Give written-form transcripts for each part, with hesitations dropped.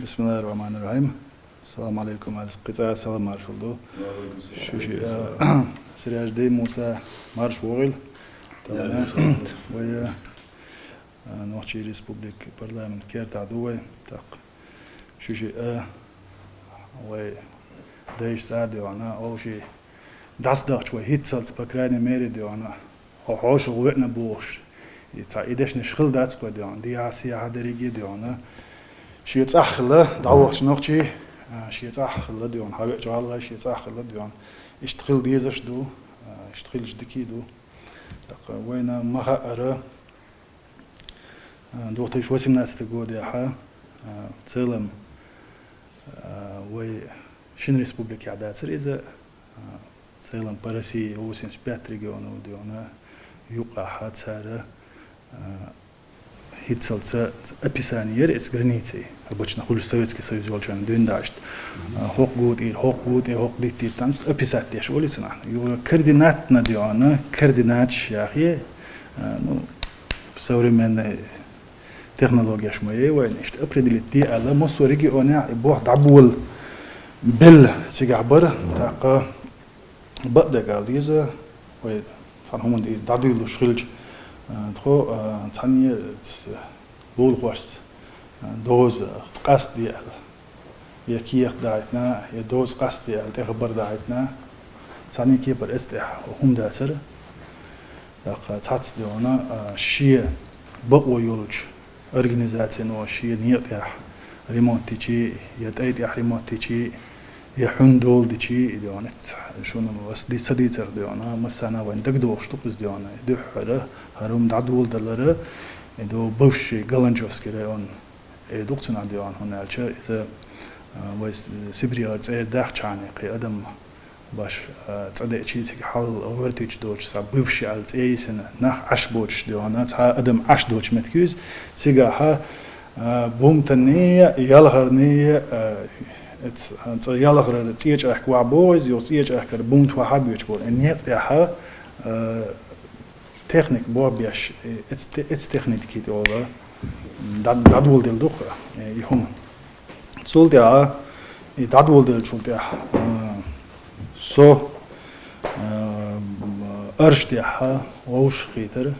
بسم الله الرحمن الرحيم. السلام عليكم على قطاع سلام مارشلدو. شوشي سراج دي موسى مارش وغل. تمام. ويا نوحشي ريسبوبليك برلمان كيرت عدوي تاق. شوشي وي دايش سادي وانا أول شيء داس شوي هيت سالت بكراني ميري دي وانا هوش وقنا بوش. يتعيدش نشغل داتس قد يوان دي عاسية هادريجي دي وانا شيء تأخله دعوة نوختي شيء تأخله ديون حبيت جعلها شيء تأخله ديون اشتغل ديزش دو اشتغل جدكي دو وين ما خأره دوتي شو اسم ناس تقول يا حا تسلم وي شين ريسبوبليك عدات سريزة تسلم برسي هو سيمس باتريجون وديونا يوقع حد سارة هيتسلت أبيسانير إس غرنيتي أبوش نقول السويتسكي سويز والشان دين داشت هوق بود هوق ديتير تام أبيسات ديش ولي سنة يو كردينات نديانا كردينات شاخية نو بسوري من تكنولوجيا شوية وينشت أبريدلتي على مصوريجي أنا بوح دعبول بل سيجعبر تاقا بقدر قاليزة وين فهم دي دعديلو شغلج تخو ثانية بول قوس دوز قصدي يكيخ دايتنا يدوز قصدي تخبر دايتنا ثانية كيبر استح وهم داتر تحت ديونا شيء بقوى يولج organization وشيء نيتح ريموت تيجي يتأيد ريموت تيجي يحندول ديشي ديونت شون بس دي سديتر ديونا مسانا وين دقدوش تقص ديونا دو حره هروم دعدول دلره دو بوشي غلنجوس كريون دوقتنا ديون هنالش اذا ويس سيبريا تاع داخشاني قي ادم باش تصدق شي حول اورتيج دوش صاب بوشي على اي سنه ناخ عشبوش ديونا تا ادم عش دوش متكوز سيغا بومتنيه يلغرنيه أنت يلا غير تيجي أحكوا عبوز يو تيجي أحكي بومت وحاب يجبر إن يقطعها تكنيك بوربيش إتس تكنيك كده ولا دادول دل دخة يهم سول ده دادول دل شو ده سو أرش ده ووش خيتر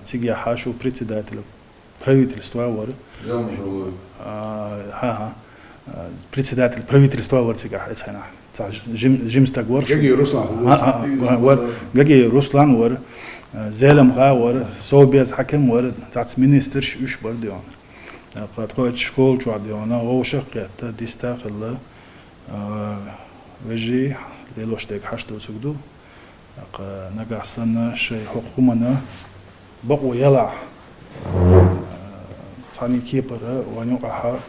تيجي حاشو بريتدات البريفيت الستوار ها председатель правительства варсига эцена жимстаг вар гаги руслан вар зелем га вар собиаз хакем вар тац министр үш бар дион катгоч школ чуа диона ошак ята дистахла вежи лелоштег хашто сугду нагасана шей хукумана бaqo yala ثاني كيبر ونوقعها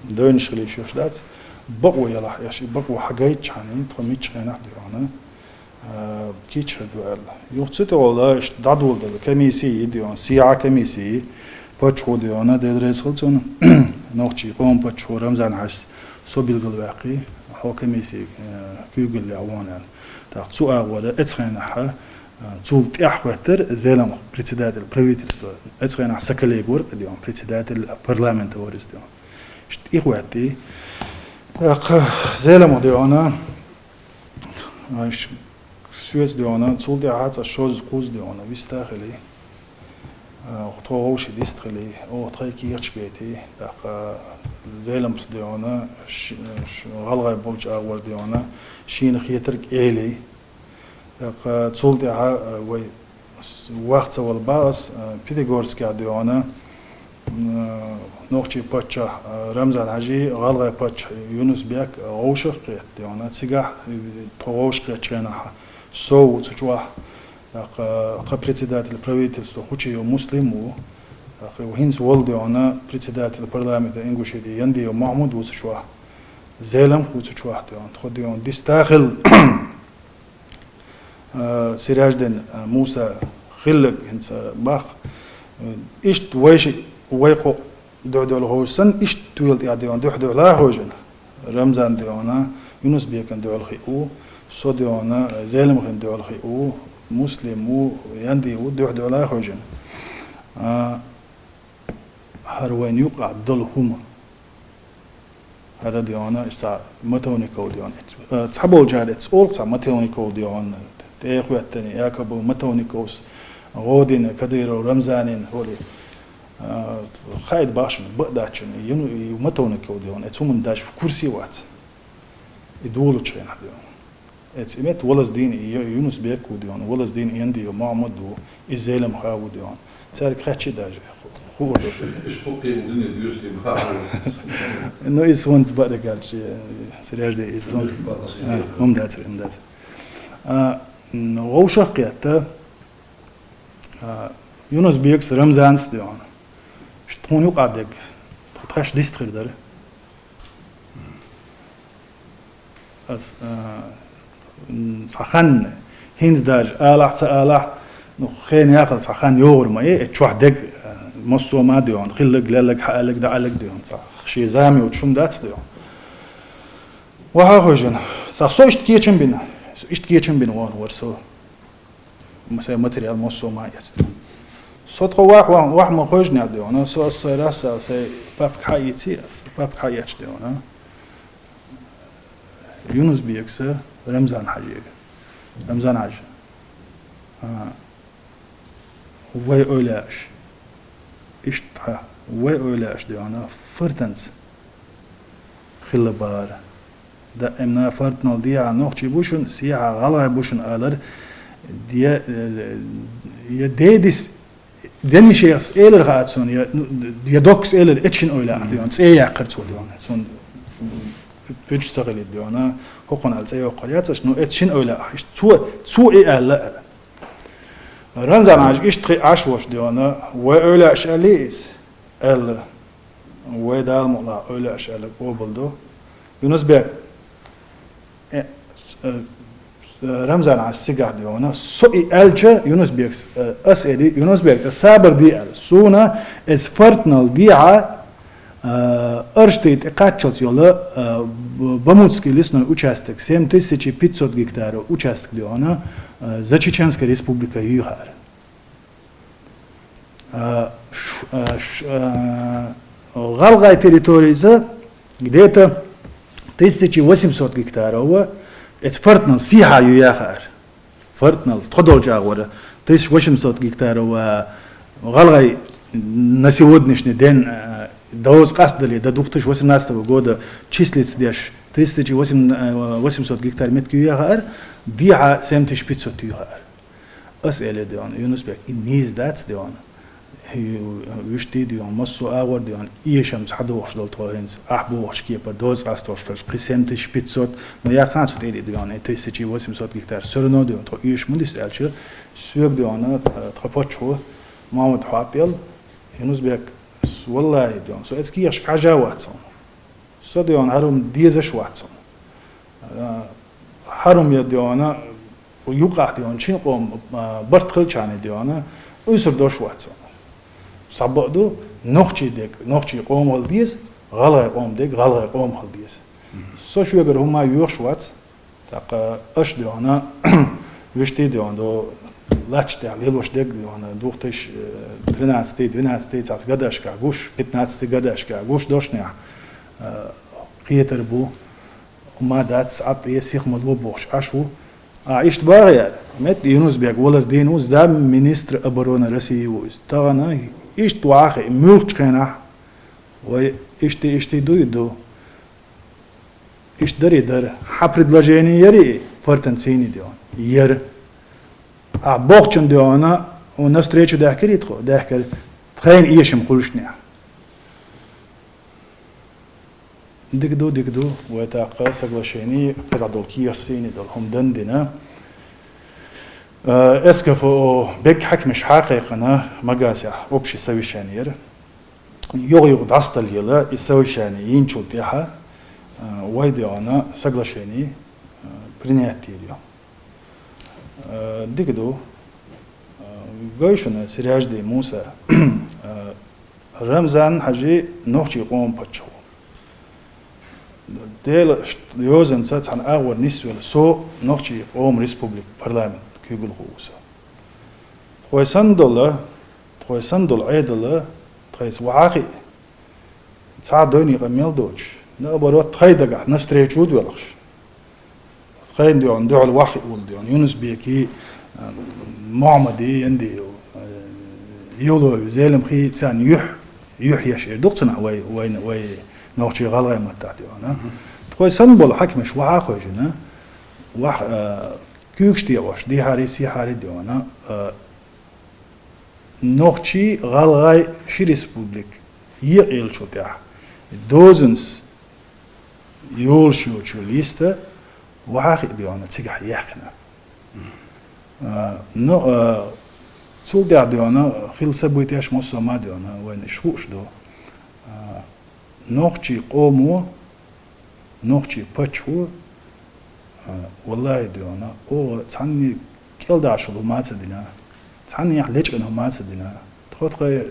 دون شغلي شوش دات بقوا يلا ياشي بقوا حاجات يعني تخميتش غير ديوانا كيتش دوال يوتسيتو والله دادول دل كميسي ديون سيعة كميسي باتشو ديوانا دل رسالتون نوختي قوم باتشو رمزان حس صوبيل الواقي هو كميسي كيوغل لعوانا تاقتسو أغولا اتخينها تول تأحوتر زلم председатель правительства اتخينا سكلي غور ديون председатель парламента ورز ديون شت إخواتي زلم ديونا سويس ديونا تول دي عات شوز قوز ديونا بيستاخلي خطوش ديستخلي او تريكي يرشبيتي زلم ديونا غلغي بولج اول ديونا شين خيترك إلي تول دي وي وقت والباس بيديغورسكي ديونا نوختي باتشا رمزان حاجي غالغي باتش يونس بيك اوشق ديونا تسيغا تووشق تشينها سو تشوا председатель правительства хучио муслиму وهينز ولديونا председатель парламента ингушеди яндио محمود وتشوا زيلم وتشوا ديون تخديون ديستاخل سراجدن موسى خلق هنسا باخ إشت ويش ويقو دول هوسن إشت تويل ياديون دول لا هوجن رمزان ديونا يونس بيكن دول خيو سو ديونا زيلم خن دول خيو مسلم و يندي و دول لا هوجن هروين يقع دول هما هذا ديانا إسا متونيكو ديانا تحبول جالت أول سا متونيكو ديانا تأخواتني ياكبو متونيكوس غودين كدير ورمزانين هولي خايد باشن بقداتشن ينو متونيكو ديانا اتومن داش في كرسي وات يدولو تشين ديانا ات إمت ولز دين يونس بيكو ديانا ولز دين يندي ومعمد وإزيلم خاو ديانا تارك خاتشي داجي خوش إيش خوكي الدنيا بيرسي بقى إنه إسونت بعد قال شيء سريع ده إسونت ممتاز ممتاز وشقيته يونس بيكس رمزان ستيون شتون يقعدك تخش ديستريك دار أس صخن هينز داج آلح نو خين ياخذ صخن يور ما إيه تشوحدك مصو ما ديون خلق لك حقلك دعلك ديون صح شي زامي وتشوم دات ديون وها هوجن صو اشتكيتشن بينا اشتكيتشن بينا وان ورسو مثلا ماتريال مصو ما يست صوت واحد ما خوجني ديون سو السراسه سي باب حيتي باب حياتش ديون يونس بيكس رمزان حاجه رمزان حاجه وي اولاش اشتها وي اولاش ديانا فرتنس خلبار دا امنا فرتنال ديا نوخشي بوشن سيها غلا بوشن الر ديا يا ديدس دمي شيخ ايلر غاتسون يا دوكس ايلر اتشن اولا ديان سي يا قرتو ديان سون بيج استغل ديانا هوقن على سي قريات شنو اتشن اولا تو اي الا رمزان عاج اشتقي عشوش ديانا وأولا أشاليس ال ويدال مطلع أولا أشالك وبلدو يونس بيك رمزان عاج سيقع ديانا سوئي ألجا يونس بيك أسئلي يونس بيك السابر دي أل سونا إز فرتنال ديعا أرشتيت إقاتشلت يولا بموتسكي لسنا участок 7500 гектаров участок диона за Чеченская республика Югар. Галгай территория где-то 1800 гектаров. Это фортнал сиха юяхар. Фортнал тходол джагора 1800 гектаров. Галгай на сегодняшний день до сказали до 2018 года числится здесь 1800 гектар метки юяхар. ديعة 7500 يوهار أسئلة ديان يونس بيك النيز داتس ديان يشتي ديان مصو آور ديان إيشمس حدوش دول توهنس أحبوش كيبا دوز أستوش قسمت شبيتسوت ما يقان سوت إلي ديان 1800 جكتار سرنو ديان تو إيش مندس ألشة سوق ديان تخبطشو مامد حاطيل يونس بيك والله ديان سو إتسكي يشك عجا واتسون سو ديان هروم ديزش واتسون حرم يديانا ويوقع ديان شين قوم برتقل شان ديانا ويصير دوش واتسون صبقدو نخشي قوم هالديز غلا قوم ديك غلا قوم هالديز سو شو يقدر هما يوش وات تاق اش ديانا وشتي ديان دو لاتش تاع ليلوش ديك ديانا دوختش 12 تاع قداش كاغوش 15 قداش كاغوش دوشنيا قيتر بو وما دات ساعات يسيخ مدلو بوش عشو عيشت باغير مت يونس بيك ولز دينو زام مينستر ابرونا رسيوز تاغنا ايشت واخي ملك كنا و اشتي دو ايش دري در حبرد لاجيني يري فرتنسيني ديون ير بوخشن ديونا ونستريتشو داكريتخو داكر تخين ايشم قولشنيا ديكدو وتاقا سقلشيني قطع دولكي الصيني دول هم دندنا اسكفو بك حكمش حقيقنا مقاسع وبشي سوي شانير يوغ داستل يلا يسوي شاني ينشل تيها وايدي انا سقلشيني برينياتيريو ديكدو قويشنا سرياج دي موسى رمزان حجي نوخشي قوم باتشو ديل يوزن ساتس عن أول نسوة سو نخشي قوم ريسبوبليك برلمان كيقول غوسا تخوي سندل عيدل تخيس وعاقي ساعة دوني قميل دوش نبرت خيدق نستريتشود ولخش خيد ديون دعو الواحد ولديون يونس بيكي معمدي عندي يولو زيلم خي تان يح يشير دقتنا وين نوشي غلغي متاع ديون تخوي سنبول حكمش وعا خوجنا وح كيكش ديوش دي هاري سي هاري ديون نوشي غلغي شي ريسبوبليك يقيل شو تاع دوزنس يول شو ليستا وعاخي ديون تسيح يحكنا نو سول ديع ديون خيل سبويتيش مصر ما ديون وين شوش دو نوخشي قومو نوخشي باتشو والله ديون او تعني كيل داشلو ما تدينا تعني يحليش انه ما تدينا تخوتخي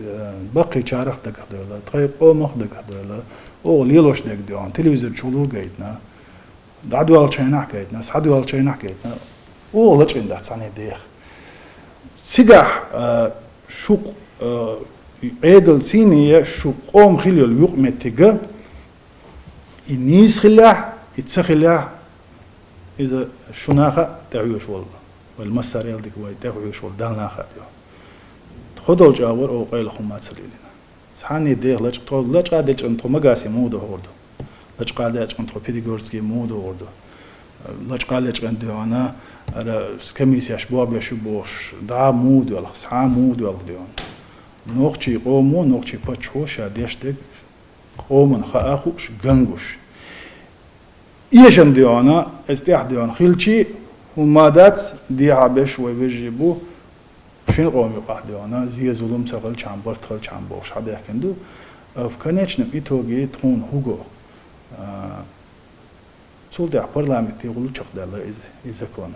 باقي شارخ دك دولا تخي قومخ دك دولا او ليلوش دك ديون تلفزيون شلو قايتنا دعدو الشينح قايتنا سعدو الشينح قايتنا او لچ انده تعني ديخ سيدح شوق عيدل سينية شو قوم خليو اليوق متجا النيس خلاح يتسخلاح إذا شناخة تعيش والله والمسار يلدك واي تعيش والله دان لاخة يو خدوا الجاور أو قيل خمات سليلنا سحاني دير لج طول لج قادج أنتو مقاسي مودو هوردو لج قادج أنتو بيديغورسكي مودو هوردو لج قادج أنتو أنا على كميسي أشباب يشبوش دا مودو الله سحا مودو الله ديون نوخشي قومو نوخشي باتشو شاديشتك قومن خاخوش غنغوش يشن ديونا استيح ديون خيلشي ومادات ديها بش ويجيبو شين قوم يقع ديونا زي ظلم سغل چامبر تخل چامبوش حدا يحكندو فكانيچنم ايتوغي تون هوغو سول دي برلامتي يقولو چقدالا اذا كون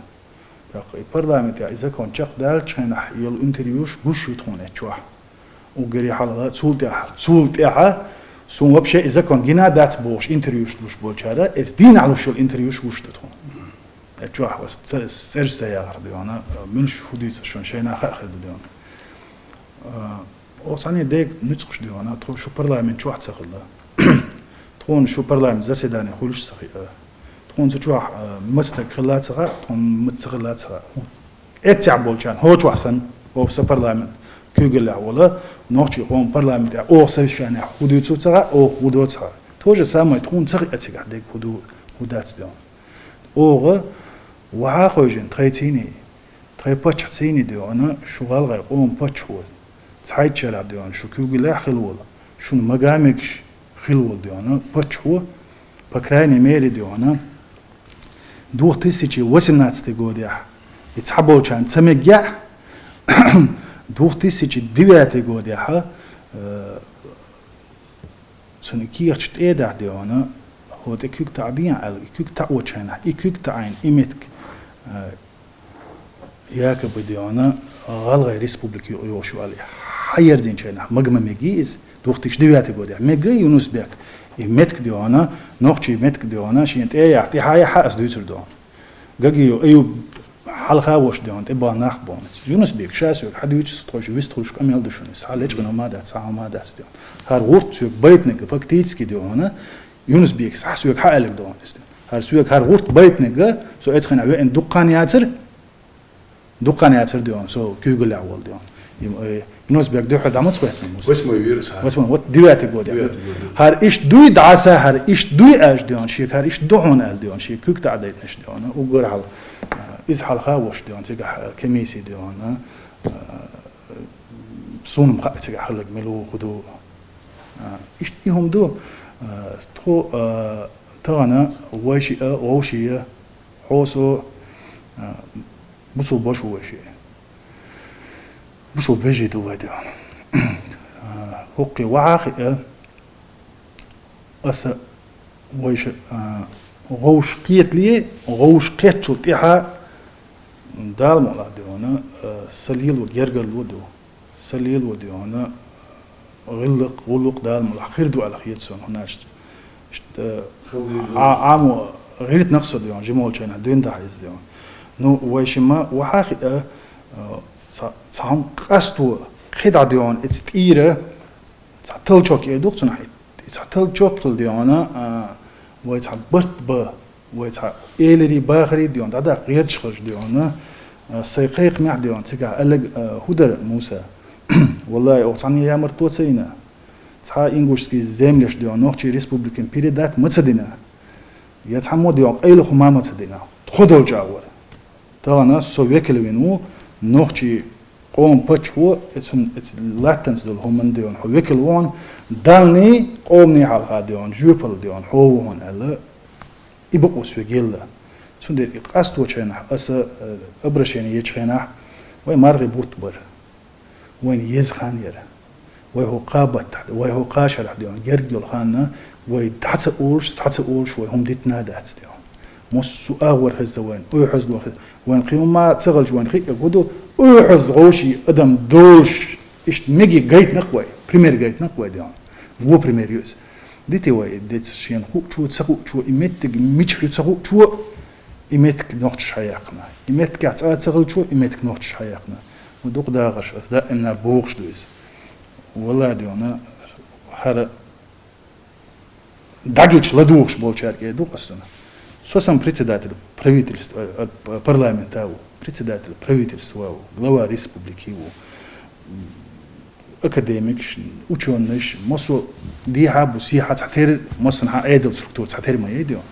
باقي برلامتي اذا كون چقدال چنح يل انتريوش بوش يتون اتشوا وقري حالة سولتها سون وبشة إذا كان جنا دات بوش انتريوش بوش بولشارة إذ دين على شو الانتريوش وش تدخل أتوح وسرج سياغر ديانا منش حدود شون شينا خاخد ديانا وصاني ديك نتقش ديانا تقول شو برلمان شو واحد سخل تقول شو برلمان زسداني خلش سخي تقول شو مستك خلات سخا تقول متسخلات سخا اتع بولشان هو شو أحسن هو سبرلمان كوجل ولا نوشي قوم برلمان أو سيشان حدود سوتها أو حدودها توجه سامي تكون سرقة أتيك عندك حدودات ديان أو وعاخوجين تريتيني باتشتيني ديان شو غالغ قوم باتشول تحيد شرع ديان شو كوجل خلول شو مجامكش خلول ديان باتشول بكراني ميري ديان دوه تسيجي وسنات تقوديا يتحبوا كان تسمجع دوختي سيج ديواتي قوديها سنكيرش تيدا ديونا هو تكيك تعدين على كيك تعوتشنا كيك تعين إمتك ياك بديونا غالغي ريسبوبليك يوشو عليه حير دين شينا مجمع مجيز دوختيش ديواتي قوديها مجي يونس بيك إمتك ديونا نوختي إمتك ديونا شينت يعطي حاجة حاس دوتر دون جاجيو أيوب حلقة وش ديون تبغى ناخبون يونس بيك شاسوك حد يجستروش ويستروش كم يلدشونس حالش قنوا ما دات ساعة ما دات ديون هار غورت سوك بيتنك فكتيتسكي ديونا يونس بيك صح سوك حالك ديون هار سوك هار غورت بيتنك سو اتخن عوين دقان ياتر ديون سو كيقول لعوال ديون يونس بيك ديو حد عمص بيتنا واسمه يفيروس هذا واسمه وات ديواتي قود هار إيش دوي دعسة هار إيش دوي أج ديون شيك هار إيش دعون أل ديون شيك كوك تعديت نش ديون وقول حال إذا حلقة وش ديون تيجا كميسي ديون صون مخ تيجا حلق ملو خدو إيش تيهم دو تخو تانا وشيء حوسو بوسو باشو وشيء بوسو بيجي دو ديون هقي وعاقي أس ويش غوش قيت لي غوش قيت شو تيها دال ملا ديونا سليل وجرجل ودو سليل وديونا غلق دال ملا خير دو على خيت سون هناش عامو غيرت نقصه ديون جمول شينا دين داعيز ديون نو ويشما وحاقي صام قستو خدع ديون اتستيره تلشوك يدوق تنحي تلشوك ديونا ويتح برت با ويتح إيلري باخري ديون هذا غير شخص ديون سيقيق مع ديون تكا ألق هدر موسى والله أوتعني يا مرتوتينا تها إنجوشكي زملش ديون نوخشي ريسبوبليكن بيريدات متصدنا يتحمو ديون أيلو خما متصدنا خدو جاور تانا سوفيكل وينو نوخشي قوم بتشو اتسم لاتنس دول هم ديون هويكل وون دالني قومني حلقة ديون جوبل ديون هو هون ألا يبقوا سويجيلا سندر قاستو تشينا أس أبرشين يتشينا وين مارغي بوت بر وين يزخان يرا وهو قابت وهو قاشر ديون جرجل خاننا ويتحت أورش وهم ديت نادات ديون مس أغور خز وين أحز لو خز وين قيوم ما تسغل وين خي يقولوا أحز غوشي أدم دولش إشت ميجي جايت نقوي بريمير جايت نقوي ديون هو بريمير يوز ديتي واي ديت شين خو شو تسخو شو إمتك ميتش تسخو شو إمتك نقطش حياقنا إمتك تسغل شو إمتك نقطش حياقنا ودوق داغش أس دائما بوغش دوز والله ديونا هذا داجيش لدوغش بولشار دوق أستنا سوسم председатель правительства парламента председатель правительства глава республики академик ученый мосо ديها بسيحة تحتير مصنع عادل ستركتور تحتير ما يديون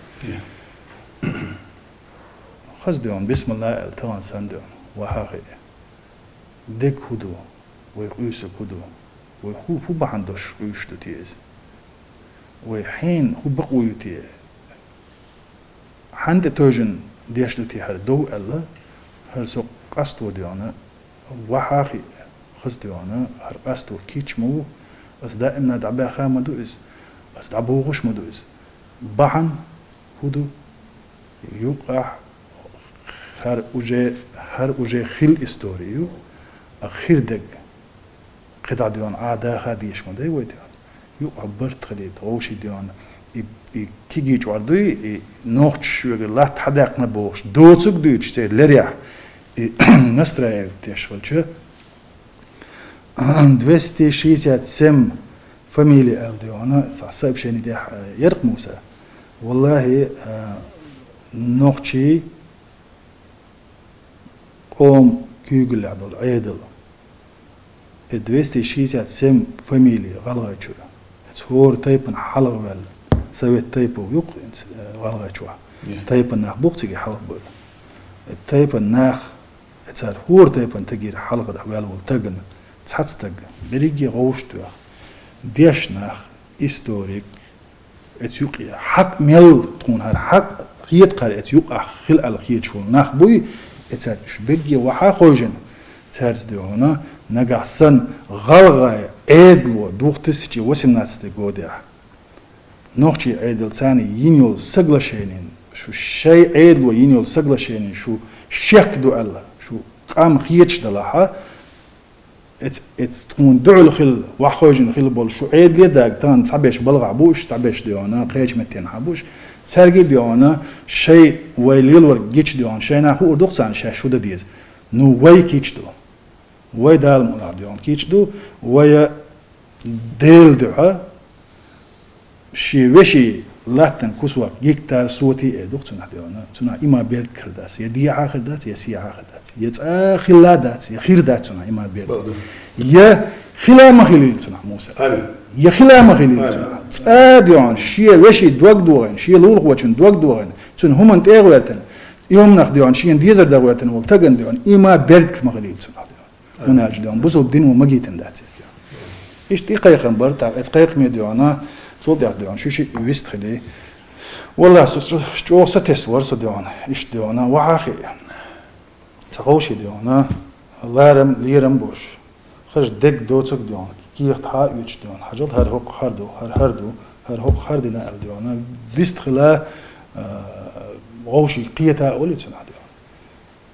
خزدون بسم الله التوان سندون وحاقي ديك هدو ويقيس هدو وهو بحندوش قيشتو تيز وحين هو بقويتي حند توجن ديشتو هر دو ألا هر سو قصدو ديانا وحاقي خزديانا هر قصدو كيش مو بس دائما دعبا خام دوز بس دعبو غش مدوز بحن هدو يوقع هر اوجه خيل استوريو اخير دق قطع ديان عادا خاديش مدي ويديان يوقع برت خليت غوشي ديان كيجي جواردوي نوختش لا تحدق نبوش دوتسك دوتش تي لريح نسترا تشغلش 267 فاميلي الديانا صعب شيء ندي يرق موسى والله نوختشي قوم كيقول عدل عيدل 267 فاميلي غلغة شورا هور تايبن حلق وال سويت تايبو يوق غلغة شوا تايبن ناخ بوقتي حلق بول تايبن ناخ اتسار هور تايبن تجير حلق وال والتجن تحتستج بريجي غوشتو ديش ناخ هيستوريك اتيوقيا حق ميل تكون هر حق خيط قال اتيوقع خل الخيط شو ناخ بوي اتسار شبيجي وحا خوجن تارز ديونا نقعسن غلغة عدلو دوختسجي وسناتستي قوديا نوخشي عدل ثاني ينيول سقلشينين شو شيء عدلو ينيول سقلشينين شو شك دو الله شو قام خيتش دلاها ات تكون دعو خل وحوجن خل بول شو عدل داك تان تعبيش بلغع بوش تعبيش ديونا قيش متين حبوش سرقي ديونا شيء ويليل ورقيتش ديونا شيء ناخو دوختان شيء شو دا ديز نو وي كيتش دو وي دال مولار ديون كيتش دو وي ديل دعا شي وشي لاتن كسوا يكتر صوتي دوختنا ديونا تنا إما بيرد كرداس يدي آخر دات يسي آخر دات يتآخر لا دات يخير دات تنا إما بيرد يا خلا ما خليل تنا موسى يا خلا ما خليل تنا ديون شي وشي دوق دوغن شي لول وچن دوق دوغن تن هم انت اغواتن يوم ناخديون شي ديزر دغواتن والتغن ديون إما بيرد ما خليل تنا مناج ديون بوزو بدين ومجيتن دات إيش دقيقة برتا دقيقة ميديونا صوت ديون شو ويست خلي والله شو ستس ورس ديون إيش ديونا وعاخي تقوشي ديونا لارم ليرم بوش خرج دق دوتك ديون كيخت ها يوش ديون حاجات هر هوق هردو هر هوق هردنا ديونا ويست خلا غوشي قيتا أولي تنا ديون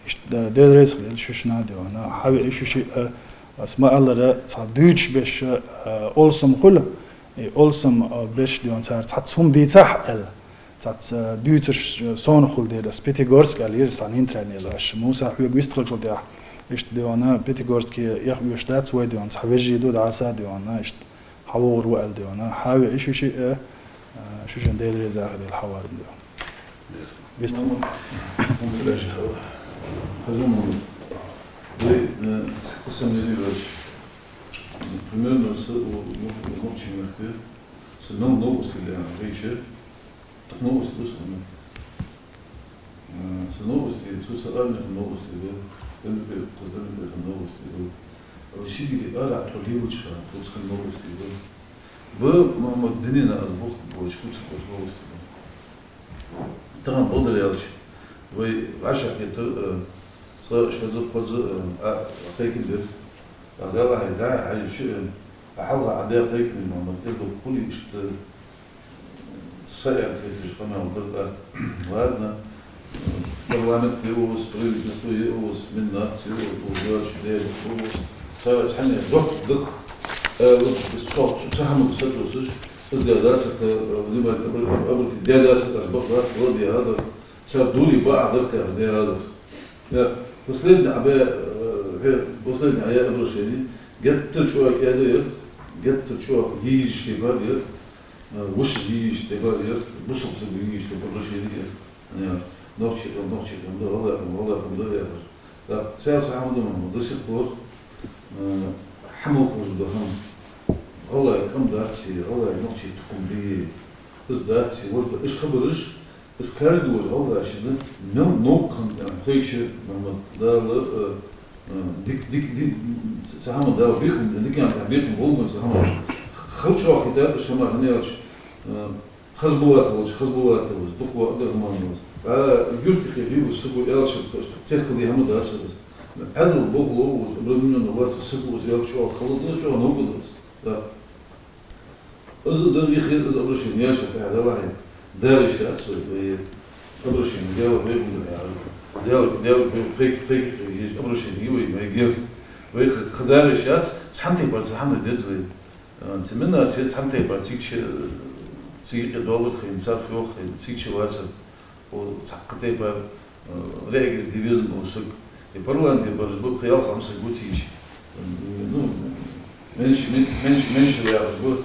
إيش درس خلي شو شنا ديونا حاول إيش شيء اسماء الله را تصديش بش أولسم كله أولسم بش ديون صار تصوم دي صح ال تص ديوتش صون خل دي سبيتيغورس قالير سانين ترانيلاش موسى حبي بيستخل شو ده إيش ديونا بيتيغورس كي يخبي شتات سوي ديون صحبي جيدو دعسا ديونا إيش حوور وقال ديونا حاول إيش شيء شو جن ديل رزاق ديال الحوار ده بيست فلاش خزوم وي قسم لي باش primeiro não tinha que se não novosti da reče tak novosti to su se novosti su saradnih novosti velike pozdravljene novosti Rusiji ara tolivučka tutska novosti mama dinina azbuh boşkutsa novosti Tamam bodrelç ve aşağı getir şöyle qozu aqaykindir هذا هيدا هيجي أحاول أعدي قيك من المعمل يبدو كلي إشت سائر في تجربة وضرب وهذا برلمان يوس بريد نسوي يوس منا سير وجوش ليه يوس صار سحني دق الصوت سهم قصته إذا درست ولما قبل درست أسباب ودي هذا صار دوري بقى ذكر هذا يا وصلنا عباء وصلنا عيا أبرشيني قد شوك يا دير قد شوك يجي تبادير وش يجي تبادير وش بس يجي تبادير يعني نوشي ده والله يا بس لا سأل سامد من مدرسة بور حمل خرج دهم والله كم دارتي والله نوشي تكون بي بس دارتي وجد إيش خبرش بس كارد وجه والله شدنا نو كان خيش من دار dik sahamı da dik yani bir bulgun sahamı xılç vaxtda şama neymiş xızbulat olmuş duqwa dırmanımız yurtki bir sıqı elçi textili hamı da asırız adıl boğulu ömrünün olası sıqı elçi o xılıdınız o ne buldunuz da azı yıxı az abrışın yaşa hada vahi darışat söylüyor abrışın cevap verin ديال فيك يجي أمر شيء يوي ما يجيف ويخ خدار الشات سحنتي بس سحنت دزوي نتمنى شيء سحنتي بس سيك دولار خين صار في وقت سيك شو واسع وسقطي بقى رأي ديفيزن وسق يبرلان دي برجبو خيال سامس قوتيش منش اللي يعرفه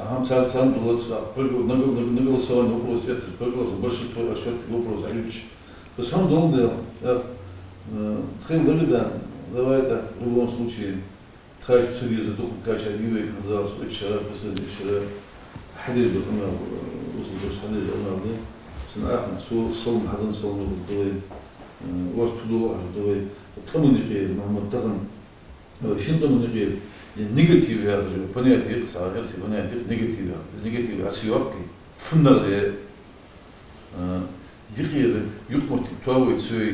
هم سال دولار برجو نقول سوا نقول سيات برجو بس توي أشوت نقول زعيش بس هم دول تخيل ده давай так в любом случае как серьезно только как они казалось вчера после вчера حديث بخنا وصل بس حديث أنا ده سنة آخر صوم حدا صوم بالدوي وقت دوا دوي تمني غير محمد تغن شن تمني غير النيجاتيف يا رجل понятие صار هرسي понятие نيجاتيف أسيوكي فنر يغير يطمر تكتوي تسوي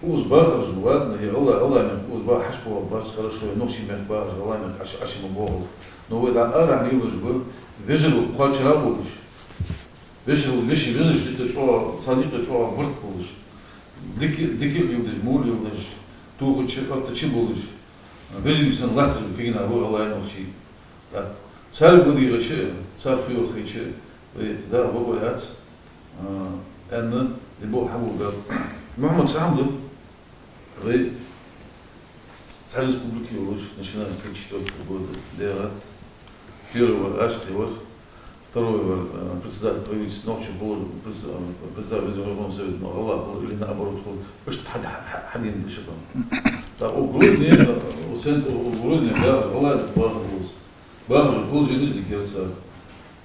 وزباخ ладно я الله من وزباخ حشبه باش хорошо نوشي مخبار الله من عش مبوغ но это ара не лежбо вежело قاچرا болуш вежело веши вежиш ты что садик что мырт болуш дики юлдиш мул юлдиш тугу чекатты чи болуш вежимсан лахтыр кегина Allah ночи так сар будига че сар фио хиче да бобо яц أن البوق حبوب محمد سعمد غير سعيد ريسبوبليكي وش نشنا كريشتو بود ديرات первый ашкивар второй председатель правительства ночью был председатель Верховного Совета но Allah или наоборот уж حدين شكرا так у Грузии у центра у Грузии да Allah бажу был жили дикерца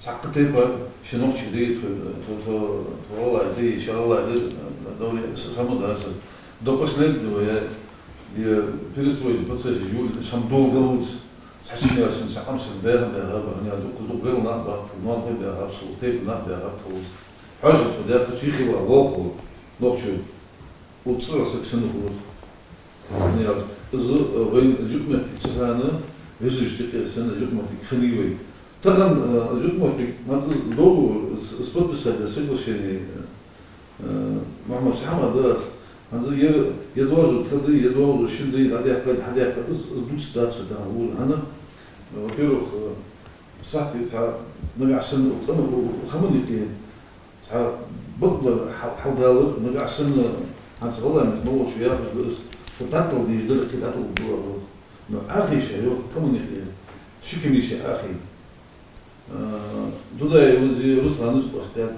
سقطي بقى شنوخ شديد والله دي إن شاء الله دولة سامو درس до последнего я перестроить процесс юль шамдол голос сашинясын сакамсын бәрін бәрі они азуқызу гыл на бақты нонты бәрі абсолютно на бәрі абтылыз хажет бәрі чихи бар лоқу лоқчу уцыра саксыны булыр они аз ызы вейн зюкмет циханы везіштеке сені зюкмет хинивей Таган жутмотик долго с подписали соглашение Мухаммад Шахмад да я должен тады я должен шинды хадяка сдуть ситуацию да она во-первых صحتي نقعسن خمنيكي بقدر حضالك نقعسن عن والله انك موت شويه بس وتعطل دي جدل كده تعطل اخي شيء خمنيكي شكمي شيء اخي туда его Руслан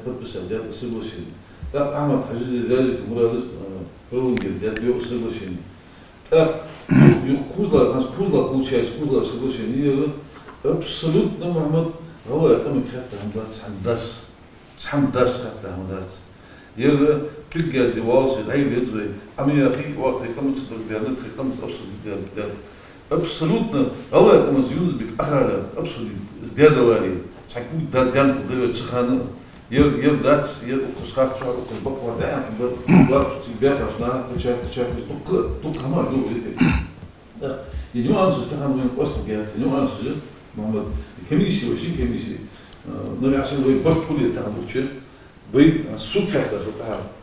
подписал соглашение. Так Ахмад Хаджи Зязик Мурадович пролонгирует соглашение. Так Кузла получается, Кузла соглашение. Абсолютно Мухаммад Галай Камик хатта Хамдас хатта Хамдас. Yer bir gezdi valsi hayırlı Amerika'yı vakti kamusu devlet kamusu абсолютно Allah kamusu Yunusbek ahara абсолютно сделали чакуй дан devlet çıkanı yer dats yer kuşkart çağır okul bakmadan var тебя важна чак тут камар говорит и нюансы что там мы просто говорят нюансы Мухаммад комиссия очень комиссия но я сам говорю порткули там учит вы супер даже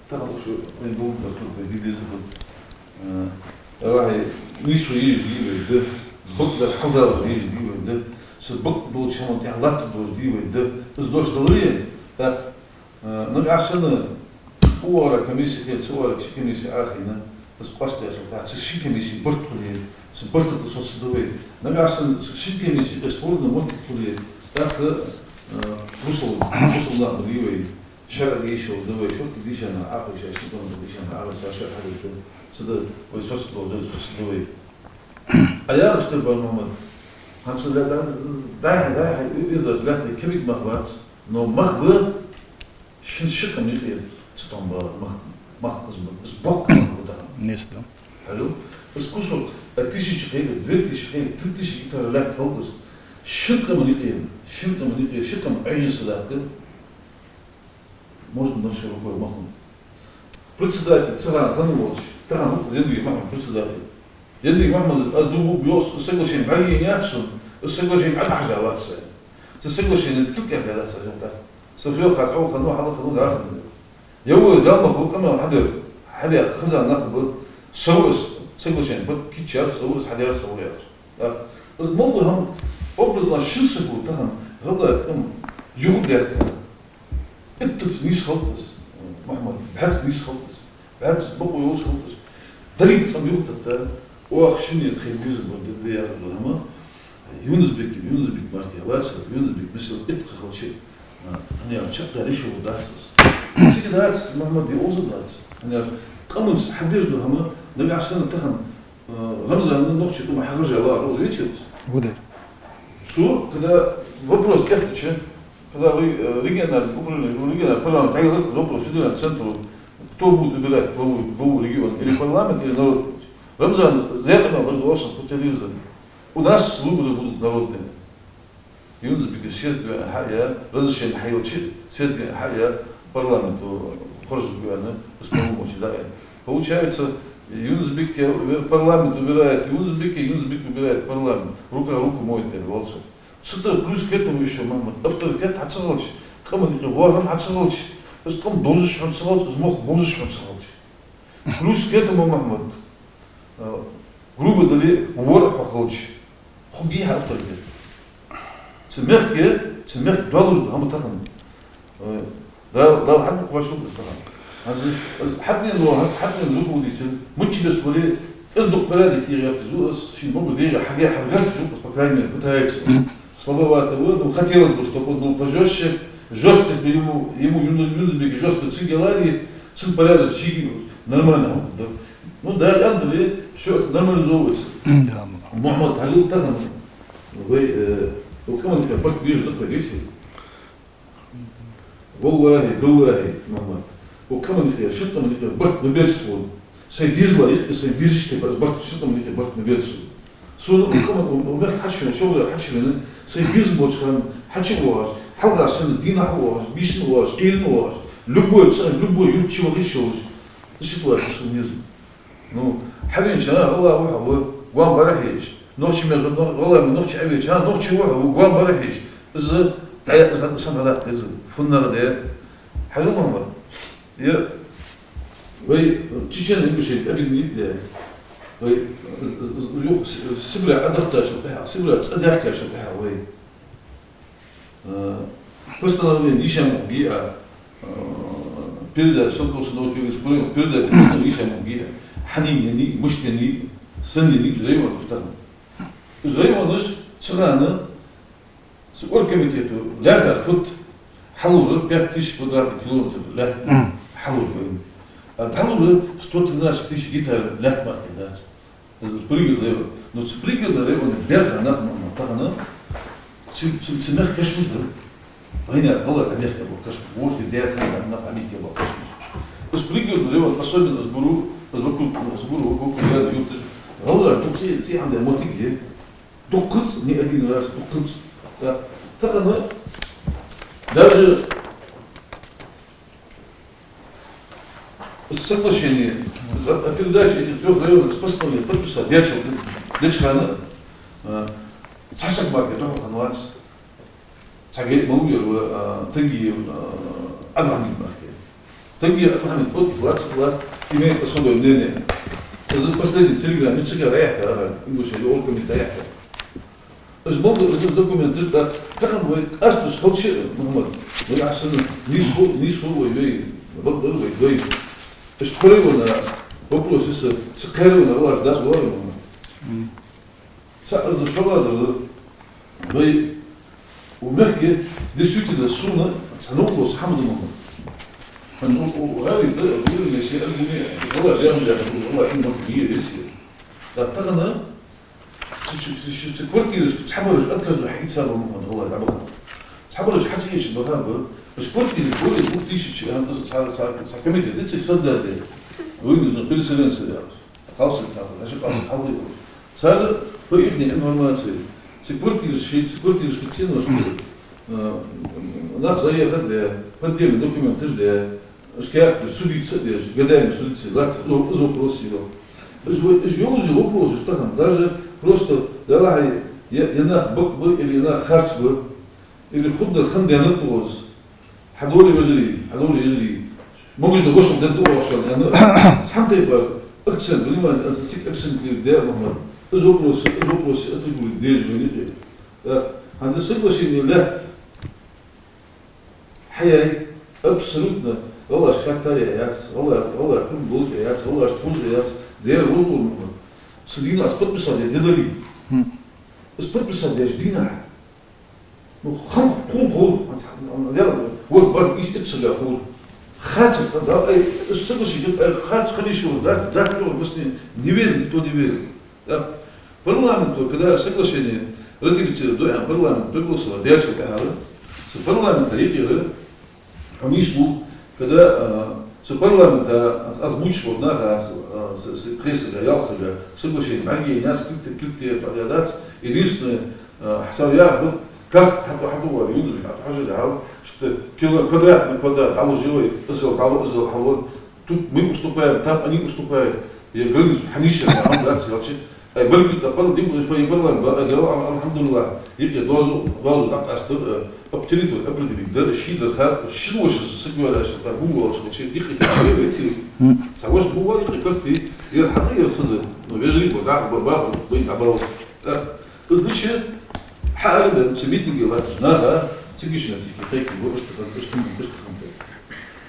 там что он был такой дизайн راح يسوي يجي ويده بقدر حضر يجي ويده سبق دوش هم تعلقت دوش دي ويده بس دوش ضروري так نرجع سنة ورا كميسي كده صورة شيء كميسي آخرنا بس قصدي عشان بعد شيء كميسي برتقولي سبرت الصوت الدوي نرجع سنة شيء كميسي بس فورنا مرتقولي так وصلنا ضروري شرع يشوف دوي شفت ديش أنا عارف شيء شلون ديش أنا عارف شيء حاجة سده ويسوس دوزه سوس دوي أيها اشتبه محمد هنشل ده إذا جلت كميك مخبات نو مخبر شكم يخيل ستامبا مخ بس بق مخبوطة نيستم حلو بس كوسو التيشي شخيل الدويتي شخيل تلتيشي كتار لا تخلص شكم يخيل شكم عين صداقة можно наше рукой махнуть. Председатель Царан Ханволч, Таран, Януи Махмад, председатель. Януи Махмад, Аздубу, Биос, соглашение, Бали Ячсун, соглашение, Адхажа Латса. Соглашение, это только я Латса, так. Софьев Хатау, Хану, Хала, Хану, Дахан. Я его взял, Махмад, Камел, Хадер, Хазан, Нахбу, Соус, соглашение, вот Кичар, Соус, Хадер, Соуяш. Так. Мол бы хам, образно, Шилсаку, Тахан, Гала, там, Югдер, это не сходность. محمد بحث نيس خلص بحث بقوا يوش خلص دريب كم يوقت واخ شنو يدخل بيزن ضد يا الهما يونس بك ماركي واسع يونس بك مثل اتق شيء انا شقه ليش وداتس تيجي داتس محمد يوصل داتس انا قمص حدش له هما نبي عشان تخن رمز ان نوتش كما حرج الله видите ودر شو كذا вопрос كيف когда вы региональный парламент, вопрос федеральный центр, кто будет выбирать главу региона, или парламент, или народ? Рамзан, зеркало приглашен по телевизору. У нас выборы будут народными. Юнус съезд разрешение Хайочи, съезд парламенту, Хоржи Гуяна, с полномочий, да. Получается, Юнусбек парламент выбирает Юнусбек выбирает парламент. Рука руку моет, волцов. Что-то плюс к этому еще, мама, авторитет отсылалось. Кому не говорим, отсылалось. Бس ком дозиш он сылалось, мог бозиш он сылалось. Плюс к этому, мама, грубо дали вор похолч. Хубиха авторитет. Цемерки дуалуж да хаматахан. Да حد كواشوك استغل. حتى نزوق وديتل مش بس ولي اصدق بلادي كي يركزوا شيء مو بدي حاجه شو بس بكلامي بتاعتي. Слабовато было, но хотелось бы, чтобы он был пожестче, жесткость бы ему Юнусбек жестко цигелали, цин порядок чиги, нормально. Да. Ну да, Андали, все это нормализовывается. Да. Мухаммад Ажил Таган, вы, вот кому такая, просто ближе такой веселый. Валлахи, Мухаммад. Вот кому такая, что там такая, барт наберствует. Сайдизла, если сайдизишь, барт, что там такая, барт наберствует. سون كمان ومخ حشنا شو زي حشنا سي بيزبوش كان حشي واش حلقة سنة دينا واش بيشن واش إيرن واش لبو يرتشي وغيش واش إيش تقول حسون يزن نو حبين شنا الله واحد وقام برحيش نوخش من والله من نوخش عبيش ها نوخش واحد وقام برحيش إذا سنة لا إذا فنا غدا حاجة مهمة يا وي تيجي نقول شيء أبي نيد سبلا أدخل شبهها سبلا أدخل شبهها وي постановление Ишама Гия передать Сантоса Наутилис Курил передать постановление Ишама Гия Ханини Муштини Санини Жрейман Куштан Жрейман наш Царана с оргкомитету ляхар фут халуры 5000 квадратных километров лят халуры. А халуры 113 тысяч гектар лят маркет. Пригодно, но пригодно левон берха нахман тахана. Цемех кашмужда. Война, голод, мягкая была кашмуж. Вот и берха на памяти была кашмуж. Пригодно левон особенно сбору вокруг ряда юрты. Голод, тут все ande мотиги. Докуц не один раз, докуц. Тахана даже соглашение о передаче этих 3 районов с постановлением подписал Дячхана, Цасакбаки, Тоханвац, Цагет Малугер, Тенги Агламидбаки. Тенги Агламид подписал, имеет особое мнение. Последний телеграмм, не цикар яхта, ингуша, или оргкомита яхта. Из документов, да, как он говорит, астус халчер, Мухаммад, но я асана не свой вей, вот дорогой вей. Школевана вопрос из цикаревана лаж да говорю. Сразу шалада, вей у мягкие действительно сумма, сануку с Хамдом. Он говорит, да, говорит, если альбоме, вот я говорю, им вот есть. Да, так она квартиры صحابه أتكلم حكي صار والله تعبان صحابه حكي إيش بغاب بس كوارتيري كل تيجي أنا صار كمية ده تصدق ده وين إذا كل سنة سنة خلاص صار عشان خلاص حاضر صار بيفني إنفورماسيون كوارتيري شيء كوارتيري كتير وشكله ناخذ أي خد بدي دوكيمنت ده أشكال سوديت قدام سوديت لا إذا بروسيو إيش يوجد вопрос что там даже просто да يناخ بق или يناخ خرج بق или خد خنديانات بوز حدول يجري موجود ده وش ده عشان أنا سحبت يبقى أكسن لما أسيك أكسن كده محمد إيش вопрос أتقول ديج مني هذا سبب شيء لا حياة абсолютно والله شكلتها يا ياس والله كل بوز يا ياس والله شتوز يا ياس دير والله سدينا أسبوع بسادة دلري أسبوع بسادة جدينا نو خم خور يلا ورك بار إيش إتسلا خور خاتم ده أي السبب شيء خاتم خلي شو ده بس نيفيل تو نيفيل парламент когда соглашение ратифицировали до парламент проголосовал дальше кахары с парламента регионы они шли когда с парламента озвучивал на раз с прессы гаялся соглашение многие нас критики подадать единственное حسابيا вот как حدوا يوزر حاجه ده что квадрат на квадрат алживый изол тут мы уступаем там они уступают я говорю حنيشه вообще بلغش دقل دي مش بيبلغ ده الحمد لله يجي دوزو دق استر ابتليتو ابلدي ده الشيء ده خار شنو واش سكوا ولا شتا هو واش شيء دي خي بيتي سواش هو اللي كفتي يرحق يرصد ويجري بقى بابا بين عباوس значит حاله سميتنج لا ناها تيجيش نتيجه تيجي واش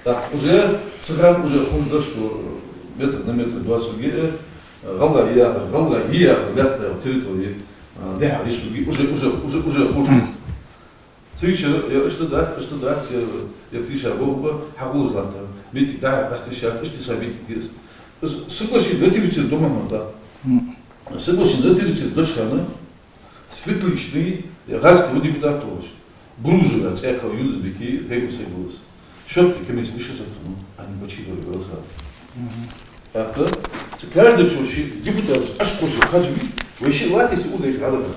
так уже цыган уже ходишь метр на метр 20 геев غلّا هي لات территории ده уже хуже سويش يا اشتدات يفتيشها بوبا حقوق لات بيتي ده استشهاد اشتسابيت كيس بس соглашение ратифицировать дома надо соглашение ратифицировать дочканы светличный газский депутат тоже бружевец эхо юзбеки тейбл соглас счет комиссии еще затом они почитали голоса это каждый человек депутат аж коши хажби вообще латись узы градус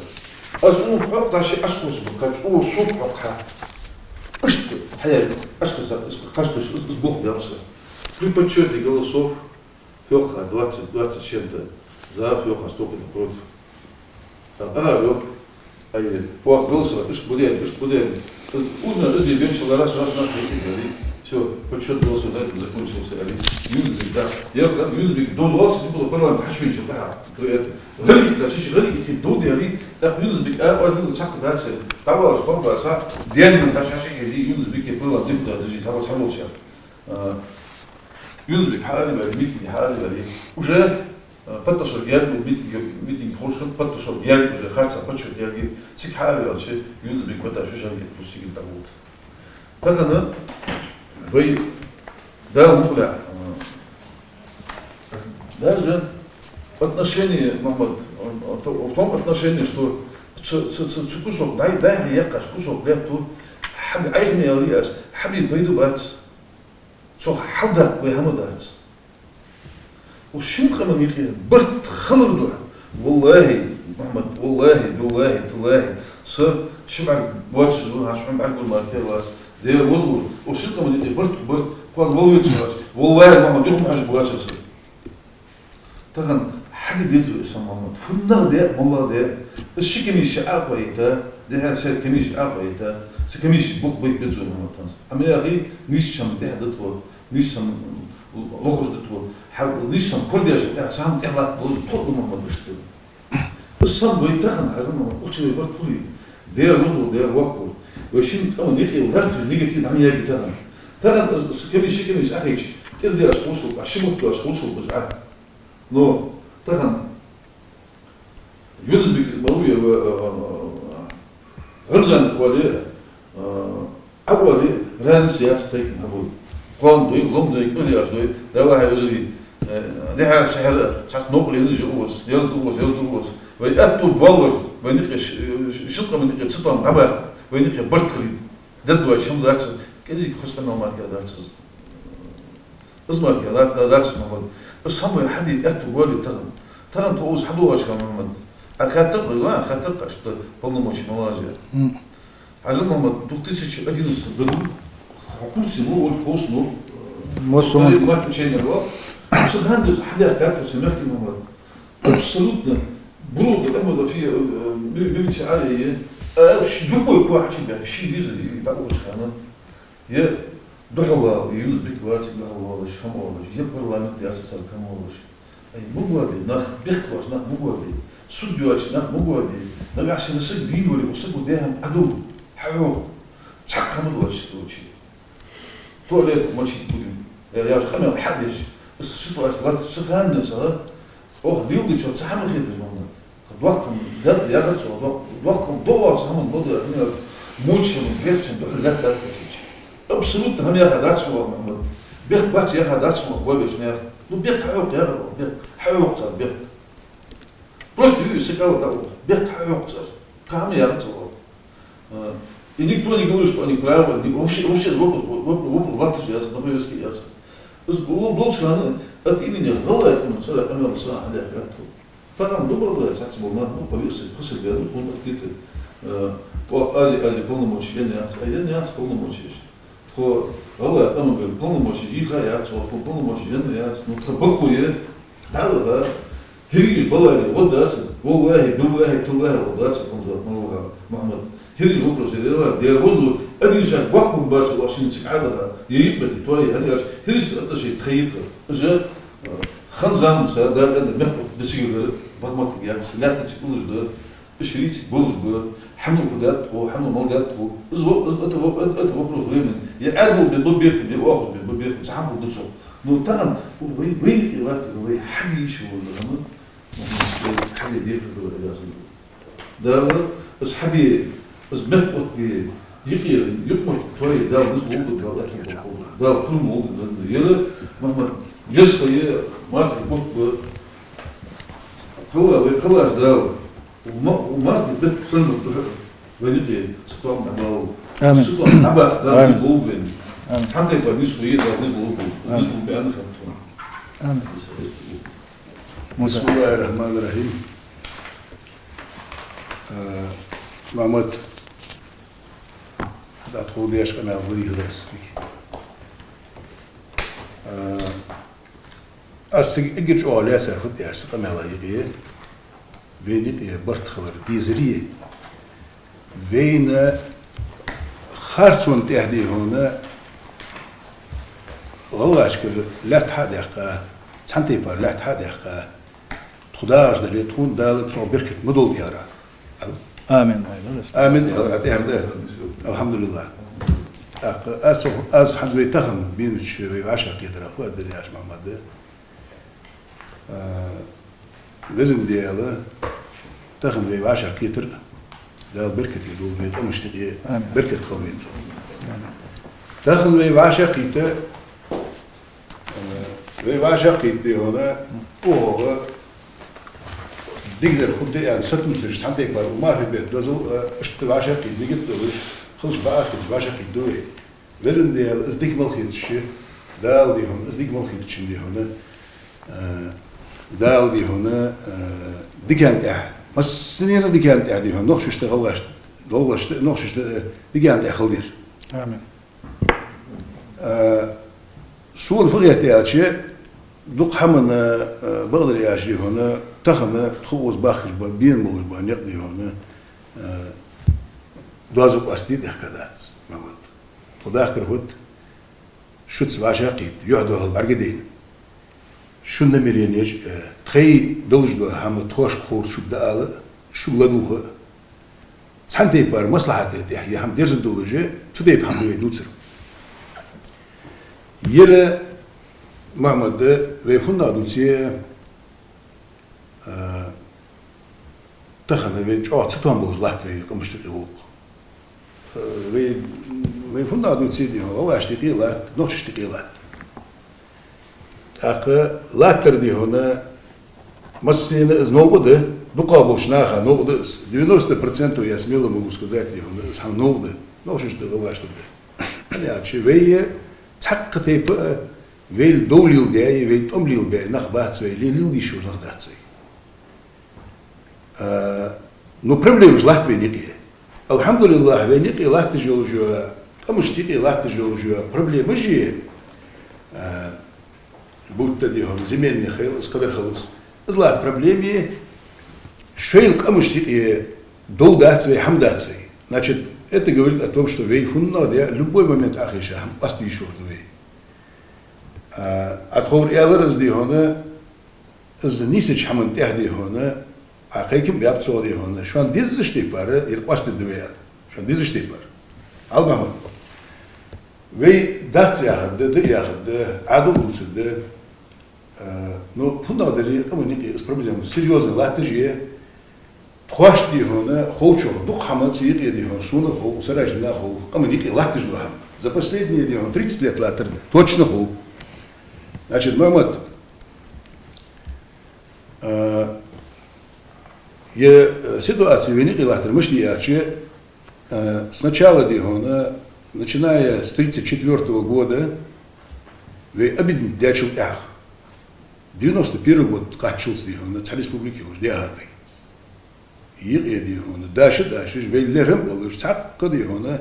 аж он правдаши аж коши как о суп как аж хая аж каждый с бог бьется при подсчете голосов Фёха 20 чем-то за Фёха столько против Лёв по голосу аж будет удно разве бенчил раз на говорит все, подсчет голосов на этом закончился. Юнзбек, да. Я Юнзбек до 20 было парламент хашвич, да. Галики, галики, до дяли, так Юнзбек, один шаг дальше. Того, что было, диалин хашаши, Юнзбек был депутат, здесь сам самолча. Юнзбек хаали, митинги хаали, уже بطل يالو ميتينغ خوش خد بطل يالو جه خاصة بطل يالو سك حاله على شيء يونس بيك بطل شو جالي بس يجي تقول هذا بي ده مقلع даже отношения محمد в том отношении что кусок дай я каш кусок лету حبي عيني يا رياس حبي بيدو بات شو حدك بهمدات وشين خمن يقين برت خمر والله محمد والله تالله صار شبع بواتش زون عشان بعد كل ما كيلاس ده وصل وشين خمن يقين برت قال والله محمد يخم حاجة بواتش صار تغن حد يدير اسم محمد فلنا ده والله ده الشيء كميش عقيته ده هذا شيء كميش عقيته سكميش بوق بيجو محمد تنس أما يا أخي نيش شم ده دتوه نيش شم لخرج دتوه حاول نيش شم كل ده شيء سام كهلا طول محمد بشتغل الصم بيتخن هذا ما قلتش يبرطولي ده وصلوا ده وقفوا وشين أول يخي وهذا نيجاتيف عم يجي تغن كميش أخيش كده ده أشخوصه عشمت أشخوصه بزعل نو تخن يونس بيك بروي رمزان شواليه أول ران سياسة تيكن أبوي قام دوي لم دوي كل ياشوي ده واحد يجري ده حاجة سهلة ساعات نقل ينجي أوس يلد أوس ويأتوا بالور وينقش شطة من نقش شطة طبعا وينقش برتقلي ده دواء شم دارس كذي خصنا ما كذا دارس اسمع كذا دارس ما بس هم حد يأتوا بالي تغن تقوس حدوش كمان أخاطر لا أخاطر أشت بالله مش مواجه عشان محمد تقتيش أدين الصدق حكومسي مو والكوس مو موسم ما تشينا الوقت بس هندز حدا كاتب سمعت محمد أبسلوتنا برود الأمر في بيمشي عليه مش جنبه واحد شيء شيء بيزل يدعوش خانة يا دحوا يونس بيك وارث دحوا ولا شو ما ولا يبقى الله مدي أساسا كم ولا أي مقوابي نخ بيخلص نخ مقوابي سوديوش نخ مقوابي نرجع سنسك بين ولا وصلوا دهم عدو حيو تحكم الوش توشي توليت ماشي تقولي يا خمر حدش السطوة لا تسخن الناس بيلدي شو تحمل خير بالموضوع قد وقت ده يا رجل وقت الضوء سهم الضوء أنا موش من غير شن لا تأكل أبسلوت هم ياخذ سوا محمد بيخ بات ياخذ سوا وابش ناخ لو بيخ حيوق يا بيخ حيوق صار بيخ بروست يسكوا ده بيخ حيوق صار كم يا رجل إنك تقولي يقولوا شو أني كلاو إني وش وب غلط جالس نبي يسكي جالس بس بقول كان أتيني غلط من صار أنا صار عندي أخلاقه طبعا دبر ده ساعات سبورنا مو قبيس خسر ده تكون أكيد وأزي كلنا ماشيين يعني كلنا ماشيين خو غلط أنا بقول كلنا ماشيين خيات شو كلنا ماشيين يعني نتخبطوا يه هذا هيج بالله ودرس والله تالله ودرس كنت نقولها محمد هيج بكرة سيدنا دير وزلوا أدي شان وقم باش واشين سكعادها يبقى توي هنيش هيج أنت شيء تخيط جا خنزام سادة أنت مهبط بسير بغمت يعني لا تسكولش ده الشريط بولش ده حمل فدات هو حمل مالجات هو أنت بكرة زلمة يعادوا بالبيت بيأخذ بالبيت تحمل ده شو نتهم وين الوقت اللي حد يشوف ولا حد يدير ده بس حبي بس بنقط يقير يقمر توي ده بس موجود ده كل موجود ده يلا مهما يسقي ما في بوك خلاص ده وما في بيت خلنا ونيجي ستوم نباو ستوم نبا ده بس موجود حتى يبقى نسوي ده بس موجود بس موجود أنا خدته بسم الله الرحمن الرحيم محمد أدخل ليش كما أضيء رأسي أسيج أولى سأخذ درس كما لايقية بين برت خلر ديزرية بين خارجون تهدي هنا والله أشكر لا تحدق سنتي بار لا تحدق خداش ده ليتون ده شو بركة مدول يارا آمين آمين يا رب الحمد لله أز حد بيتخن بين شوي عشرة كده رأوا الدنيا إيش محمد وزن دياله تخن في عشر كيتر دال بركة يدول في قمشتي بركة قلبين تخن في عشر كيتر في عشر كيتر هنا وهو ديقدر خد يعني ست مسرش عندك بار وما في بيت دوزو اشت عشر كيتر ديقدر دوش خلص بقى كيتر عشر كيتر دوي وزن ديال ازديك ملخيتش دال دي هون ازديك ملخيتش دي هنا دال دي هنا دي كانت احد بس سنين دي كانت احد هون نخش اشتغلش نخش دي كانت اخلدير آمين سون فغيت ياتشي دوق حمن بقدر ياشي هنا تخم تخوز باخش بين بولش بان يقضي هنا دوازو استيد احكادات موت تداخل هود شو تسباشا قيت يعدو هالبرقدين شو نمرينيش تخي دولج دو هم تخوش خور شو دال شو بلادوها تحنتي بار مصلحة تحيي هم ديرز دولجة تديب هم يدوتر يرى محمد ويفونا دوتي تخنا وين جات ستون بوز لاتري كمشتري هوق ويفونا دوتي دي هو اشتكي لات نوش اشتكي لات أخ لاتر دي هنا مسين из нового дукабош наха нового 90% я смело могу сказать дي هنا сам нового нож что говоришь что أنا أشوفه تحقق تبقى ويل دوليل ده ويل أمليل ده نخبات ويل ليل دي شو نخدات ويل но проблем ж лат веники алхамдулиллах веники лат тяжело камуштики лат тяжело проблемы же будто дихом земельный хил скадер хилс злат проблеме шейл камуштики долдат вей хамдат вей значит это говорит о том что вей хунна да любой момент ахиша хам пасти шо вей أتخور إيالر إزدي هنا إز نيسج حمن تهدي هنا عقيكم بيابتسو دي هنا شوان ديزش تيبار يرقوست الدوية شوان ديزش تيبار المهم وي دات ياخد ده ياخد عدل بوسد نو هنا دلي كمونيكي إس проблем серьезно латجيه تخواش دي هنا خوشو دوق حمد سيقي دي هنا سونا خو سراجنا خو كمونيكي латж лахам за последние дни 30 лет латер точно ху. Значит, Мамад, ситуация в Венеке латер мышли яче сначала дихона, начиная с 1934 года, в обиден дячил ях. 91 год качился дихона, царь республики уж диагаты. Ире дихона, дальше, вейлерем полуш цакка дихона,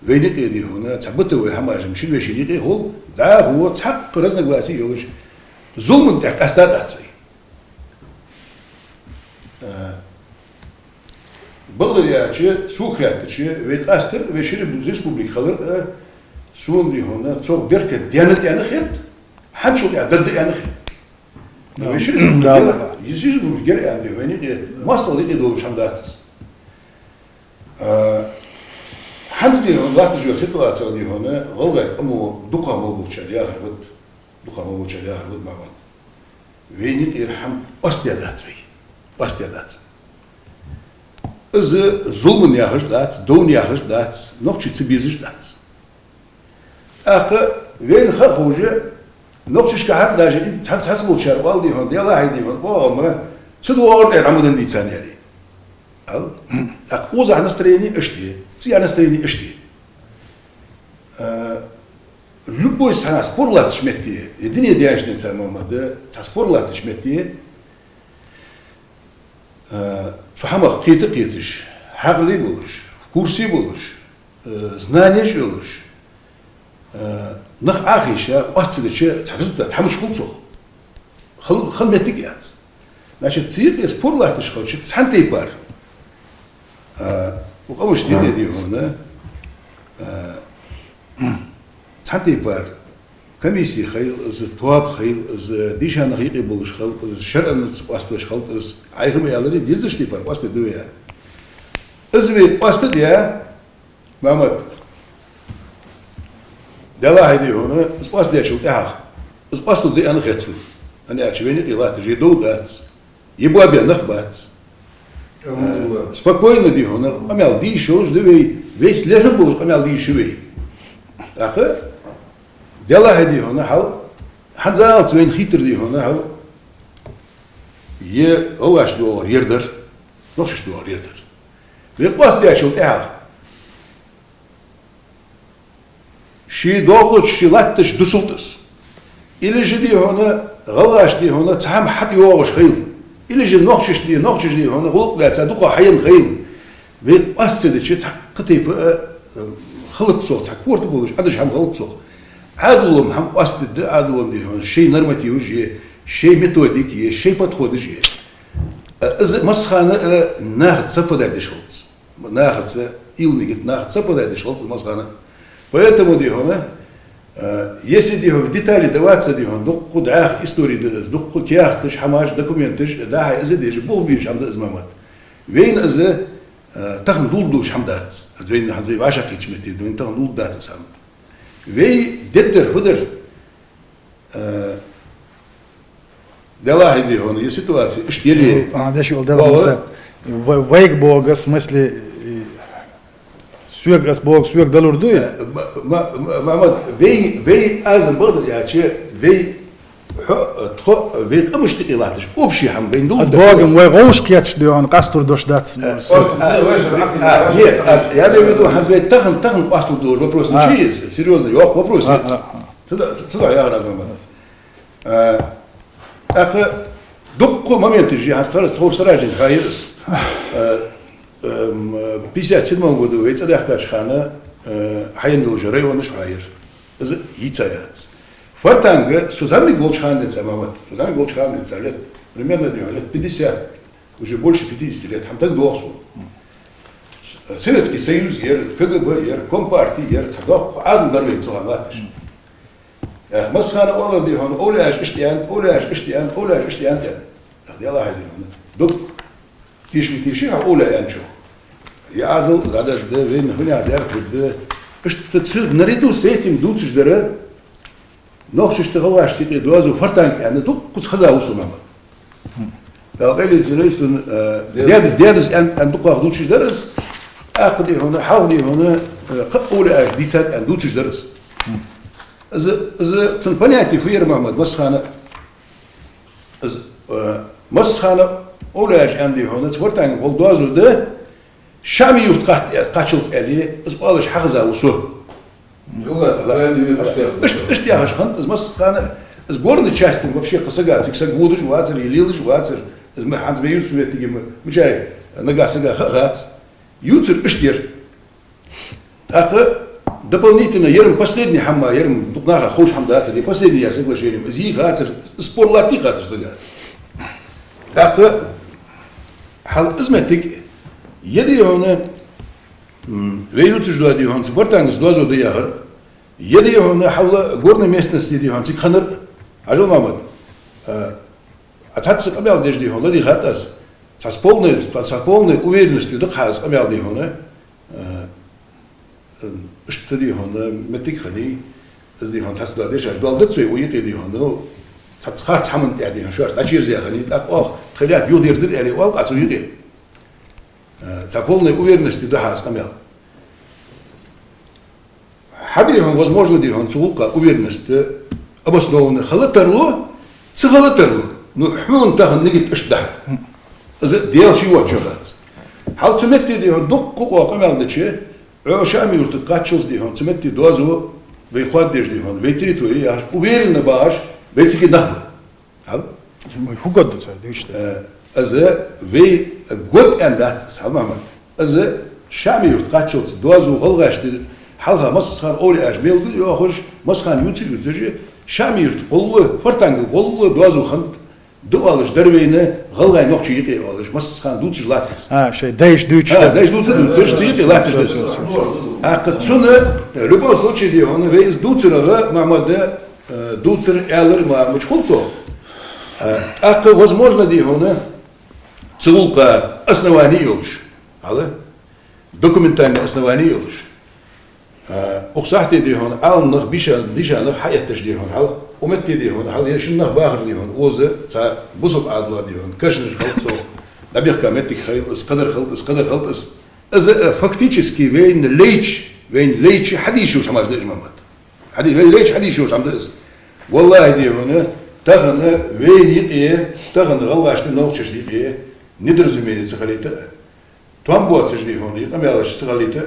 Венеке дихона, цабытовый хамажем, шильвеши хол, да, вот цак разногласий елыш. Зулман так остатаций. Благодаря че сухятче, ведь астер вешили республик халыр сун дихона, цок берке дянат янахет, ханчул я дад янахет. Вешили да, езжи гер янди, венеке масло лиги долуш хамдатс. Ханзди лат жо ситуация ди хона голга амо дука молчал я вот дука молчал я вот мамат венит ирхам остядатвей из зулмун яхш дат дон яхш дат noch чиц безиш дат аха вен хахуже noch чиш кахар даже цац молчал вал ди хон дела хайди хон бома чудор рамадан ди цаняли ал так уза настроение ишти Ция настроение ишти. Любой сана спорлат шметти, единия дианшница мамада, спорлат шметти, сухамах қитыш, хагли болуш, курси болуш, знание жолуш, нах ахиша, остиличе, результат, хамыш хулцох. Хал метик яц. Значит, ция спорлат шхочет, сантей пар. وقامش تيجي دي هنا تحدي بار كميسي خيل از تواب خيل از ديشان خيقي بولش خيل از شرع واستش خيل از عايهم يالري ديزش دي بار واست دويا ازوي واست ديا محمد دلا هيدي هنا از واست ديا شو تاخ از واست دي انا خيتسو انا اتشويني قيلات جي دودات ебабенных бац. Спокойно дихона, амял дишо, ждывей, весь лежа был, амял дишевей. Ахы, дела дихона, хал, хадзал цвейн хитр дихона, хал, е олаш дуар ердер, ношиш дуар ердер. Век вас дячил тяг. Ши дохот, ши латтыш дусултыс. Или же дихона, غلاش دي هنا تهم حد يواغش خيل إلى جل نخشش دي هنا غلق لا تصدقوا حين خيل في أسد شيء قطيب خلط صوت كورت بولش عادش هم خلط صوت عادلهم هم أسد عادلهم دي هنا شيء نرمتي وجه شيء ميثوديكي شيء بتخودش إذا مسخانة ناخد سبب عادش خلط ناخد إلني ناخد سبب عادش خلط مسخانة поэтому دي هنا если дихов детали даваться дихон, дух кудах истории дух кутях тыш хамаш документыш да хай эзе деш бул биш хамда измамат. Вейн эзе тахн дулдуш хамдац. Вейн хамзей ваша кичмети, вейн тахн дулдац сам. Вей деддер худер делахи дихон, есть ситуация, иштели. Деши ол делахи, вейк бога, в смысле سوق أسبوع سوق دولار دوية. محمد في أزم بدر يا شيء في في قمش تقيلاتش أبشي هم بين دول. أسبوع ويغوش كياتش ديون قاستور دوش دات. Я имею в виду, حسب تخن قاستور دوش вопрос не чиз, серьезно, yok вопрос есть. Туда я разумею. Это докко моменты же, я стараюсь сражать хайрс. 57 году в Эцадахкачхана хайнул же район Швайер. Это яйцаят. Фартанга Сузами Голчхан Цамамат. Сузами Голчхан лет примерно лет 50, уже больше 50 лет. Там так долго. Советский Союз, КГБ, Компартия, Цадох, Адл Дарвин Цуганатыш. Масхана Олав Дихон, Оляш Иштиан. Дело Хайдихон. Док تيشي أولى أنشو يعادل هذا ده وين هنا عدار كده إيش تصير نريدو سيتم دوتش درة نخش اشتغل عشتي دوازو فرتان يعني دو كنت خزا وصل ماما فقال زريسون ديادز أن دوقا دوتش درس أخذي هنا حاولي هنا أولى ديسات أن دوتش درس إذا تنبنياتي فير محمد مسخانة أولاش عندي هنا تفرتان قول دوازو ده شامي يوت قاتشلت عليه إسبالش حغزة وصوه. إيش تياهش خنت إز مسخانة إز بورن تشاستن وبشي قصقات يكسر جودش واتر يليلش واتر إز ما حد بيوت سويت تيجي مجاي نقاسقة خات يوتر إيش تير أقل дополнительно ерем последний хамма ерем дукнаха хош хамдатер и последний я соглашением зи хатер спорлапи хатер сага. أقل حال إزمتك يدي هنا ويوتش دوادي هون تبرتانس دوازو دياهر يدي هنا حال قرن местности دي هون تخنر على المامد أتحدث قبل ديش دي هون لدي خاتس تسполный уверенностью دخاز قبل دي هون اشتدي هون متك خلي إزدي هون تحصل ديش دوال دتسوي ويقي دي هون تخارج حمن يعني شو أشير زي خلي تأخذ خليها يودير زر يعني والقى تسويه تقولنا уверенности да скамел حبيهم возможно دي هون سوقا уверенность обоснованно خلطرلو цхалатерло ну حون تاخن نجت اشدح إذا ديال شيء وجهات حال تمتي دي هون دق وقمل دشة عشان يرتقاتشوز دي هون تمتي دوازو بيخواد ديش دي هون بيتريتوري عش уверенно باش بيتسكي نهضة هل هو قد ديش إذا في قد أندات سلامة إذا شامي يرتقاتشوز دوازو غلغاش حالها مسخان أولي أجمل قل يأخذ مسخان يوتي شامي يرتقول فرتانق قول دوازو خند دوالش دروينه غلغاي نوخشي يقي والش مسخان دوتش لاتس شيء دايش دوتش دايش دوتش يقي لاتس أقد سنة любом случае دي هون вейс دوتشرга معمد دوتشر элер ما مش خلصو أقد возможно دي هون целука основание يولش هذا دокументальное основание يولش أقصحتي دي هون على نخ بيشان حياة تجدي هون هذا ومت دي هون هل يشنه باخر دي هون اوزه تا بوصل عدلا دي هون كشنش خلط سو نبيخ كامتك خيل اس قدر خلط اس إذا فاكتيشسكي وين ليش حديش وش عمل ده إمامات حديش وين ليش حديش وش عمل ده والله دي هنا تغنى وين يقيه تغنى غلاش تنوخش يقيه ندرز ميني سخليته توم بوات تجدي هون يقام يالش سخليته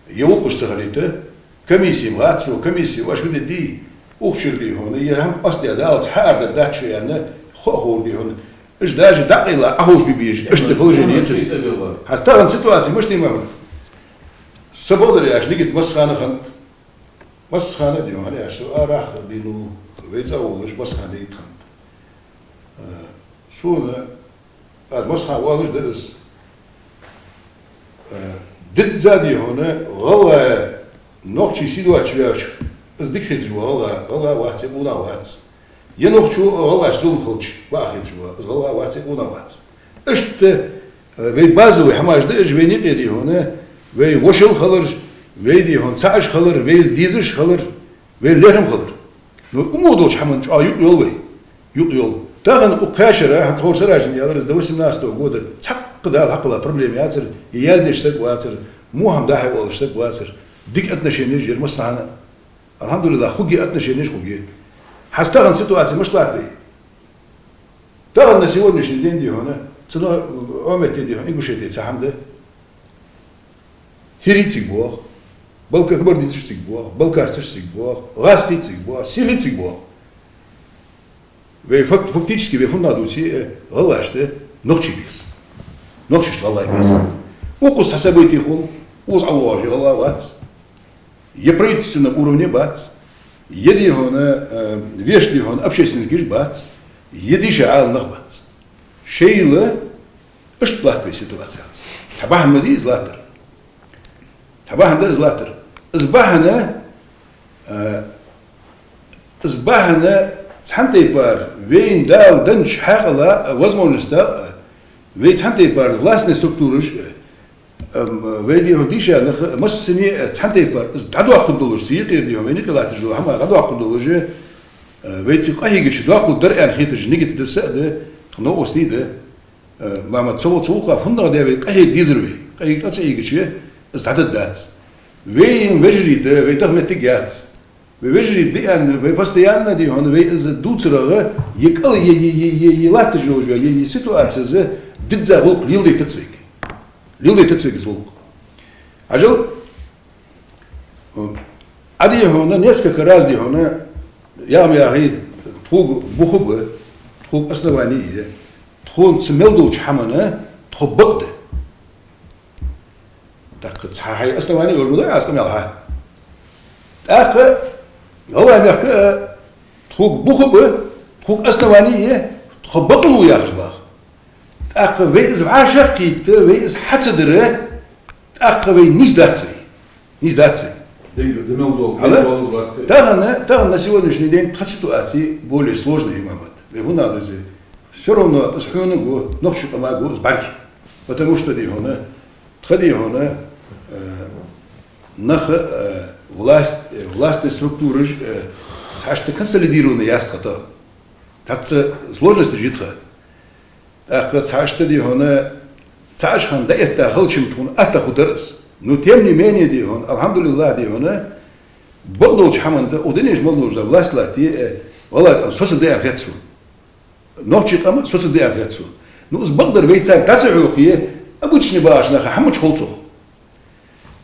يوقش سخليته كميسي مغاتسو كميسي واش بدي دي أخشر دي هون هي هم أصلي هذا حار ده داتش يعني خور دي هون إيش داج دقيقة أهوش بيبيج إيش تبلجني يتسي هستغن سيتواتي مش دي مهمة سبودر ياش نيجي مسخانة دي هون ياش أراخ دينو ويزاولش مسخانة يتخنت سونا از مسخانة والش دس دد زادي هون غلا نوخشي سيدواتش وياش از ديكريت جوا غلا واتس بونا واتس ينوخشو غلا شزول خلش واخد جوا غلا واتس بونا واتس اشت وي بازوي حماش دج ويني قيدي هون وي وشل خلر وي دي هون ساش خلر وي ديزش خلر وي ليرم خلر نو امودوش حمن يول وي يول تاغن وقاشره هتخور سراجن يالرز دوسم ناس تو غود تحق دال حقلا بروبليم ياتر يازدش سك واتر مو هم داحي ولش سك واتر ديك اتنشينيش جير مسانا الحمد لله خوجي اتنشينيش خوجي حستغن سيتواتي مش طلعت لي تاغن سيون مش ندين دي هنا تنو عمت دي هون يقول شيء تحمده هيريتك بوخ بلك كبر دي تشتك بوخ بلك ارتشتك بوخ غاستيتك بوخ سيليتك بوخ فактически we фундадуси غلاشته نخشي بيس نخشيش والله بيس وقص حسابيتي خون وز عواجي والله واتس يبريتسنا уровне бац يدي هنا вешли هون общественный гиш бац يدي شعال نخبط شيله اش طلعت بسيتواسيا صباح المدي زلاتر صباح ده زلاتر اصبحنا تحنتي بار وين دال دنش حقلا возможность وين تحنتي بار властной структуры ويدي هديشة مسني تحنتي بار دعوا خدولش سيقي ديهم يعني كلا تجلو هم غدوا خدولش ويتي قهيجش دوا خد درء خيتج نيجت دسأده نو أستيده ما تصوقا فندق ده قهيج ديزروي قهيج أتسيجش استعدد داتس وين وجري ده ويتهم تجات ويجري ده أن ويبستيان دي هون ويز دوتسرغة يكال يلاتجو جو يسيتواتسز ضد زغلق ليلي تتسويق ليلي تتسويق زغلق عجل أدي هون نسك كراز دي هون يا مياهي تخوج بخوب تخوج أصلواني تخون سملدوش حمنا تخبقده تاق صحيح أصلواني والمدة أصلا يلها تاق هو يمك تخوج بخوب تخوج أصلواني تخبقله يا خشباخ تاق ويز عاشقيت ويز حتدره تاق وي نيزداتسوي تاغن сегодняшний день в ситуации более сложные момент. Его надо все равно схватить ночью помогу с барки, потому что дихона, тхадихона, нах властной структуры, сашты консолидированные ястхата, так сложности житха, так сашты дихона, сашхан да это халчим тун атахударс. Но тем не менее, дихон, алхамдулиллах, дихона, Богдолч хаманда, уденеш молнужда, власть лати, валат, социдея хрецу. Ночи там социдея хрецу. Ну, с Богдар вейца, тацухие, обычный башнаха, хамуч холцух.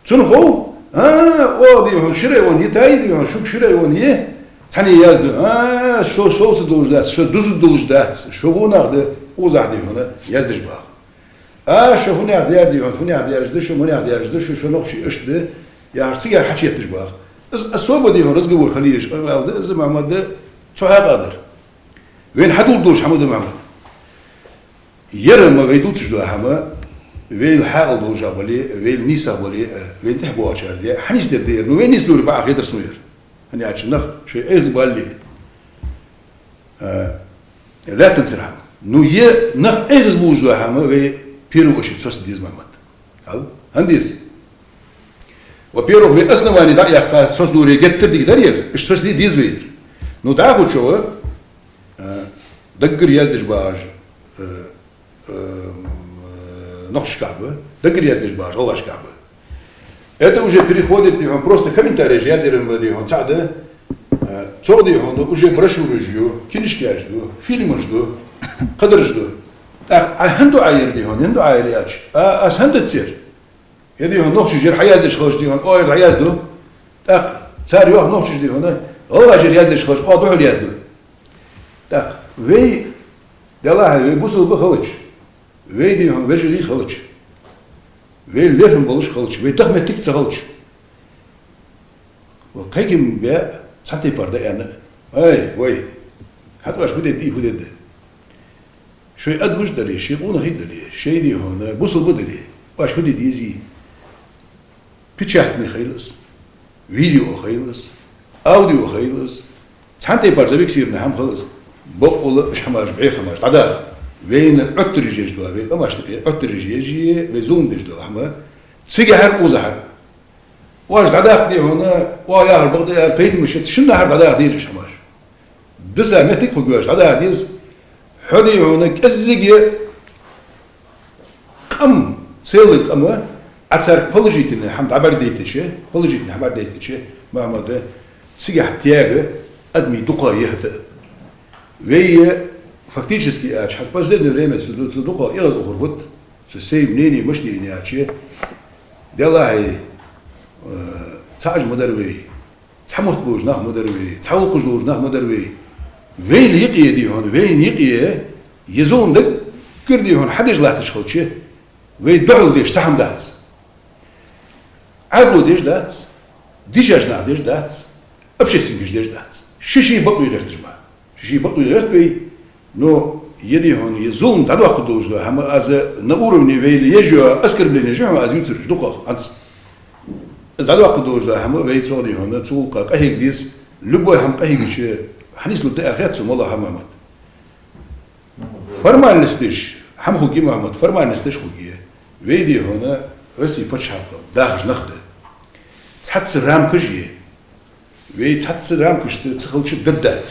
Цунхо, дихон, шире он, етай, дихон, шук шире он, цани язду, что соусы долждать, что дузу долждать, что вунахда, узах дихона, яздыш бах. شو هنا عديار دي هنا عديار جدش وهنا عديار جدش شو نقشي إيش ده يا سيجار حكي تجبار الصوبة دي هون رزق بور خليج إذا محمد ده شو هذا قادر وين حدول دوش حمود محمد يرم ما بيدوت جدوا حما وين الحاقل دوجا ولي وين نيسا ولي وين تحبوا عشان ليه حنيس تدير وين نيسلو ربع خير سنوير هني عش نخ شيء إيه باللي لا تنسى حما نو نخ إيه زبوج جدوا حما وين Первую очередь, что здесь момент. Андис. Во-первых, вы основание, да, я создаю регетер дигдарьер, что здесь вейдер. نو تاخد شو دقر يزدج باج نقش كعبة دقر يزدج باج الله كعبة это уже переходит он просто комментарий язером води он сада цоди он уже брошюры жду книжки жду фильмы жду قدر жду عنده عاير دي هون عنده عاير ياش عنده تصير يدي هون نقش جير حيازدش خلش دي هون اوير حيازدو صار يوه نقش دي هون الله جير يازدش خلش اوضح يازدو وي دلاه بوصل بخلش وي دي هون وجدي خلش وي لهم بولش خلش وي تخمتك تخلش وقيكم بيا سانتي بردا يعني اي وي حتى واش بدي دي بدي شوي ادوش دري شي قونه هيدري شي دي هون بوصل بدري واش بدي ديزي بيتشاتني خيلص فيديو خيلص اوديو خيلص سانتي بردا بيكسيرنا هم خلص بقول شحماش بعي خماش تعداخ وين عترجيج دو وين ما اشتكي عترجيجي وزوم ديج دو احمد تسيجي هر وزهر واش تعداخ دي هنا ويا بغدي بين مشت شنو هر تعداخ ديج شحماش دسا متك فوق واش تعداخ ديز حدي هناك ازيجي قم سيلك اما اكثر بولجيتنا حمد عبر ديتشي بولجيتنا عبر ديتشي ما ماده سيجي احتياج ادمي دقه يهت وهي فактически сейчас последнее время судуха ираз ухурбут сей мнение мышли не аче делай цааж модарвей цамот бужнах модарвей цаулкуж бужнах модарвей وين يقي دي هون وين يقي يزون دك كردي هون حدش لا تشخلشي وين دعو ديش سحم دات عقلو ديش دات ديشاش نا ديش دات ابشستنجش ديش دات شيشي بطو يغير تجمع شيشي بطو يغير بي نو يدي هون يزون دعو قدوش دو هم از نوروني ويل يجو اسكر بلين يجو از يوترج دوقه انس دعو قدوش دو هم وي تودي هون تولقا قهيك ديس لبو هم قهيك شي حنيس له تأخذت والله هم محمد فرمان نستش هم خوجي محمد فرمان نستش خوجي ويدي هنا رسي فتش حاطه داخل نخده تحت سرام كجيه وي تحت سرام كش تخلش بدات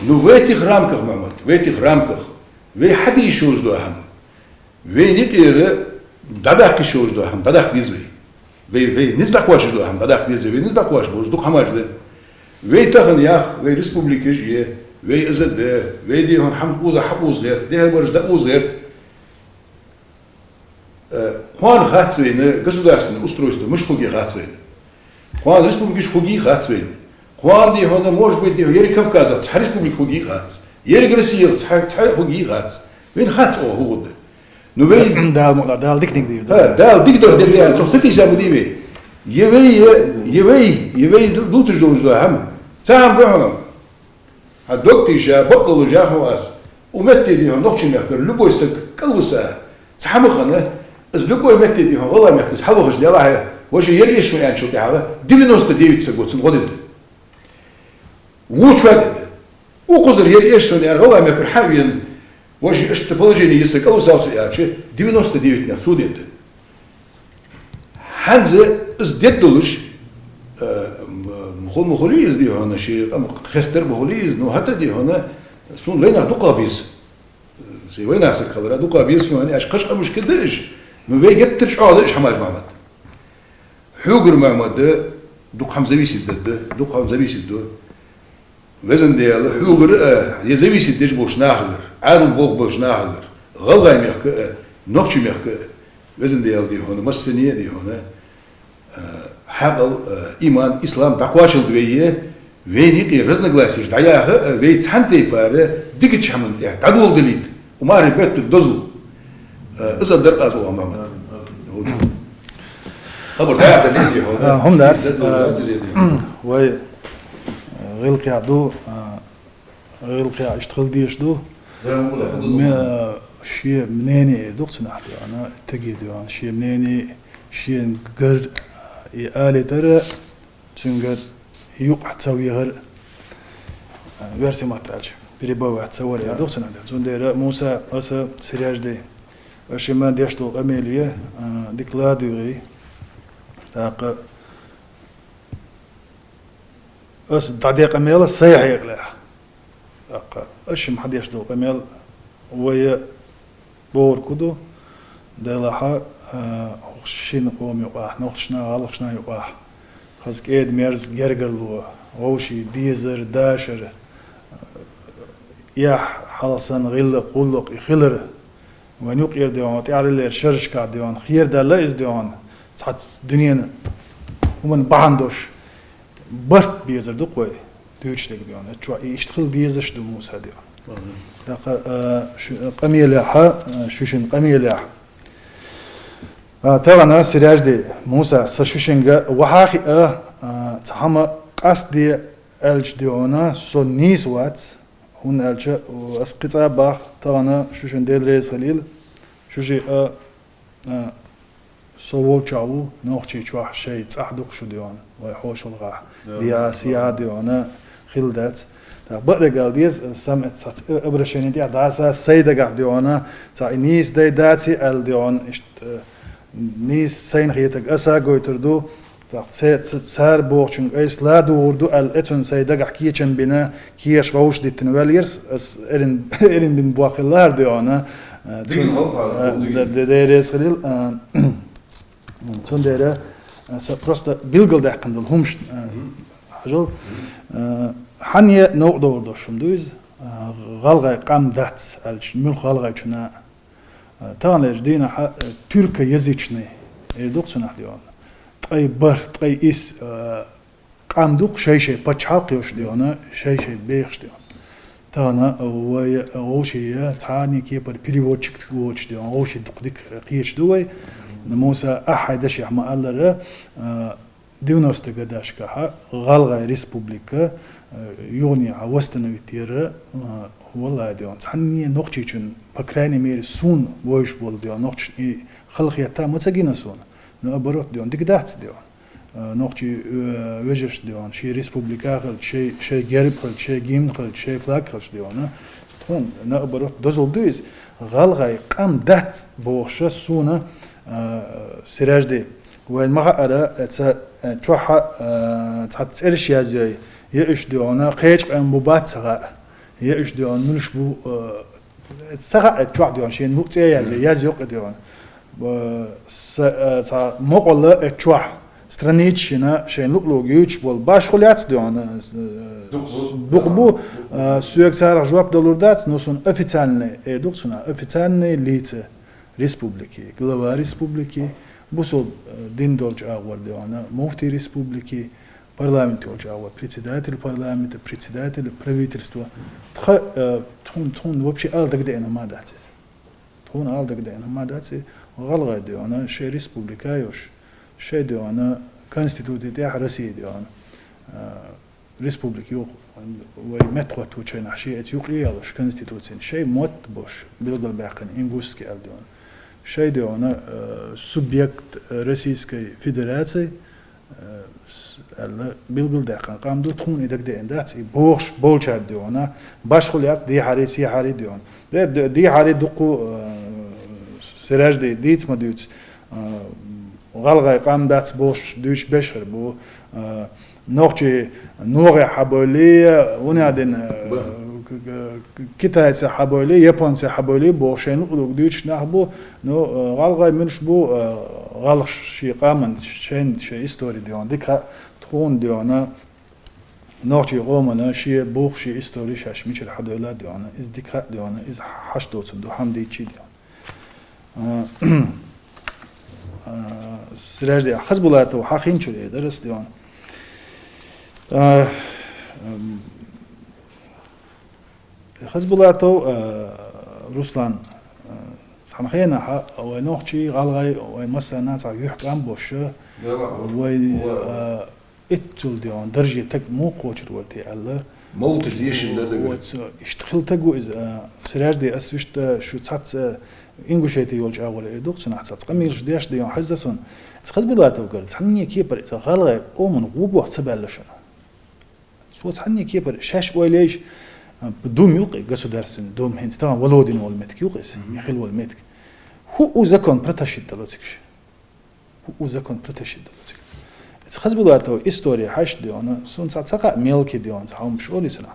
نو ويتي خرام كخ محمد ويتي خرام كخ وي حد يشوز دو هم وي نيكير داداخ يشوز دو هم داداخ ديزوي وي نزدق واش دو هم داداخ ديزوي وي نزدق واش بوز دو خماج ده وي تخن ياخ وي ريسبوبليكا جيه وي ازد وي دي هون حمد اوزا حبوز غير دي برج دا اوز غير خوان خاتسوين государственное устройство مش خوجي خاتسوين خوان республика خوجي خاتسوين خوان دي هون может быть يري كافكازا تح республика خوجي خاتس يري روسيا تح خوجي خاتس وين خاتس او هو ده نو وي دال ديك دير دال ديك دير شو ستي سابدي يوي دوتش دوش دو هم سام بهم هدوكتي جا بطلوا جا هواس ومتي دي هون نقش مخبر لبو يسك كلوسا سحمخنا از لبو متي دي هون والله مخبس حبوش دي الله واش يريش يعني شو دي هذا 99 سكوت غدد وش ودد وقزر يريش يعني والله مخبر حاوين واش اشتبلجيني يسك كلوسا ياچه 99 نسودد هنزه از ددلش مخوليز دي هنا شيء خستر مخوليز نو حتى دي هنا سون لينا دقابيس زي وين اسك خضرا دقابيس يعني اش قش مش كدش نو بي جترش ايش حماج محمد حوغر محمد دق حمزه بيسد دق حمزه بيسد وزن ديال حوغر يزوي سدش بوش ناخر عاد بوغ بوش ناخر غلغي مخك نوخشي مخك وزن ديال دي هنا مسنيه دي هنا حقل إيمان إسلام دعواشل دوية وينيقي разногласия دعياها ويتحنتي باره ديك تشحمن تعدول دليت وما ربيت الدزل إذا در أزو أمامت خبر ده دليل هذا هم درس وي غلقي عدو غلقي اشتغل ديش دو شيء منيني دكتور نحكي أنا تجي دو شيء منيني شيء غير آلة ترى تنقل يقع تسوي غير ورسي ما تراجع بريبوا تسوي يا دكتور نحكي زون ده موسى أسا سرياج ده وشيء ديشتو قميلية ديكلادوري تاق أس تعديق أميل صيح يغلى أش محد يشدو أميل ويا بور كدو دلها شين قوم يقاح نخشنا غلقشنا يقاح خزك إيد ميرز جرجلو غوشي ديزر داشر يح حلصن غل قلق يخلر ونوق يرديون تعرف اللي شرش كاديون خير دلا إز ديون صحت دنيا ومن بعندوش برت بيزر دقوي دوش تقديون شو يشتغل بيزش دو موسى ديون قميلة شوشن قميلة ترى سراج دي موسى سشوشن وحاخي تحمى قصدي ألج ديونا سو نيس وات هون ألج وأسقطها باخ ترى شوشن ديل ريس خليل شوشي سووا تشاو نوخشي تشوح شيء تصحدق شو ديون ويحوش الغاح ديا سيا ديونا خلدات بقى قال ديز سمعت ابرشين دي داسا سيده قاعد ديونا تا نيس دي داتي ال ديون نيس سين خيتك اسا قويتردو تا سار بوخشن ايس لا دوردو ال اتن سيده قاعد كيچن بنا كيش غوش دي تنواليرس ارين بن بواخلار ديونا ديريس خليل تون ديره просто билгал дакындыл хумш حاجل حنية نوع دور دوشم دوز غلغة قام دات الش مل غلغة شنا تاني جدينا تركيا يزيشني دوقسنا ديون طي بر طي إس قام دوق شيء بتشاق يوش ديونا شيء بيخش ديون تانا ووشي تاني كيبر بريوتشك ووش ديون ووشي دقدك قيش دوي موسى أحد شيء ما قال ديونوس تقداش كها غلغة ريسبوبليكا يوني عوستنا ويتيرا والله ديون تحني نقطة جن بكراني مير سون ويش بول ديون نقطة خلق يتا متسجينا سون نقبرت ديون دقدات ديون نقطة وجش ديون شيء ريسبوبليكا خل شيء جرب خل شيء جيم خل شيء فلاك خل ديون تون نقبرت دوزل دوز غلغة قام دات بوشة سونا سراج دي وين ما أرى تروح تحتسألش يا زي يأش ديونا قيش عن مبات سغاء يأش ديون منش بو سغاء تروح ديون شيء نقطة يا زي يق ديون مقولة تروح سترانيتش هنا شيء نقلو يوتش بول باش خليات ديون بقبو سوق سعر جواب دولار نوسون أفتاني دوكسونا أفتاني ليت ريسبوبليكي غلبا ريسبوبليكي بوسول دين دولج أول ديوانا مفتي ريسبوبليكي برلامنت دولج أول بريتسيدات البرلامنت بريتسيدات البريفيترستوا تون وبشي آل دقدي أنا ما داتس تون آل دقدي أنا ما داتس غلغة ديوانا شيء ريسبوبليكايوش شيء ديوانا كونستيتوتي تاع روسيا ديوانا ريسبوبليك يوق ويمتقوا توشين عشية يوق يالش كونستيتوتين شيء موت بوش بلغة باقين إنغوسكي أل ديوانا شيء ديوانا سوبيكت روسيسكي فيدراتي بلغة داقن قام دو تخون إدك دي انداتي بوش بولشار ديوانا باش خليات دي حاري سي حاري ديوان دي حاري دوقو سراج دي ديتس ما ديوتس غلغة قام داتس بوش دوش بشر بو نوغي نوغي حبولي ونادين كتايتس حبولي يابانس حبولي بوشين نقلوك دوش نحبو نو غلغة منش بو غلغ شي قامن شين شي استوري ديون ديكا تخون ديونا نوغي غومنا شي بوغ شي استوري شاش ميشل حدولا ديونا إز ديكا ديونا إز حشدوتم دو حمدي تشي ديون سراج دي حزبولاتو حاخين شري درس ديون حزبولاتو روسلان سامحينا ها ونوخشي غالغاي ومسا ناس يحكم بوش وي اتول ديون درجه تك مو قوچر ولتي الله موتش ديش اللي اشتغل تقو سراج دي اسوشت شو تات انغوشيتي يولج اول ادوق صنعت قميرش ديش ديون حزسون حزبولاتو قال تحني كيبر غالغاي اومن غوبو حسبالشن سو تحني كيبر شاش ويليش بدون يوقي государственный دوم هند طبعا ولودين والمتك يوقيس ميخيل والمتك هو زكون برتشيد دلوتكش هو زكون برتشيد دلوتك خزبلاتو إستوري حش ديونا سون ساتسقى ميلك ديون هم مش أولي سنا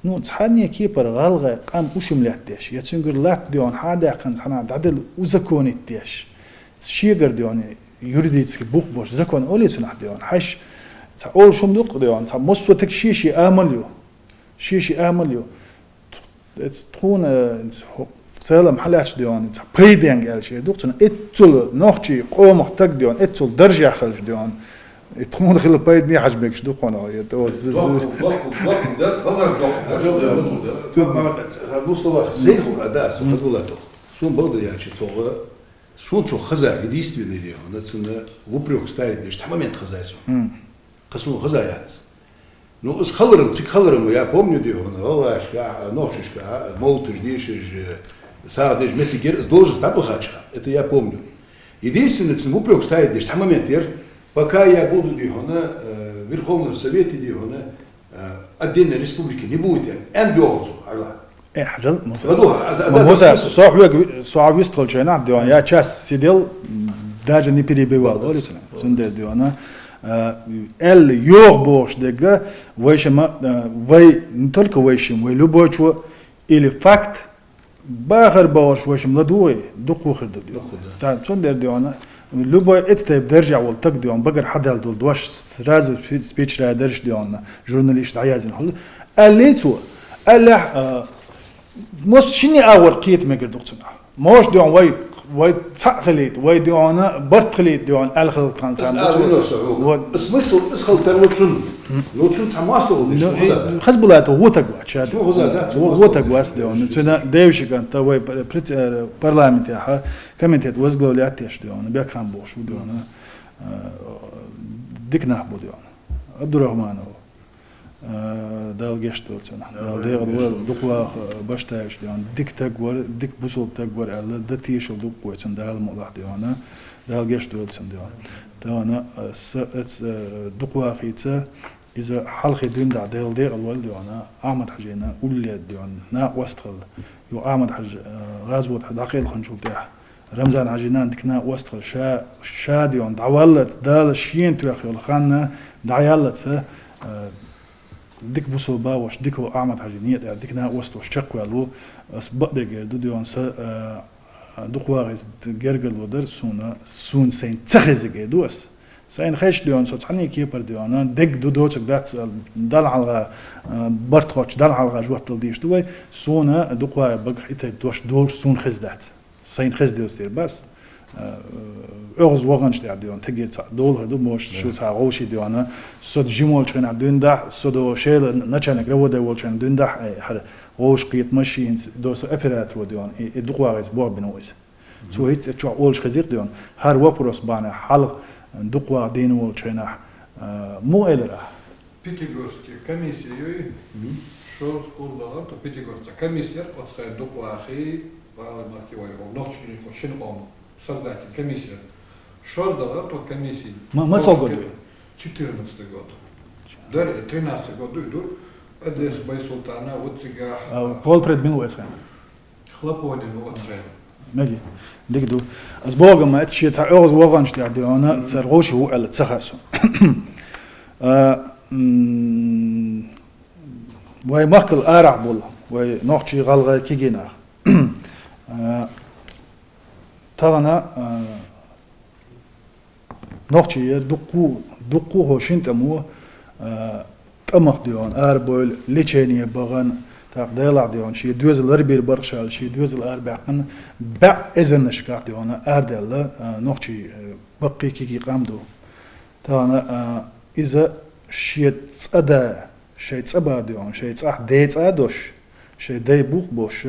نو تحني كيبر غلغة قام وشم لاتيش يتسنجر لات ديون حدا قن حنا عدل وزكون التيش شيغر ديون يريديتسك بوخ بوش زكون أولي سنا ديون حش أول شم دوق ديون مصوتك شيشي آمليو تكون سلام حلاش ديون بريدينغ الشيء دوقتنا اتول نوختي قوم محتاج ديون اتول درجة خلش ديون تكون خلال بايد ني حجمك شدوقنا يتوز نوصل زين هو أداء سو خزبلاتو سو بلد يعني شيء سو خزا единственный ديون نتسنا وبريوك ستايد ديش تماما خزايسو قسمو خزايات Ну, с холором, я помню, Галашка, Ношишка, Молтуш, Дишиш, Саадыш, Метигер, с должен стату хачка. Это я помню. Единственное, что упрек ставит лишь в момент, пока я буду в Верховном Совете отдельной республики не будет. Энбиолцу, Арла. حجل موزا صعب يستغل شيء ديوان يا تشاس سيدل داجا ني بيري بيوال دولسنا سندر ديوانا ال يوغ بوش دغه ويشما وي نتلك ويشم وي لوبوچو или فاكت باخر باوش ويشم لدوي دقو خرد ديوان سندر ديوانا لوبو اتتب درجع والتق ديوان بقر حدا دول دوش رازو سبيتش را درش ديوان جورناليست عيازن حل اليتو الله مش شني أول قيت ما قدرتنا ماش ديوان وي تخليت وي ديوانا برتخليت ديوان الخل ترانسام اسمسل اسخل تروتون لوتون تماسو خزبلات هو تقوا شاد هو تقوا ديوان تنا ديوش كان توي برلمانت يا كمنتات وزغلو لاتيش ديوان بيكان بوش ديوان ديك نحبو ديوان عبد الرحمن دال جشتولتنا دال دقوا باشتاش ديان ديك تقور ديك بوسول تقور على دتيش ودقوتن دال موضح ديانا دال جشتولتن ديانا دقوا خيتا إذا حلقة دين دال الوالد ديانا أحمد حجينا أولي ديان نا وستخل يو أحمد حج غازوت دقيق خنشول تاع رمضان حجينا ديكنا وستخل شا ديان دعوالت دال شين توخي الخانة دعيالت ديك بوسو باوش ديكو أعمد حاجنية ديكنا وستو شقوا له سبق دو ديون س دقواغز جرجل ودر سون سين تخز جدوس سين خيش ديون صوت حني كيبر ديون ديك دوتك دات دال على برتخوش دال على جوات ديش دوي سونا دقوا بق حتى دوش دور سون خزدات سين خز ديوستير بس أغز وغنش ديون تجي دول هدو موش شو تعوشي ديونا صد جمول شغنا دون ده صدو شيل نشانك لو ده ولشان دون ده هذا غوش قيت ماشين دوس أبرات وديون دقواغز بور بنويس سو هيت تشوا أولش خزير ديون هر وبروس بانا حلق دقوا دين ولشنا مو إلرا Пятигорский комиссия шо скурдала то Пятигорская комиссия отская доклади валмакивой ночный шинком создатель комиссии шо сдала то комиссии ما صقدوا 14 год дали 13 год идут Эдес Байсултана вот сега بول بريد من ويسخن хлопонин отская مجي ديكدو أسبوع ما أتشي تعوز وغنش ديونا سرغوش هو على تسخسو وي ماكل أرع بول وي نوختي غلغة كيجينا تاغنا نوختي دقو هوشين تمو تمخ ديون أربول ليتشيني بغن تقديلع ديون شي دوز الأربير برشال شي دوز الأربع قن بع إذن نشكار ديون أردل نوختي بقي كيكي قامدو تاغنا إذا شيء تصدا شيء تصبا ديون شيء تصح ديت أدوش شيء داي بوخ بوش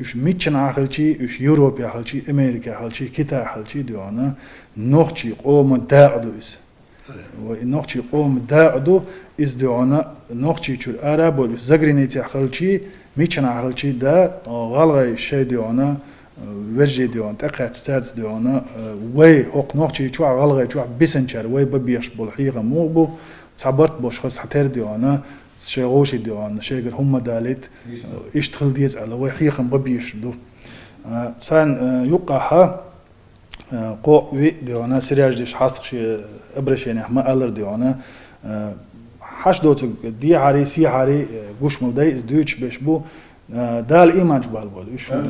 يش ميتشن عقلتي يش يوروبيا عقلتي أمريكا عقلتي كيتا عقلتي ديونا نوختي قوم داعدو إس ونوختي قوم داعدو إس ديونا نوختي شو العرب ولا زغرينيتي عقلتي ميتشن عقلتي دا غالغي شيء ديونا وجه ديون تقعد تارز ديونا وي حق نوختي شو غالغي شو بيسنشر وي ببيش بالحقيقة موبو صبرت باش خاص حتر ديونا شي غوشي ديونا شي غير هم دالت يشتغل ديز على وي حقيقة ببيش دو سان يقعها قو وي ديونا سرياج ديش حاستق شي ابرشيني ما الر ديونا حش دوت دي عاري سي عاري قوش ملدي دوتش بشبو دال ايمانج بالبول ايشو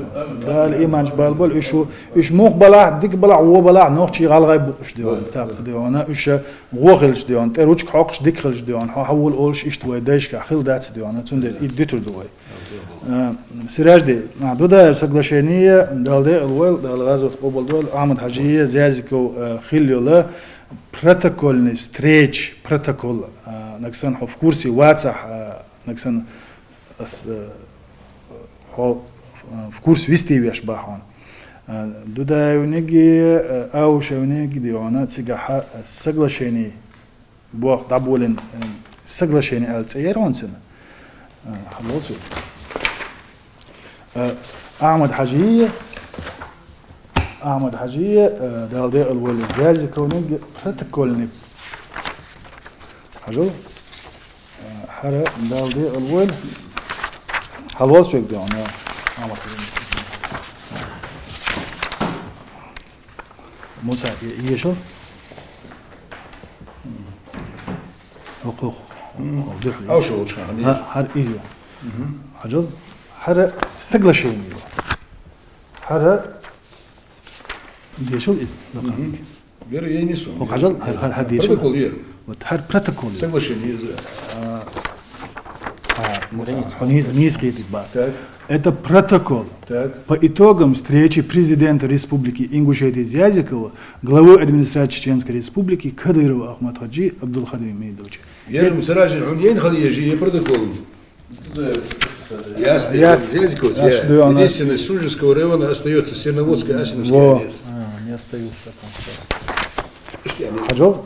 دال ايمانج بالبول ايشو ايش موخ بلع ديك بلع و بلع نوخشي غالغاي بوش ديون تاق ديونا ايش غوخلش ديون تروچ حقش ديكخلش ديون حول اولش ايش توي دايش خيل دات ديونا تند يدتر دوي سراج دي دودا سقلشينيه دالدي الويل دال غازوت قبل دول احمد حجيه زازيكو خيليولا протокольный встреч протокол наксан в курсе WhatsApp наксан в курс вести веш бахон دودا ونجي او شونيجي ديونا تسقى سقلشيني بوق دابولن سقلشيني التيرون سنه خلصوا احمد حجيه دالدي الولد جاز كونيج بروتوكولني حجو حرا دالدي الولد خلص شو بدي انا موسى يشوف حقوق او شو شغال حر ايجو حجو حرا سقل شيء حرا يشوف اسم غير ينسون حجو هذا يشوف بروتوكول وتحر بروتوكول соглашение не скрепит бас. Это протокол. По итогам встречи президента Республики Ингушетия Зязикова, главы администрации Чеченской Республики Кадырова Ахмад Хаджи Абдулхадим Мейдовича. يرم سراج العنين خليه يجي протокол. Ясно, Зязиков, единственное из Сужского района остается Серноводская Асиновская лес. Не остаются там. Хаджол?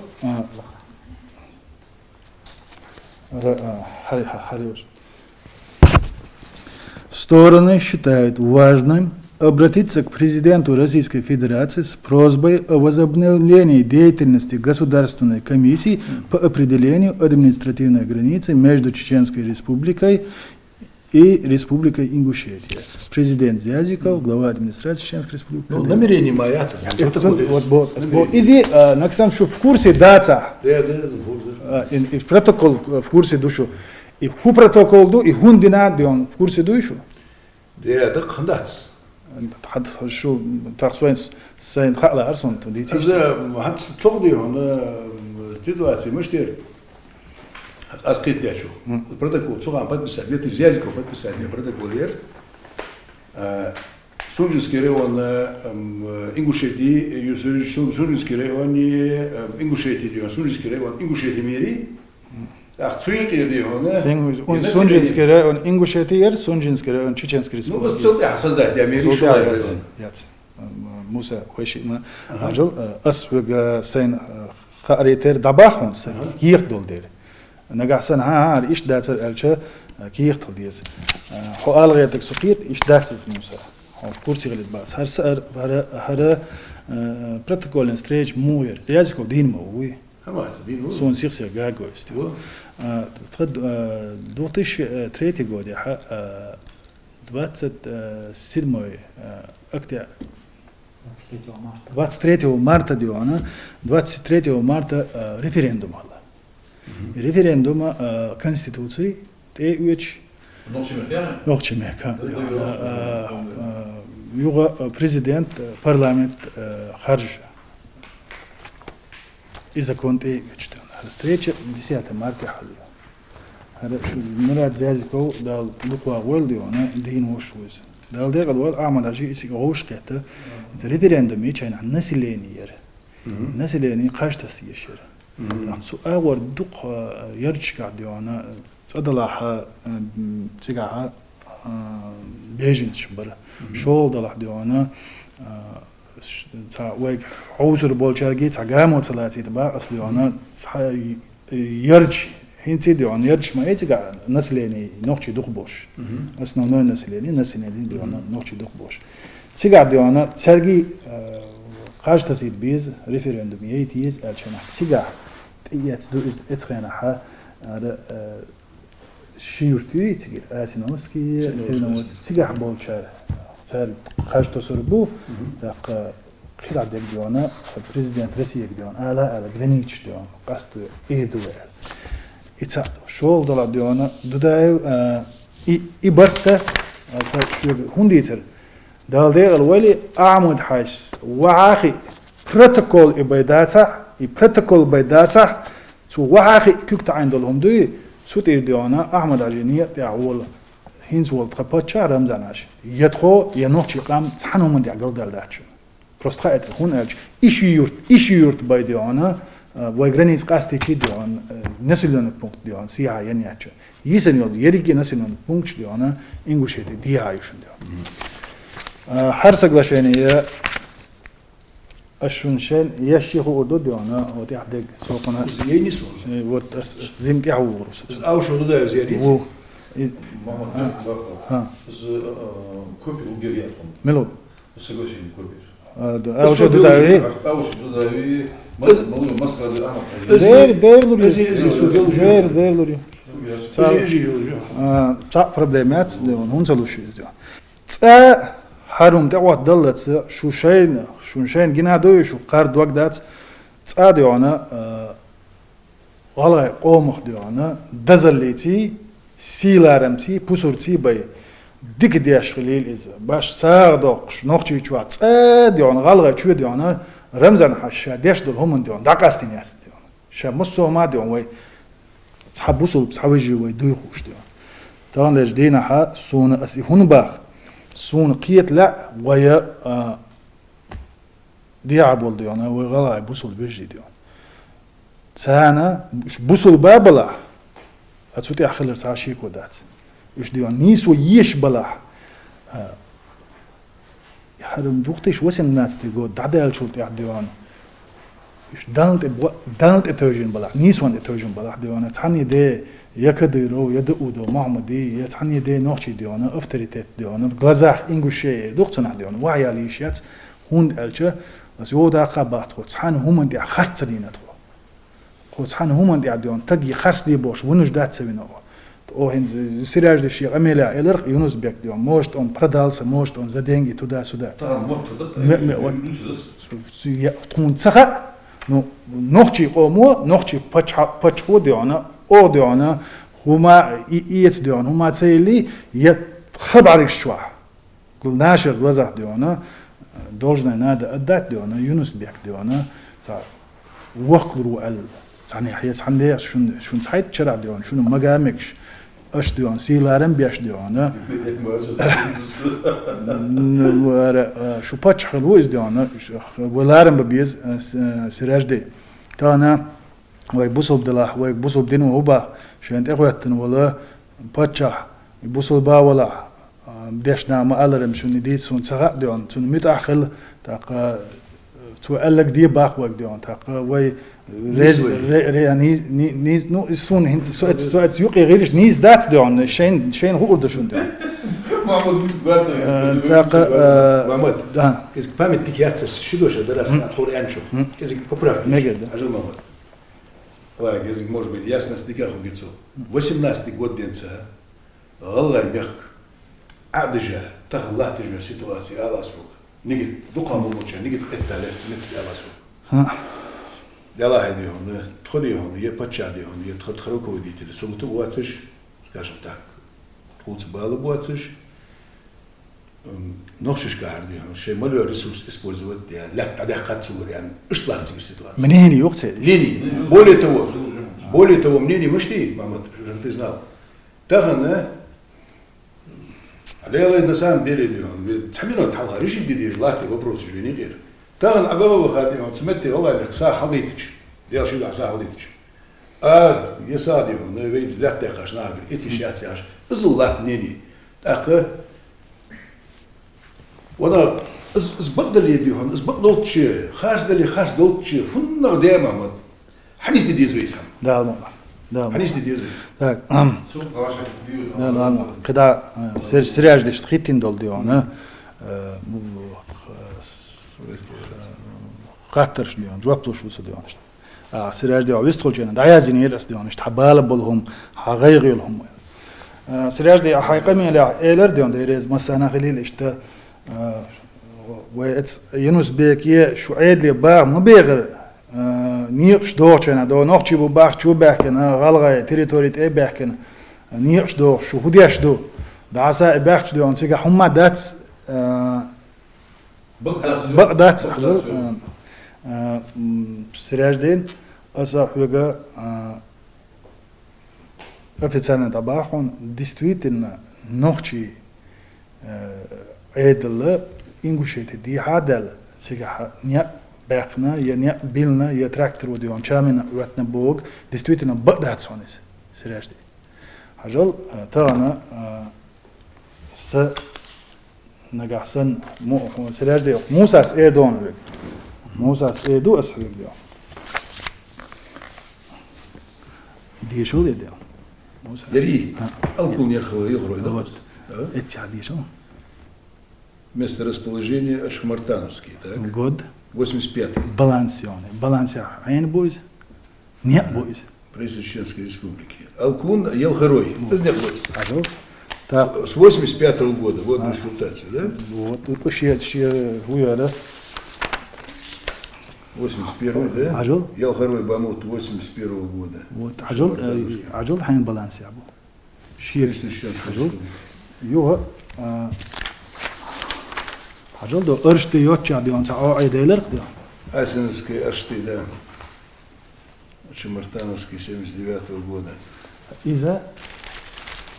Стороны считают важным обратиться к президенту Российской Федерации с просьбой о возобновлении деятельности Государственной комиссии по определению административной границы между Чеченской Республикой и Республикой Ингушетия. Президент Зязиков, глава администрации Чеченской Республики. Ну, намерение маятся. Изи, Наксан, что в курсе дата. Да, И протокол в курсе душу. И ху протокол ду, и хундина он в курсе душу. Да, да, хандац. حد شو تخصوين سين خلا أرسون توديتي. إذا حد تقضي هنا سيتواسي مشتري. أسقيت ده شو. протокол سواء подписать, это Зязиков подписать, не протокол ер. Сунжинский район Ингушетии, Сунжинский район Ингушетии, Сунжинский район Ингушетии мири. Ах, Цуинки район. Сунжинский район Ингушетии, Сунжинский район Чеченской Республики. Ну, вот целый создать, я мири что район. موسى خوشيما أجل أسوق سين خاريتر دباخون سين كيخ دول دير نجح سن ها إيش داتر ألشة كيخ دول ديز هو ألغيتك سقيت إيش داتس موسى هو كورسي غلط باس هر سر هر بروتوكول ستريج موير زيازكو دين موي سون سيخسي جاجو استو تخد دوتش تريتي جودي 27 октября. 23 марта дюана, 23 марта референдум было. Референдум конституции те уч ночмека. Юга президент парламент харж и закон те уч. Встреча 10 марта حلوه. هذا شو مراد زازكو دال لقوا ولدي وانا دين وشوز دال ديق الوال اعمل عجي اسي غوش كتا ريفرندوم يچين نسليني ير نسليني قاش تسيشر سو اور دوق يرجع ديوانا صدلاح تيغا بيجن شبر شول دلاح ديوانا تا ويك حوزر بولچارگي تاغامو تلاتي تبا اصلي وانا يرج هنتي ديوان يرج ما يتيغا نسليني نوخشي دوخبوش основное население ديوان نوخشي دوخبوش تيغا ديوانا سرگي قاجتاسيت بيز ريفرندوم يتيز الچنا تيغا تيات دو اتخينا ح شيورتي تيغا اسينوسكي سينوس تيغا بولچار سال قاجتو سربو داق Kıradek diyorna prezident Rusiya diyorna ala Greenwich diyorna kastı Erdoğan. İta şol dola diyorna dudaev i barta şu hunditir. Dalde alwali Ahmed Haş وعاخي protokol protokol baydata su وعاخي kükta عندهم دوي سوت إرديانا أحمد عجينية تعول هينز ولد قبتشا رمزاناش يدخو ينوخش يقام تحنو من دي عقل دالداتشو بروستخايت هون ألج إيشي يورت بايديانا ويغرانيز قاستي كي ديان نسلون بونكت ديان سيها ينياتشو يسن يولد يريكي نسلون بونكش ديانا إنغوشيتي ديها يوشن ديان حرسقلاشينية الشنشين يشيخو أردو ديانا ودي عبدك سوقنا زيني سون زيم تعورس أو شو ده زيادة Biz kopil ugeriyatım. ملود Соглашение kopil. أو شو داوي Avuç dudavi, maskalı ama. دير لوري زي دير لوري يجي صح проблемات ديون هون سولوشنز ديون تا هارون دعوة دلت شو شين جنا دوي شو قارد وقدات تا ديونا والله قومخ ديونا دزليتي سيلارمتي بوسورتي باي ديك دياش خليل إذا باش ساردوقش نوقتي شو تا ديون غالغا شو ديونا رمزان حشا ديش دول هم ديون داقاستين ياس ديون شا مصو ما ديون وي تحبوسو بصحويجي وي دويخوش ديون طبعا ليش دينا حا سون أسي هون باخ سون قيت لا ويا ديعبول ديون وغلا بوسول بيجي ديون سانا بوسول بابلا أتوتي أخلر تعشيك ودات إيش ديون نيسو يش بلا يحرم دوختيش وسم ناس تقول دعدال شلت ديون إيش دانت اتوجين بلا نيسوان اتوجين بلا ديون تعني دي يكديرو يدقودو محمدي يتعني دي نوخشي ديون افتريتيت ديون غزاخ انغوشي دوختنا ديون وعياليشيات هون الچه بس يودا قبات خو تحن هم دي خرصدينت خو تحن هم دي ديون تجي خرص دي بوش ونج دات سوينو او هن سيراج دي شي اميلا الر يونس بيك ديون موشت اون برادالس موشت اون زدينغي تودا سودا Tamam, تكون تسخا نو نوخشي قومو نوخشي باتشو ديونا او ديونا هما ايت ديون هما تسيلي يتخبر شوا كل ناشر وزح ديونا دولجنا نادا ادات ديونا يونس بيك ديونا تا وقلرو ال يعني حيات عندي شون صحيت شرع ديون شنو مقامكش اش ديون سيلارن بيش ديونا شو باتش خلوز ديونا ولارن ببيز سراج دي تانا وي بوسوب دلاح وي بوسوب دينو هوبا شانت اخواتن ولا باتشا بوسوب با ولا ديشنا ما الرم شنو دي سون صغا ديون سون متاخل تاق تو الك دي باخ وك ديون تاق وي ريز يعني نيز نو سون هنت سوات يقي غيرش نيز دات ديون شين هو ده شون ديون Mahmut Gutsu تاق محمد إذا فهمت تكيات شو دوش دراسة أدخل أنشوف إذا ببرف مجد أجل محمد الله إذا может быть ясно стиках у гицу 18 год денца الله يمخ عدجة تخلاه تجوا سيتواسي على أسفل نيجي دقة مموتشة نيجي التالت نتج على أسفل دلا هدي هون تخدي هون يبتشع دي هون يتخد خروك ودي تلي سلطة بواتش скажем так تقول تبالة بواتش نخشش كهردي هون شيء ملو ريسورس اسبوزوت يعني لا تعدي قد صور يعني إيش طلع تصير سيتواسي من هنا يقتل ليني более того мнение мышти мамат ты знал тахана алела на самом деле он самино талга решил диди лати вопрос же не гер тахан агава хати он сметти алла са халитич дел шил са халитич ясади он вейд лахта хашнагер эти шатяш зулат нени так وانا زبقدل يدي هون زبقدل تشي خاص دول تشي فنا دائما مد حنيس دي زويسام ده ده حنيس دي زوي ده Çok kavaşa gidiyor. ده كده سرياج دي شتخيتين دول ديونا قاترش ديون جوابتوش وسو ديونش سرياج ديو ويستخل جينا دعيازين يرس ديونش تحبال بلهم حغيغيلهم سرياج دي حقيقة من لا إيلر ديون دي ريز مسانا خليل اشتا وإتس ينوس بيكيه شو عيد لي باع مبيغر نيقش دوغشنا دو نوخشي بو باخ شو باحكنا غلغة تريتوريت إيه باحكنا نيقش دوغ شو هديش دو دعسا باخش دو أنسيقا حما دات بقدات سراج دين أسا حوغا أفيتسانا دباخون ديستويت إن نوخشي عيد الله إنغوشيت دي هادل سيقا نيا باقنا يا نيا بيلنا يا تراكتر وديون شامنا واتنا بوغ ديستويتنا بقدات سونيس سراج دي هجل ترانا س نجحسن مو سراج دي موساس ايدون موساس ايدو اسوي دي دي شو دي موساس دري الكل يرخل يغرو يدقس эти шо место расположения Ашхмартановский, так? год 85-й. балансионный عين بويز не بويز Правительство Чеченской Республики. Алкун Елхарой. Из них так с 85-го года. Вот консультация, да? вот тут еще хуя, да? 81-й, да? عجل Елхарой Бамут 81-го года. вот عجل حين بالانس يا ابو شيء Правительство Чеченской عجل Республики. يوه عجل دو ارشتي يوتشا ديون تا ايديلر ديون Асиновский Ашты, да. Ашхмартановский 79-го года. اذا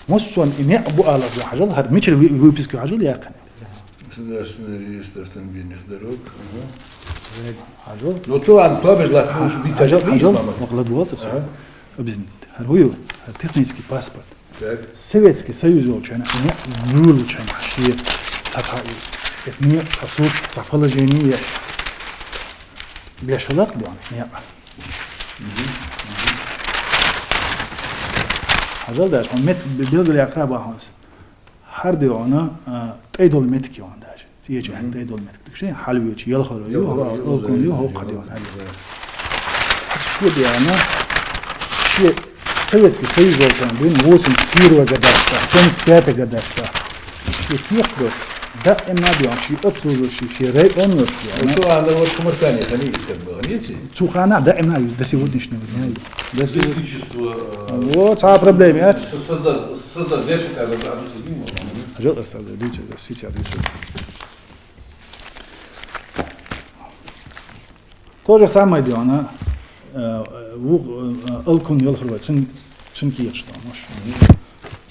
مصون ان ابو على عجل هاد ميتر ويبسكو عجل يا قناه Государственный реестр автомобильных дорог. عجل Ну, что, он побежал, потому что бить عجل مغلط واتس ابزن هاد هو технический паспорт Так. Советский Союз волчана не вылучен ши татхай это посуд положение бешалак дон не عجل داش он мет بيلد العقابة هونس هر ديونا تيدول مت كيون داش تيجي عند تيدول مت شيء حلوي شيء يلخر يو كون يو هو قديون شو ديانا شيء Советский Союз волчан был 81 года 75 года شيء يخبر ده النادي شيء أبصر شيء رأي أنه Ну, что, она вот Шумартане, это не как было, нет? سوخانا ده النادي ده сегодняшнего дня Электричество вот а проблема это создать дешево, когда продукция не может. жил остался дичь сейчас то же самое дело она الكون يلخر شن كيش ده مش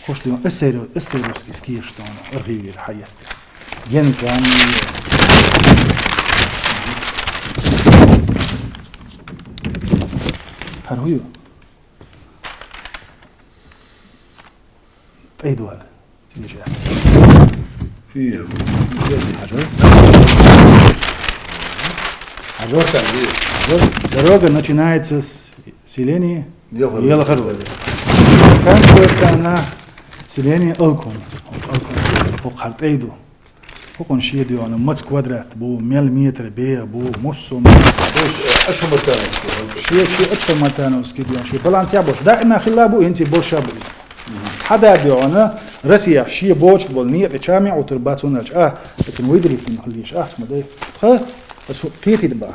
خوش ده السيروسكي كيش ده أرغيبي الحياة ين كان هرويو أيدو هذا تيجي في Дорога начинается с селения Елхарова. Елхарова. Заканчивается она селение Алкун. Алкун Эйду. Алкун шеду, она мать квадрат, бу миллиметр, бу муссум. Ашхмартановский. شيء أكثر متانوسكي ديون شيء بالانس يابوش دائما خلابو أنت بوش شابو حدا ديونا رسيا شيء بوش بالنية تشامع وترباتوناش لكن ويدري في محليش مدري بس قيتي دبا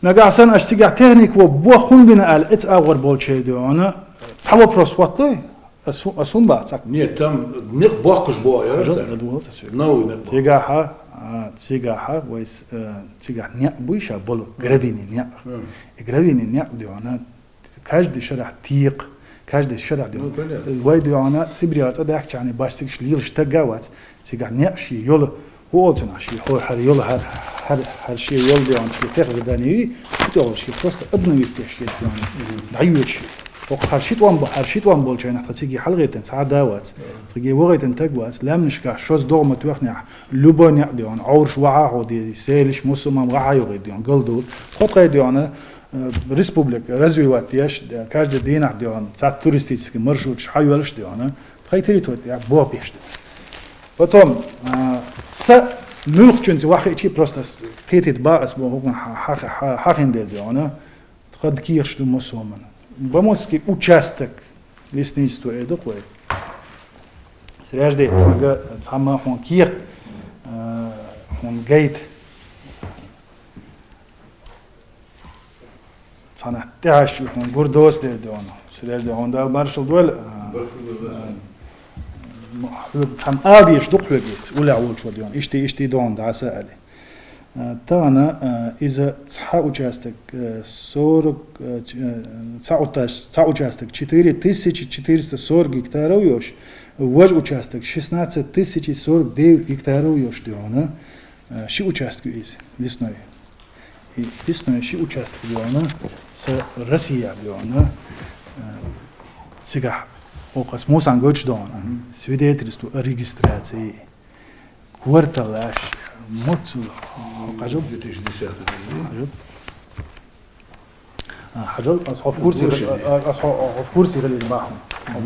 نقعسن أشتيقع تهنيك وبوا خون بنا قال أغور بولشي ديونا صحابو بروسواتلي أسون بعد Нет, там не бахкаш боя. Новый не تيجاها ويس تيجا نيا بويشا بولو غرافيني نيا غرافيني نيا ديونا كاجدي شرح تيق كاجدي شرح ديونا واي ديونا سيبريات اداك يعني باستيكش ليلش تاغاوات تيجا نيا شي يول هو تنا شي هو هر يول هر شي يول ديونا شي تخز داني تو شي بروست ابنو يتش ديونا دعيوش وخرشيت وان بولشين تيجي حلقة ساعة داوات تيجي وقت تقوات لم نشكح شوز دوغما توخنع لبون يقديون عورش وعاهو دي سيلش مسوما وعايو غيديون قلدو خط غيديون ريسبوبليك رزويوات ياش كاج دينا ديون ساعة تورستيسكي مرشوت شحيولش ديون تخي تريتوت يا بو بيشت потом نلخچنت واخي شي بروستس قيتت با اسمه هو حاخندل ديون تخد كيرش دو مسوما Бомонский участок лесничества это такое. Срежде мага сама хонкир يكون جيد سنة 11 يكون جوردوس دير ديونه سلاش ديون دا مارشال دول هم آبي يشدق بيت ولا عول شو ديون اشتي دون دا سألي تانا إذا تصحى участок 40 участок 4440 гектаров ёш вож участок 16049 гектаров ёш диона ши участок из лесной и лесной ши участок диона с Россия диона сега окас мосан гоч диона свидетельство о регистрации кварталаш موت قجب 2010 حجل أصحاب كرسي غلي الباحون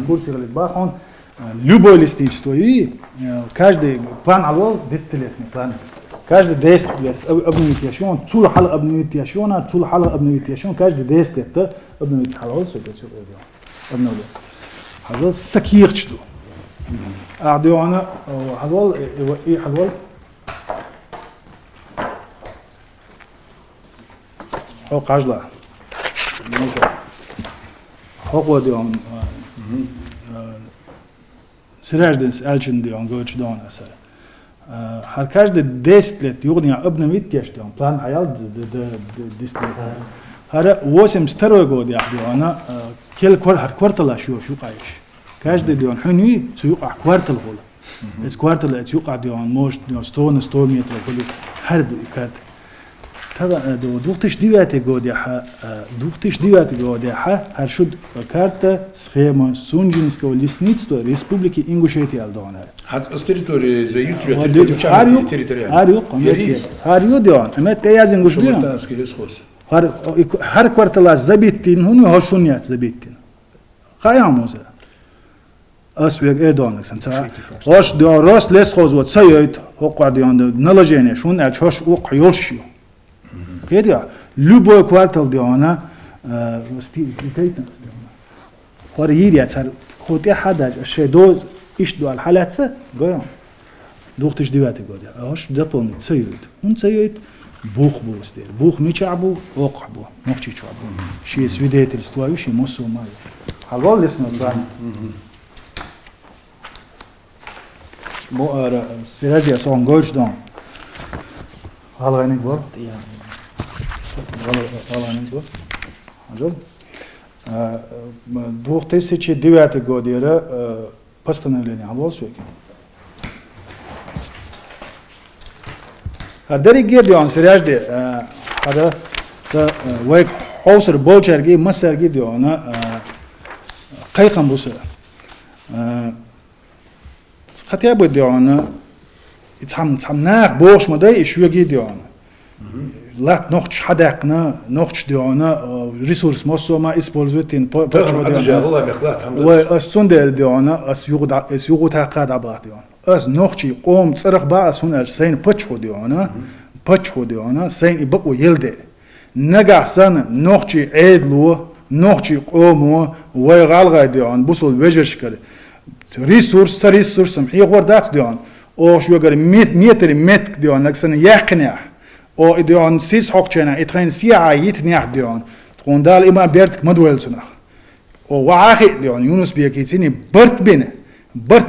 كرسي غلي الباحون любой листич стоит каждый план алвал 10-летний план каждый 10 лет обновить яшон чул хал обновить яшона чул хал обновить яшон каждый 10 лет обновить халал сюда обновить حجل سكير شدو أعدوا أنا حجل إيه حجل هو قاجلا هو ديون سراجدنس ألشن ديون قوتش دون أسر هر كاجد 10 لت يغني أبنويت يش ديون بلان حيال ديستلت هر وسم سترو قود يحديونا كل هر كوارتلا شو قايش كاجد ديون حنوي سيوقع كوارتل غول اس كوارتل سيوقع ديون موش ديون 100 متر كل هر دو كارت هذا دوختش ديواتي قوديحة دوختش ديواتي قوديحة هرشود كارتا سخيما سونجينسكو لسنيتستو ريسبوبليكي إنغوشيتي ألدونا هاد استريتوري زي يوتيوب هاريو ديون أمت تيازن غوش ديون هر كوارتلاس زبيتين هونو هاشونيات زبيتين قاياموزا أسويق إيدونك سنتا غوش ديون روس ليس خوزوات سيويت وقع ديون نلاجيني شون أجهوش وقع يولشيو كده любой квартал диона стилитейтнс диона خوريريا صار خوتي حدا شدو اشدو الحالات قوم دوختش ديواتي قودي اش دبون تسيد اون تسيد بوخ بوستير بوخ ميچابو اوقبو نوخچي چابو شي свидетельство شي مسوما حلول اسمه بان مو ار سيراجي سون غوش دون هالغينك بور Ajel. 2009 година постановление Алосвеки. Дерегион сережде хада век хоусер болчерги масерги диона кайкан буса. Хотя бы диона итам бош модай ишуги диона. لات نوخش حدقنا نوخش ديونا ريسورس موسو ما اسبولزوتين والسوندر ديونا اس يغود قاد ابا ديون اس نوخشي قوم صرخ با سون سين بچو ديونا سين يبقو يلد نغا سن نوخشي ايدلو نوخشي قومو ويغالغا ديون بوسول وجرشكل ريسورس محي غوردات ديون او شو غير متر ديون نكسن يقنع او ديون سيس حقنا اترين سيا يتنيح ديون تقوندال اما بيرت مدولسنا او واخي ديون يونس بيكيتيني برت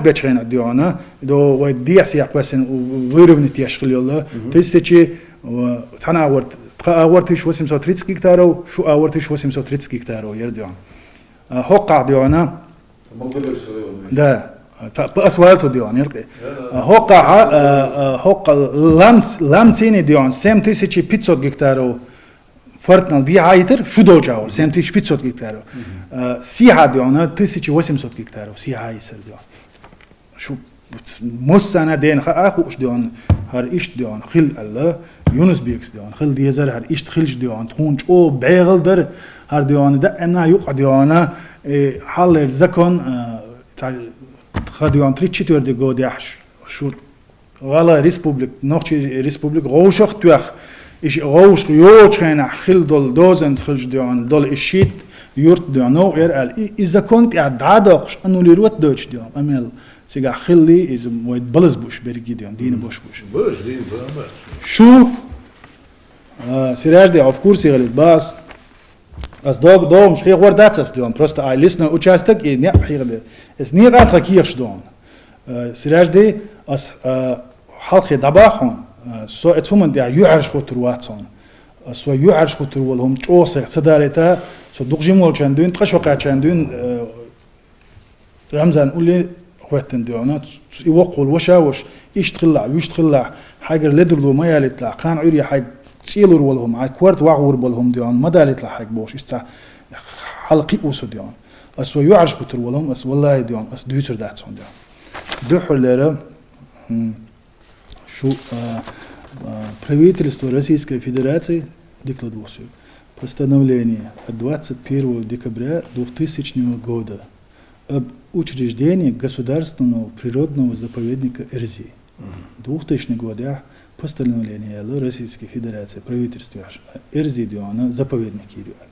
بچينا ديون دو ودي سيا قسن ويربني تيشغل يلا تسچي تنا اورتش 830 гектаров شو اورتش 830 гектаров يرديون حق ديونا да по асфальту дион يرقي هوقع لامتيني ديون 7500 гектаров фортнал диайтер شو دوجاو 7500 гектаров سيها ديون 1800 гектаров سيها يسر ديون شو مسنا دين اخوش ديون هر ايش ديون خل الله يونس بيكس ديون خل ديزر هر ايش خلج ديون تخونج او بيغل در هر ديون ده امنا يوق ديون حال زكون خديون 3-4 года شو والله ريسبوبليك نوخشي ريسبوبليك روشخ توخ ايش روش يوچ خنا خل دول دوزن خلج ديون دول اشيت يورت ديون نو قال إذا كنت عداقش أنوليروت دوتش ديون أمل سيجا خلي إذا مويد بلز بوش بريجي ديون دين بوش باش دين باش شو سراج دي of course يغلط باس as dog مش خير وردات اس ديون просто I listen участок и не خير اس ني قاعد تكيرش دون سراج دي as حلقي دباخون سو اتفهم دي يعرش خطرواتون سو يعرش خطرولهم جوسه صدارته سو دوجيمول چندون تقشوقا چندون رمزان قولي خواتن ديونات يوقول وشاوش يشتغلع حاجر لدرلو ما يالتلا كان عيري حاج تسيلور ولهم عاي كورت واغور بولهم ديون ما دالتلا حاج بوش استا حلقي اوسو ديون اسو يعرش كتر ولهم اس والله ديون اس دوتر داتسون ديون دوحو ليرا شو правительство Российской Федерации декладываю постановление от 21 декабря 2000 года об учреждении государственного природного заповедника Эрзи. 2000 год постановление Российской Федерации правительства Эрзи диона заповедник Ирюаль.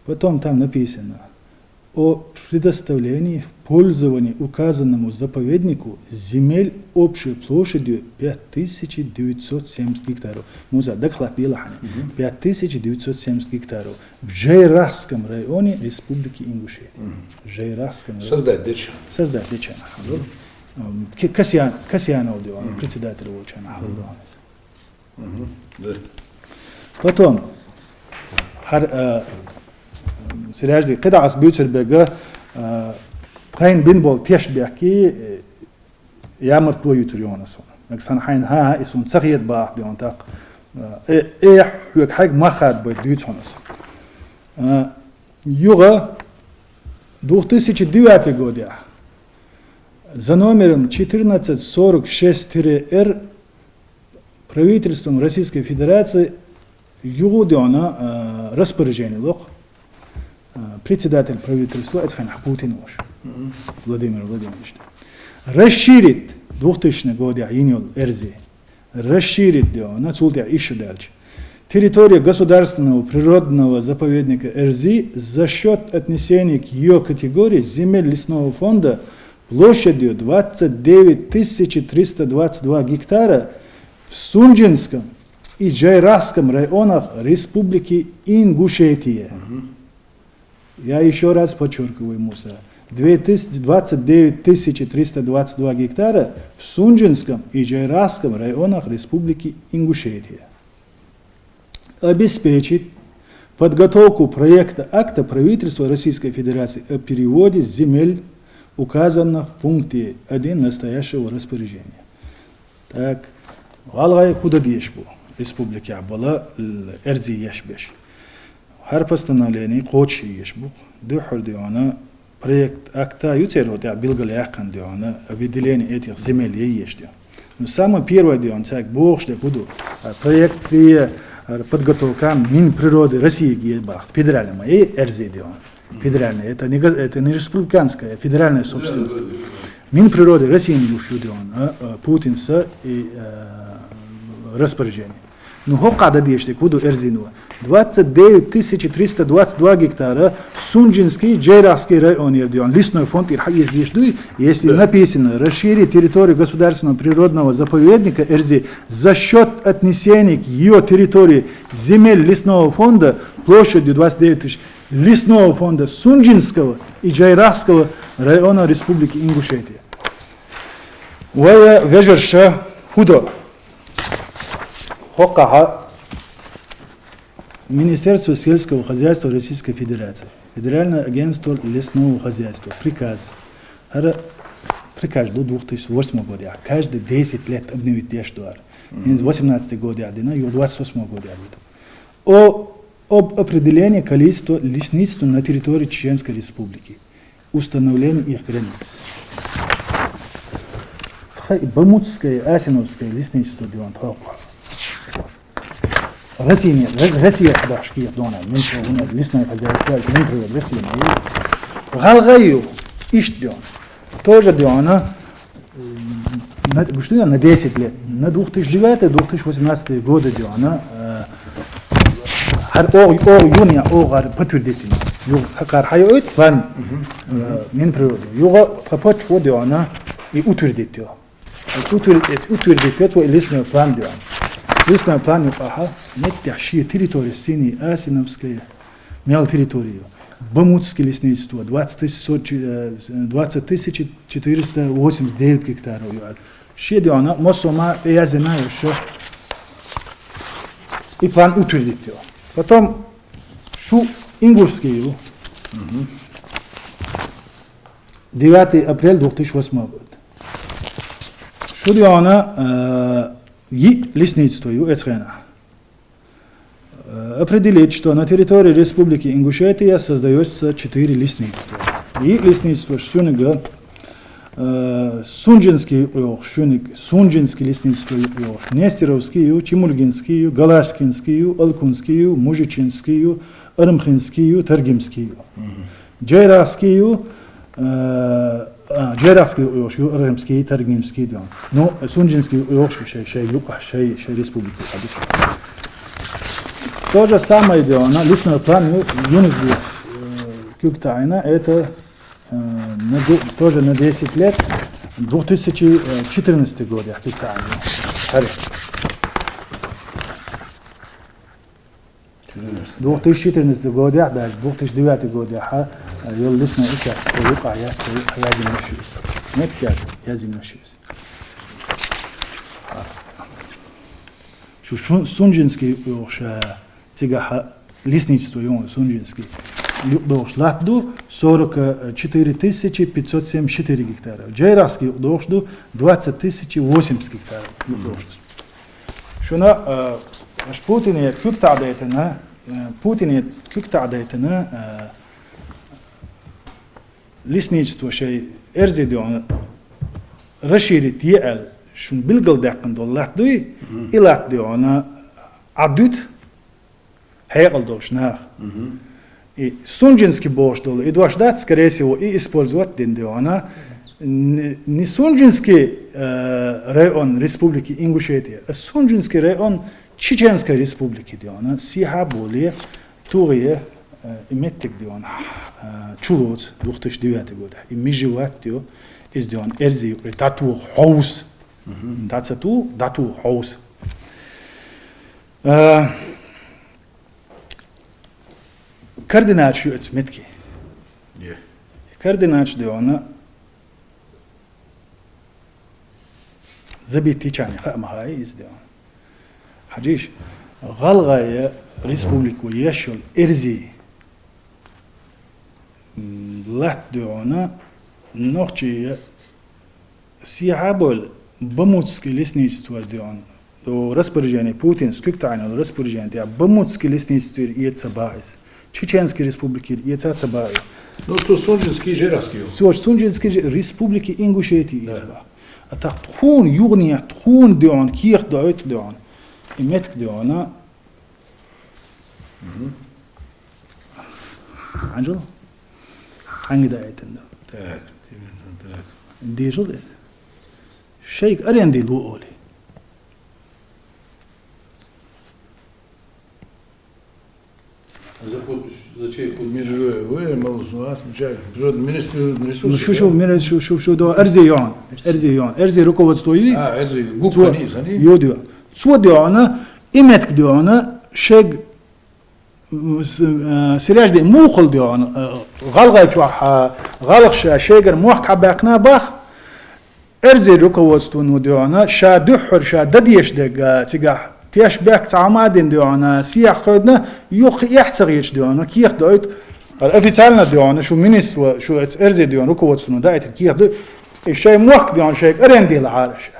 Потом там написано о предоставлении в пользование указанному заповеднику земель общей площадью 5970 гектаров. Муза доклад Билахани. 5970 гектаров в Жайрахском районе Республики Ингушетия. Жайрахском районе. Создать дечан. Создать дечан. Касьянов дион, председатель Волчана. Потом سراج قطع از بیچر بگه تاین بین بول تیش بیاکی یا مرتبو یوتریون اسون مثلا حين ها اسون تغيير باح بيون تاق ايه حق حاجه ما خد بيت ديتون اس يوغا 2009 года за номером 1446-Р правительством Российской Федерации юдиона распоряжение лох председатель правительства это Путин Владимир Владимирович расширит 2000 года июнь Эрзи расширит диона цултя еще дальше территория государственного природного заповедника Эрзи за счет отнесения к ее категории земель лесного фонда площадью 29 322 гектара в Сунжинском и Джайрахском районах Республики Ингушетия. Я еще раз подчеркиваю, Муса, 29 322 гектара в Сунжинском и Джайрахском районах Республики Ингушетия. Обеспечить подготовку проекта акта правительства Российской Федерации о переводе земель, указанных в пункте 1 настоящего распоряжения. Так, Валгай куда дешбу? Республики Аббала Эрзи Яшбеш. Хар постановление Кочи Яшбу. Духур диона проект акта ютерот я билгали акан диона выделение этих земель ешдио. Но самое первое дион так Бог что буду проект подготовка Минприроды России гебах федерального и Эрзи дион. Федеральное это не республиканская, федеральная собственность. Минприроды России не душу дион, Путинса и распоряжение. Ну, хокада дешти, куду Эрзинуа. 29 322 гектара Сунжинский, Джайрахский район Ердион. Лесной фонд Ирхайез дешти, если написано, расширить территорию государственного природного заповедника Эрзи за счет отнесения к ее территории земель лесного фонда площадью 29 тысяч лесного фонда Сунжинского и Джайрахского района Республики Ингушетия. Вая вежерша худо. Хокаха Министерство сельского хозяйства Российской Федерации, Федеральное агентство лесного хозяйства, приказ до 2008 года, каждые 10 лет обновить дештуар. 18 года, и 28 года. Об определении количества лесництв на территории Чеченской Республики, установление их границ. Бамутское, Асиновское лесничество делает Россия башки дона, меньше лесное хозяйство, Россия. Галгаю иштдион. Тоже диона на 10 лет. На 2009-2018 годы диона. Har år juni år подтвердительно. Юг хакар хайот план мен природу. Юга хапот водиона и утвердитё. Утвердитё то лесной план дион. Лесной план юха нет тяжи территории сини Асиновская, мел территорию. Бамутское лесничество 20 489 гектаров. Шедиона мосома я знаю, что и план утвердитё. Потом шу Ингушские 9 апреля 2008 года. Шудиона и лесничество Эцхена определить, что на территории Республики Ингушетия создается 4 лесничества. И лесничество Шюнига, Сунжинский лесничество, Нестеровский, Чемульгинский, Галашкинский, Алкунский, Мужичинский, Армхинский, Таргимский. Джайрахский, Армский, Таргимский. Но Сунжинский шей республики. То же самое дело, на личном плане Юнисбис Кюктайна, это тоже на 10 лет, 2014 год, Кюктайна. 2014 год, даже 2009 год, я лично участвовал, я землющий. Нет, я землющий. Сунжинский тигаха лесничество Сунжинский. Латду 44 574 гектара. Джайрахский дошду 20 080 гектаров. Шуна Путин Кюктадетена лесничество шей Эрзидион расширит ЕЛ шун билгал дакан доллатдуй и латдиона адут хейгал должна. И Сунжинский бош дол и дваждать, скорее всего, и использовать диндиона не Сунжинский район Республики Ингушетия, а Сунжинский район Чеченской Республики диона сиха более турие иметик диона чулоц 2009 года и межеват дио из дион эрзи тату хаус дату хаус Кардинач юец метки. Кардинач диона забит тичани хамахай из диона. Хаджиш غلغاية ريسبوبليكو يشول إرزي لاتدعونا نوخشي سيحابول بموتسكي لسنيستو ديون دو رسبرجاني بوتين سكوكتاينا رسبرجاني ديا بموتسكي لسنيستو يتسبايس Чеченской республики Яцацабаи. Ну, то Сунжинский Жиравский. Сунжинский республики Ингушетии. А так тхун югния тхун дион ких даут дион. И метк диона. Анжел? Ханги даэтен. Так, именно так. Дижел это. Шейк аренди луоли. За подпись, за чей подпись? Между вы, Малусуат, природный министр ресурсов. Ну, что, да, Эрзи руководство и... Эрзи, губка низ, они? Йодио. Сводиона, иметк диона, шег, سرياج موخل ديون غلغة جوح غلغ شيجر موح كعباقنا بخ ارزي ركوستون ديونا شا دحر شا دديش دق تيجح تيش باك تعمادين ديونا سياح خدنا يخ يحتغيش ديونا كيخ دويت الافيتالنا ديونا شو مينيستو شو ارزي ديون ركوستون دايت كيخ دو الشيء موح ديون شيك ارندي العارش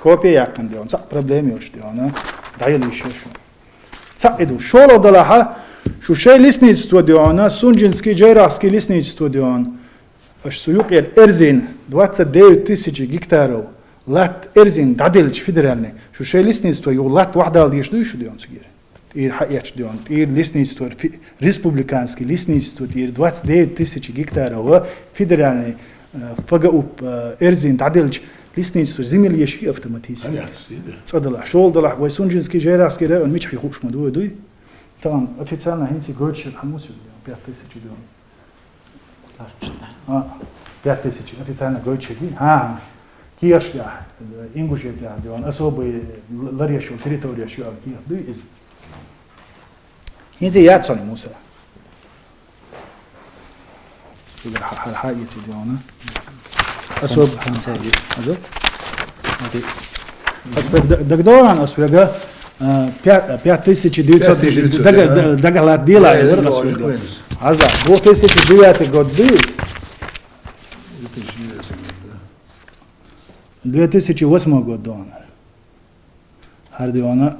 كوبي ياكن ديون صح بروبليم يوش ديونا دايل يشوشو ساعدوا شولو دلها شو شيء لسنيستو ديونا سونجنسكي جيراسكي لسنيستو ديون اش سوق الارزين 29 гектаров лат эрзин дадэлч федеральный шо шей лестницство ё лат вахдал дишду шо дён сгир ир хаяч дён ир лестницство республиканский лестницство ир 29 гектаров федеральный фагауп эрзин дадэлч лестницство земель еши автоматически цадала шол дала вайсунжинский жайраский район мич хихуш мадуй дуй طبعا официально هنتي гойче хамусу 5000 дён. 5000 официально гойче ди. Киешья, Ингушетия, дён особый ларьяшу территория шу Киев ду из. Хинти яцани муса. Сюда حاجتي دёна. Особ хамсади. Азо? Дагдоран освега 5900 договор дела и вырвал. А за 2009 год был. 2008 год донор. Хардиона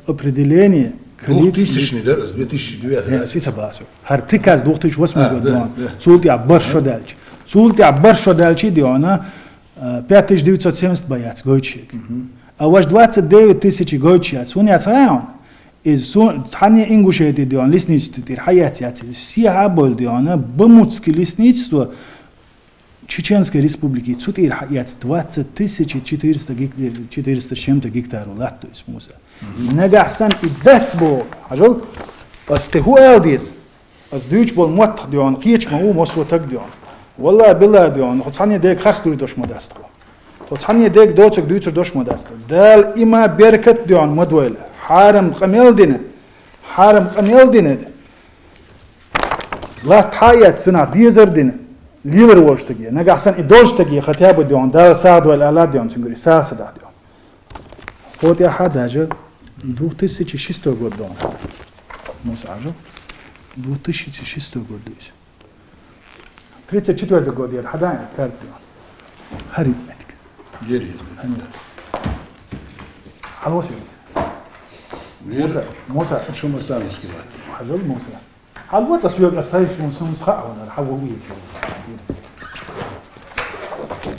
определение 2000 да, с 2009. Ситабасу. Хар приказ 2008 год донор. Султия баршо дальче. Султия баршо дальче диона 5970 боец гойчи. А ваш 29 тысяч гойчи. Суняц район. Из Тхани Ингушетии дион лесничество тир хаятияти. Сия бол диона бамутский лесничество Чеченской республики Цутир хаят 20400 с чем-то гектаров лату из муса. Нагасан и дацбо. Ажол астеху элдис. Аздуч бол мот дион кич мау мосво так дион. Wallah billah dion. Хоцани дег харстуй дош модастро. Хоцани дег доцок дуйцер дош модастро. Дал има беркат дион модвел. Харам камелдине. Харам камелдине. Лат хаят сна дизердине. Ливер воштаги. Нагасан и доштаги хотя бы дион. Дал сад вал алад дион. Сингури сад дион. Вот я хадажа 2006 год дион. Мусажа 2006 год дион. 34 год я хадан карт дион. Харитметик. Герез. Алосю. Моса. Что мы сами сказали? Хажал Моса. Албот асуяк асайс мусум схаана хавуит.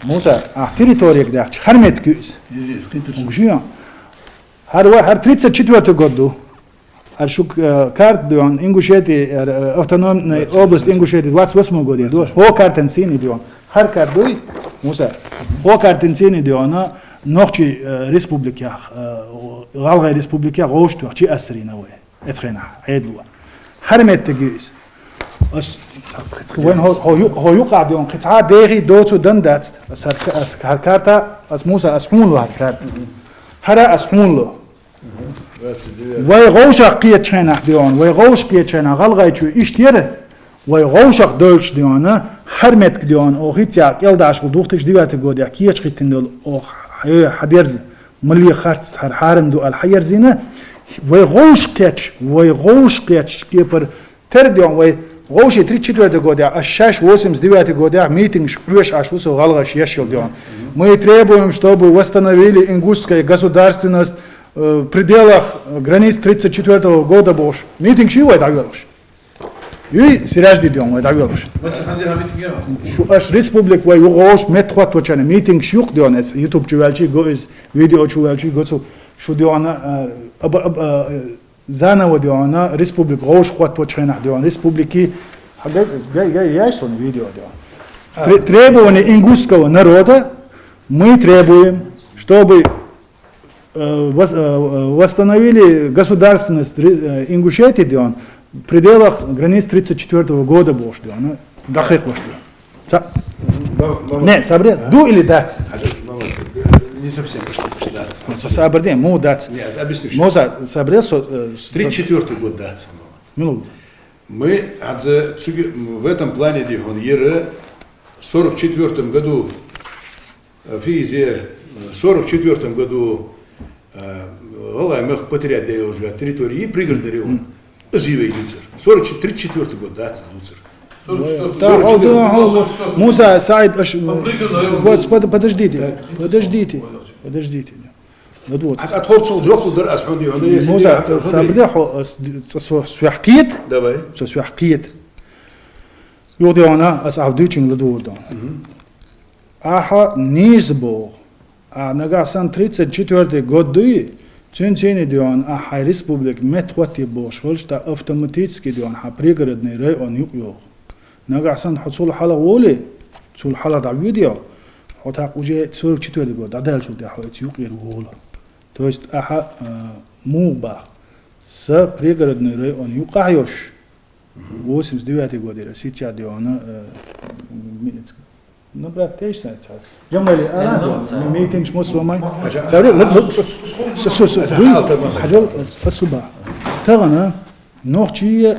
Моса, территория где хармет кюс. Угжиан. Хар 34 году. Аршук карт дион Ингушетии автономная область Ингушетии 28 году. О картенсини дион. Хар кардуй Моса. О картенсини диона нохчи республика Галгай республика гошту чи асринове. Эцрена айдлуа. Хармет тгис. Ас وين هو يقع ديون قطعة ديري دوتو دندات أس هالكارتا أس موسى أسحون له هالكارتا هرا أسحون له ويغوشق قية شينا ديون ويغوش قية شينا غلغي شو إشتيره ويغوشق دولش ديونا حرمت ديون أو هيتيا يلداش ودوختش ديوات جوديا كيش قيتن دول أو حديرز ملي خارت حارم دو الحيرزينه ويغوش قيتش كيبر ترديون غوشي 34 года, а 6-89 года митинг шпрёш аж усо галгаш ешил дион. Мы требуем, чтобы восстановили ингушская государственность в пределах границ 34 года бош. Митинг чего это говоришь? И серьезно дион, это говоришь. Аш республик вай гош метхват точно митинг шук дион, YouTube чувалчи гоис видео чувалчи гоцу шудиона заново диона республик гош хват точно дион республики я что на видео дион. Требования ингушского народа мы требуем, чтобы восстановили государственность Ингушетии дион в пределах границ 34 года бош дион. Дахек бош дион. Не, сабре, ду или дать? Не совсем что дать. Сабре, му дать. Нет, объясню. Моза, сабре, 34 год дать. Минут. Мы в этом плане дион ере в 44 году в 44 году Алаймах потерять да уже территории пригорода района. Зивей Люцер. 34 год дать Люцер. Муса, Саид, подождите. Вот. Отходцол джоку дар асхуди, он есть. Муса, сабдехо свяхкит. Давай. Свяхкит. Юди она асавдучин ладудан. Аха низбо. А нагасан 34 годы. Ценцени дион аха республик метхвати бош, что автоматически дион ха пригородный район юг. Нагасан حصول حلا ولي حصول حلا دعويديا حتى уже 44 год, а дальше у тебя ходит юг и вол. То есть аха муба с пригородный район Юкахьош. 89 год, сейчас Диона, ну, брат, ты что это? Джамали, митинг шмус вамай. Саври, хажал фасуба. Тагана, нохчие,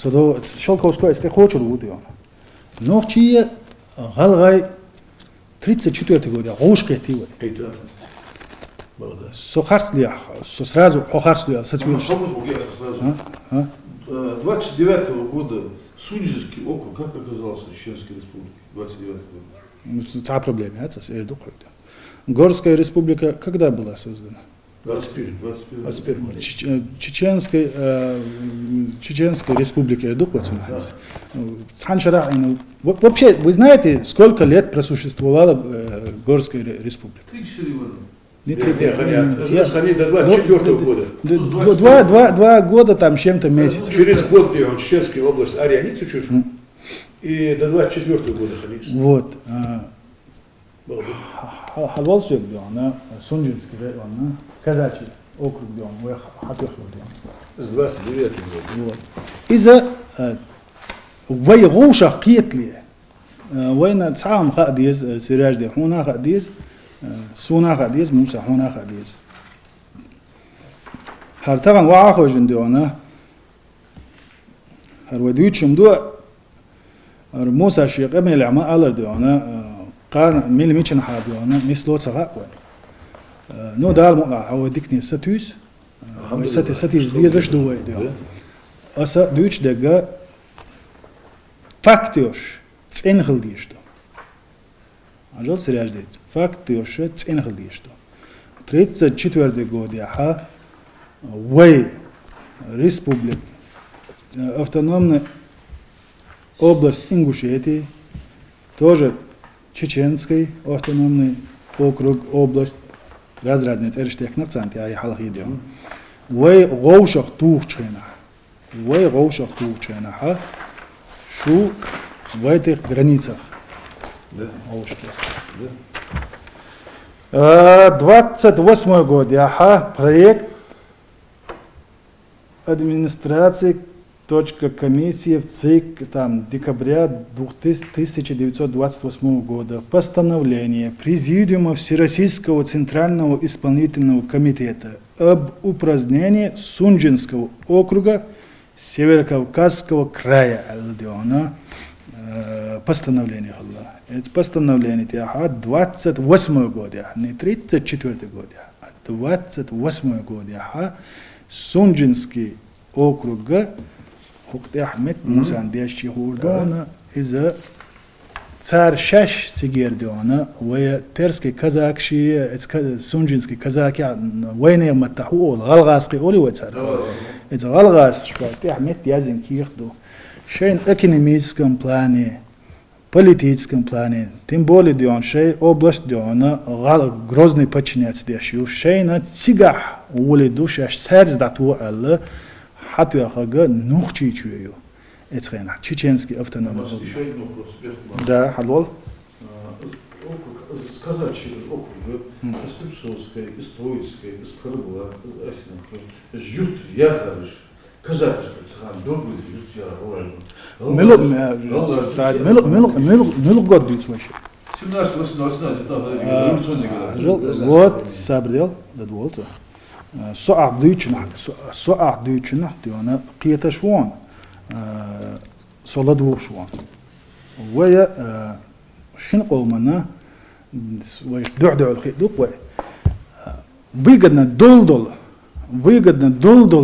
садо шалковская, если хочешь, Диона. Нохчие, галгай, 34 год, гушка тивы. Сухарслия, сразу хохарслия, сочувствую. 29 года Сунжинский округ как оказался в Чеченской республике? 29 год. Это проблема, это Горская республика когда была создана? 21 год. Чеченская республика, вообще, вы знаете, сколько лет просуществовала Горская республика? 3-4 года. Сходи до 24 года. 2 года там с чем-то месяц. Через год он Чеченская область Арианицу чушь, и до 24 года ходить. Вот. Халвал сүйек диона, Сунжинский район, казачий округ диона, Хатёхлов диона. С 29 года. Из-за вайгушах киетли, вайна цаам хадиз, сираж ди, хуна хадиз, суна хадиз, муса хуна хадиз. Хартаган ваахожин диона, харвадючим дуа, муса шиqa мел'ама алар диона, قان ميل ميشن حادي أنا مثل صغاء نو دار مقع هو ديكني ستوس ستي ديزش دوي ده أسا دوش دقة فاكتورش تسنخل ديشتو أجل سريع جديد فاكتورش تسنخل ديشتو تريد تشتور دقودي ها وي республик автономная область Ингушетии тоже Чеченский автономный округ, область, разрядный территориальный акцент, я ехал идею. Вой гоушах тухчена, шу в этих границах. Гоушки. 28 год, яха, проект администрации комиссии в ЦИК там, декабря 1928 года постановление Президиума Всероссийского Центрального Исполнительного Комитета об упразднении Сунжинского округа Северокавказского края. Постановление. Это постановление 28 год, не 34 год, а 28 год. Сунжинский округ Хукты Ахмед Мусан Дящи Хурдона из-за царь Шаш Сигердиона, в терский казакши, сунжинский казаки, войны матаху, галгаски оли в царь. Это галгас, что Ахмед Язин Кирду. Шейн экономическом плане, политическом плане, тем более Дион Шей область Диона, грозный подчинец Дящи, Шейна Цигах, оли душа Шарз дату Алла. Хатуяхага нухчи чую. Это хрена. Чеченский автономный. Еще один вопрос. Да, халвал. Казачий округ, Степсовская, Истроицкая, Искарбула, Асинка, Жют Яхарыш, Казакышка, Цхан, Добрый, Жют Яхарыш. Милок год бить вообще. 17-18, революционные годы. Вот, сабрел, додволца. Соак дүйчина, диона қиета шуан, соладу шуан. Вая шин қолмана, дұғды алхидук вай. Выгодно долдол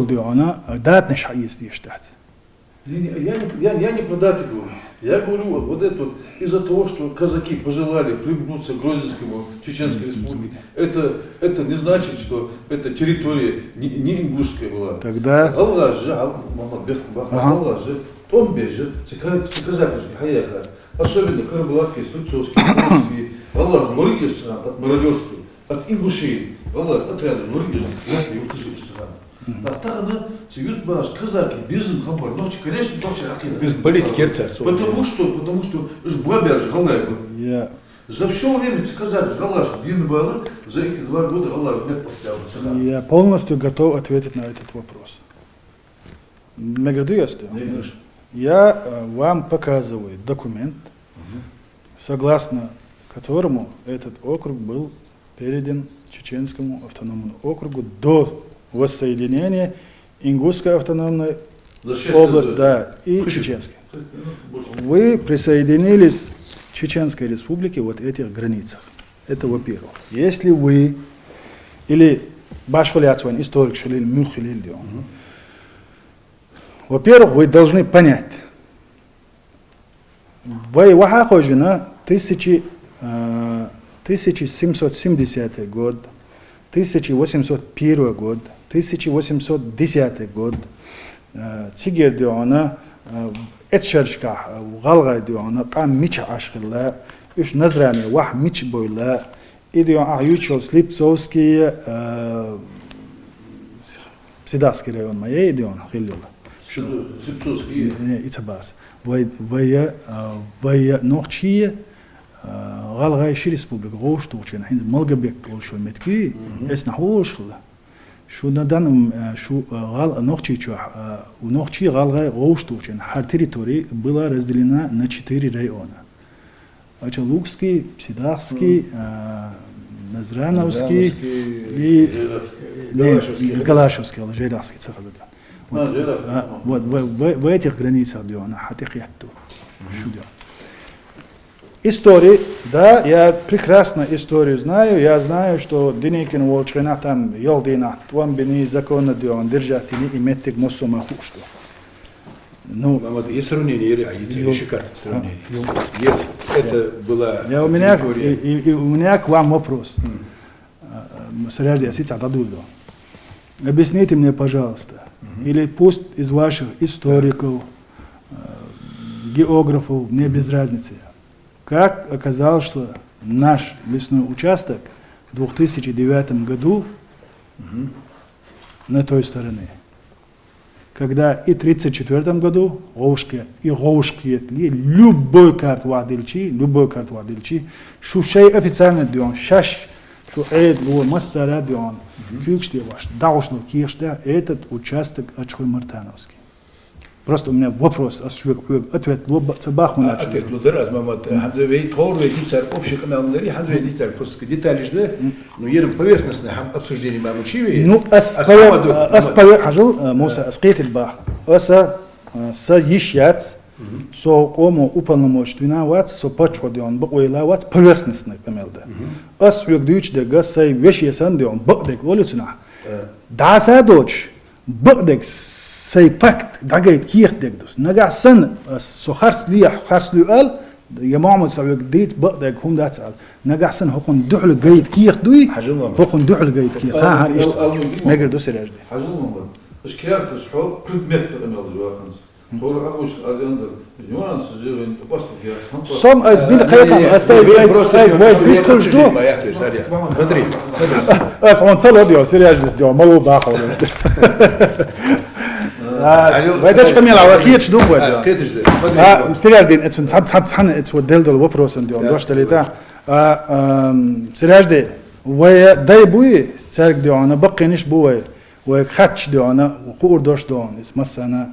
диона, датный шайис дештат. Я не про даты говорю. Я говорю вот это вот из-за того, что казаки пожелали примкнуться к Грозненскому Чеченской республике. Это не значит, что эта территория не ингушская была. Тогда Аллах же, Аллах же, Томбе же, казакышки, хаяха. Особенно карбалатки, слепцовские, польские. Аллах горгешься от мародерства, от ингушей. Аллах отряд же горгешься, я уртыжишься. А так она, север баш, казаки, бизнес хамбар, ночь, конечно, ночь, Без политики царь. Потому что ж бабер же галай был. За все время казак галаш Дин Бала за эти 2 года галаш нет поставил цена. Я полностью готов ответить на этот вопрос. Я вам показываю документ, согласно которому этот округ был передан Чеченскому автономному округу до воссоединения Ингусской автономной области, да, и Чеченской. Вы присоединились к Чеченской республике вот этих границах. Это во-первых. Если вы или башхуляцван историк шалил мюхилил дион. Во-первых, вы должны понять. Вы вахахожина 1770 год, 1801 год, 1810 год. Тигер диона этшершка галга диона кам мич ашхилла уж назрами вах мич бойла идион аютчол слипцовский Псидавский район моей идион хиллила. Слипцовский. Ицабас. Вая нохчие галгайши республика гоштучен хин малгабек голшо метки эсна холшхла. Шо надан шо гал нохчи галгай гоштучен хар территории была разделена на 4 района. Ачалукский, Псидавский, Назрановский и Галашевский, Жайравский цехалда. Вот в этих границах диона хатихиатту. Истории, да, я прекрасно историю знаю. Я знаю, что Деникин Волчина там Йолдина, там бини законно дион держатели и меттик мосома хушто. Ну, есть сравнение, а есть карта сравнения. Это была. У меня к вам вопрос. Объясните мне, пожалуйста, или пусть из ваших историков, географов, мне без разницы, как оказался наш лесной участок в 2009 году на той стороне, когда и в 1934 году и Говшки, любой карт вадильчи, шушей официально дион, шаш, что это было массара дион, кюкште ваш, должно кишта, этот участок Ачхой Мартановский. Просто у меня вопрос, ответ, цабаху начали. Ответ, ну да, раз, мамат, ханзовей, тхорвей, дицар, общий канал, нари, ханзовей, дицар, просто детали жда, ну, ерем поверхностное обсуждение маму чиви. Ну, хажил, Муса, скейтель бах, аса, ещац, со кому уполномоченного, со почводион, бакуилавац, поверхностный камелда. Ас вегдуч дега, сай вещи сандион, бакдек, волюцина. Да, садоч, бакдек, сей факт, дагайт кирдегдус. Нагасан, со харслю ал, я маму савек дейт, бакдек, хум дацал. Нагасан, хокон духл гайт кирдуй, хокон духл гайт кирд. Ха, мегер дус режди. Хажулман, اشكيرت شحال предмет تقمل جواخنس. Тор агуш азендер. Нюанс живен, просто герс. Сом азбил хайкам, астай вай бистр жду. Смотри. Ас он целый дио, серьезно дио, малу бахал. Вайдаш камила, вакиет жду будет. Серьезно, это сан, это вот дельдол вопрос дио, дош далита. Серьезно, вай дай буи, церк дио, на бакиниш буи. وخاتش دعنا وقور دوش دعنا اسمه سنة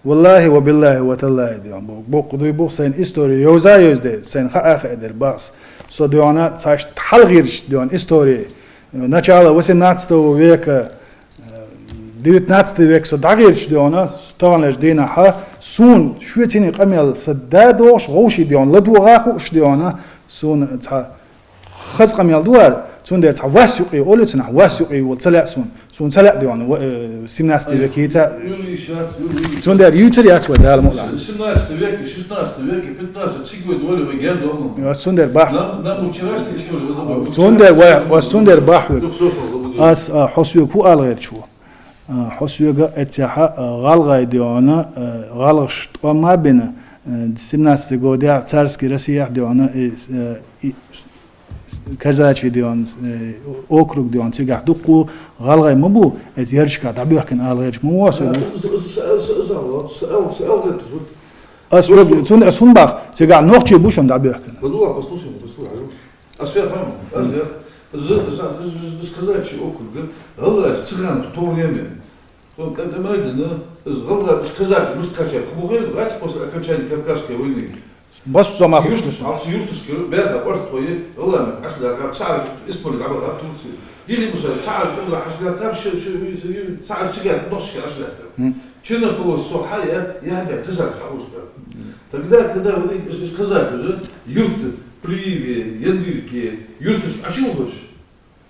والله وبالله وتالله دعنا بقضي بق سين إستوري يوزا يوزده سين خاخ إدر باس سو دعنا ساش تحلغيرش دعنا إستوري начало 18 века 19 век со дагирч дعنا станеш дина ха сун шуетини قميل سدادوش غوشي دعنا لدوغاخوش دعنا سون خز قميل دوار سون ده تواسقي أولتنا واسقي وطلع سون طلع ديوان 17 век هيتا سون ده يوتر ياتوا ده الموضوع 17 век 16 век 15 циквы доли вегендо سون ده باح нам вчерашняя история возобновила سون ده وسون ده باح اس حسيو كو الغير شو حسيو اتيها غالغاي ديوانا غالغش ما بين 17 года царский Россия диона казачи дион округ дион цигах дуку галгай мабу эт яршка табиахкен алгайч муасу Sunbach, sogar noch die Busch und da Birken. Подула, послушай. А свет пойму, сказать, что около, голова, цыган в то время. Это можно, голова, сказать, ну скачать, раз после окончания Кавказской войны. Бас сама. Юртышки, беда, орстовые, голова, ашляка, сар, исполнит, абага, Турции. Или муса, сар, ашляка, сар, сигар, ножки, ашляка. Чина было сухая, я опять казак, тогда, когда вот сказать уже, юрты, Приве, Яндырке, юртышки, а чего хочешь?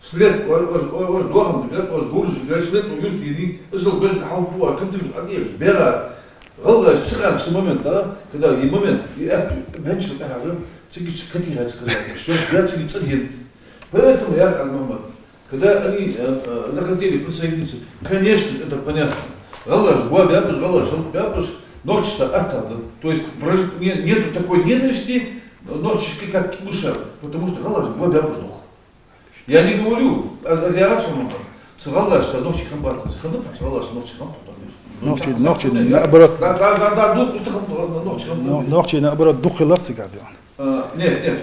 След, ваш дохом, ваш горжи, след, юрты, еди, жил, бежит, халпуа, контрибус, одежь, бера, голова, сыгран, все момент, да, когда и момент, и это, меньше, цигич, катирать сказать, что я цигич один. Поэтому я, когда они захотели присоединиться, конечно, это понятно. Голова, бабиш, ночь-то, то есть нету такой ненависти, ночечки как душа, потому что галаш была бабушка. Я не говорю, азиатчину, галаш, ночи комбата, галаш, ночи комбата. Ночи, наоборот. Да, ночи комбата. Ночи, наоборот, дух и лапцы как Нет,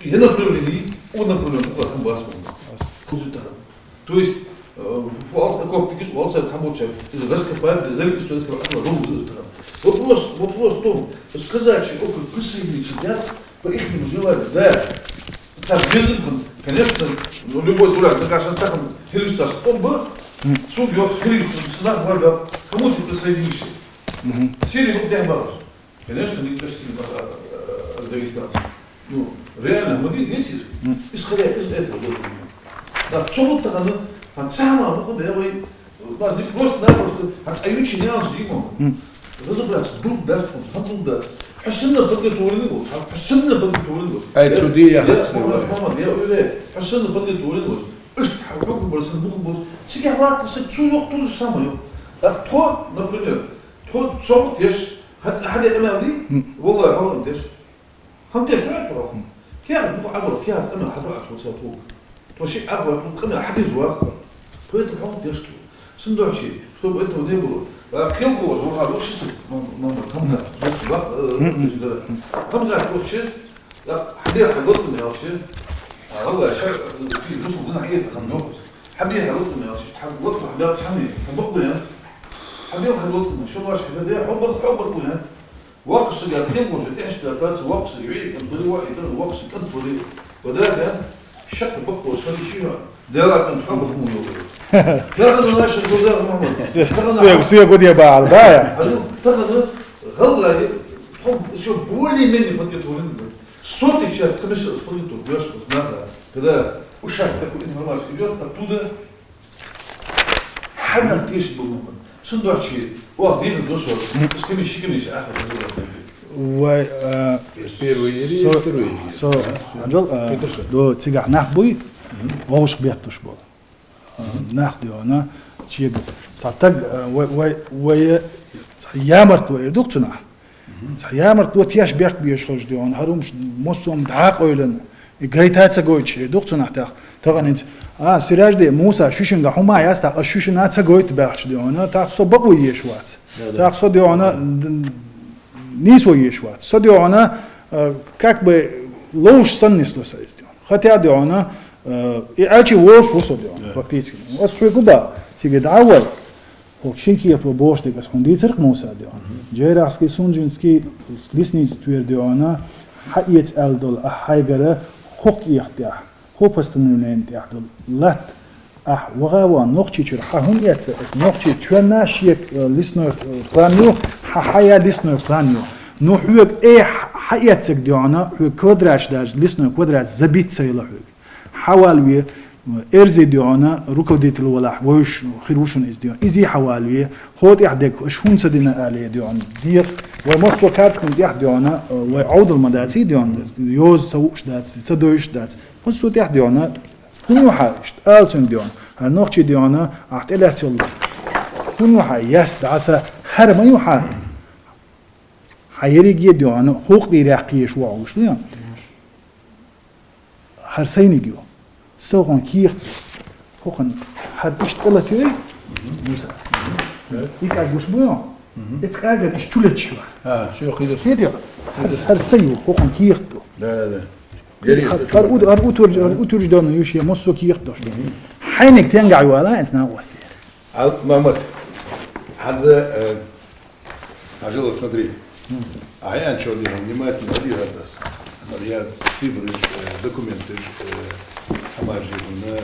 я направление, он направлен, комбата. То есть, Вопрос в том, сказать, что около присоединиться, да, по их желанию, да, царь Безынкин, конечно, любой дурак, на каждом так он Христос, он был, судья Христос, сына говорил, кому ты присоединишься? Сирия был для вас. Конечно, не достигли Дагестана. Ну, реально, мы видите, исходя из этого, да, что вот так оно, самое, у нас не просто-напросто, союзничий не надо жить. Разобраться, друг даст, он друг даст. Haşınla подготовлены был, haşınla подготовлены был. Отсюда я уверяю, haşınla подготовлены был. Хукм болсын, мухм болсын. Сега вакысы, цу yok, то же самое. То, например, то соғыт еш, хады әмәли, والله халым теш. Хам теш, не айтпырау. Кеғыз, бұғы абыл, кеғыз әмәл хады атқылса туық. То ши абыл, қымя хады жуақ. Поэтому халым теш туық. Сындуачи, чтобы этого не было. Хилку was we gaan ook zitten, maar kan dat. Dus de, kan dat ook zitten. Ja, حبيبي حضرتني يا شيخ. والله يا شيخ في وصل لنا حيز خمنوس. حبيبي حضرتني يا شيخ. حضرتك حبيبي تحمي. حبك يا. حبيبي حضرتني. شو واش حبيبي حبك يا. وقص يا خيل وجد ايش ثلاث وقص يعيد كنطري واحد وقص كنطري. وذاك شق بق وش خلي شيء. دارك انت حبك مو يوم. تاخذ ناشر جوزاء محمد سوية قد يباع البايع تاخذ غلة تحب شو بولي مني بدي تقولين صوتي شاب خمس أسبوعين تقولش نافع كذا وشاك تقول إنفورماسيون يجون تبتوده حنا تيش بالمحمد صندوق شيء واحد يفهم دوشور بس كميش آخر و первый или второй до тигах нахбуй ووش بيحتش بول ناخدي أنا شيء تعتق و يامرت ويردوقتنا يامرت وتياش بيك بيشخش ديون هرومش مصوم دعاق أولن جايت هاتsa goyt دوقتنا تغنيت سراج دي موسى شوشن حما ياستا شوشن هاتsa goyt بيخش ديون تاخصو بقوي يشوات تاخصو ديون نيسو يشوات صو ديون как бы лоуш саннисло сайстион хотя диона أجي ووش وصل يعني فكتير وأسوي كوبا تيجي دعوة هو شينكيات وبوش ديك أسكندي ترك موسى ديان جيرا أسكي سونجنسكي لسني تطوير ديانا حقيقة ألدول أحيجرة حق يحتاج هو بستنونين تحدل لات وغاوا نقطة شرحة هم يت نقطة شو ناشيك لسنو بلانيو حياة لسنو بلانيو نحوج إيه حقيقة ديانا هو كودراش داج لسنو كودراش زبيت سيله حوالوية إرزي ديانا ركوديت الولاح ويش خيروشون إز ديان إزي حوالوية خود إحداك شون سدينا آلية ديان ديق ومصو كارتكم ديح ديانا وعود المداتي ديان يوز سووش داتس سدوش داتس مصو ديح ديانا كنو حاجت آلتون ديان هالنوخشي ديانا أحت إلهتي الله كنو حاجت عسى هر ما يوحا حيريجي ديانا حوق دي راقيش وعوش ديان هر سينيجيو سوغن كيرت هوكن هر اشتغلت موسى إيك أجوش بيان إتقاعد إشتولت شو شو قيل سيدي هر سيو كوكم كيختو لا يري أرقوت دون يوشي مصو كيختو حينك تنقع ولا إنسنا وستي محمد هذا عجلة مدريد أحيانا شو دي هم نمات مدريد هذا هذا تيبر دوكيمنت حماجي هنا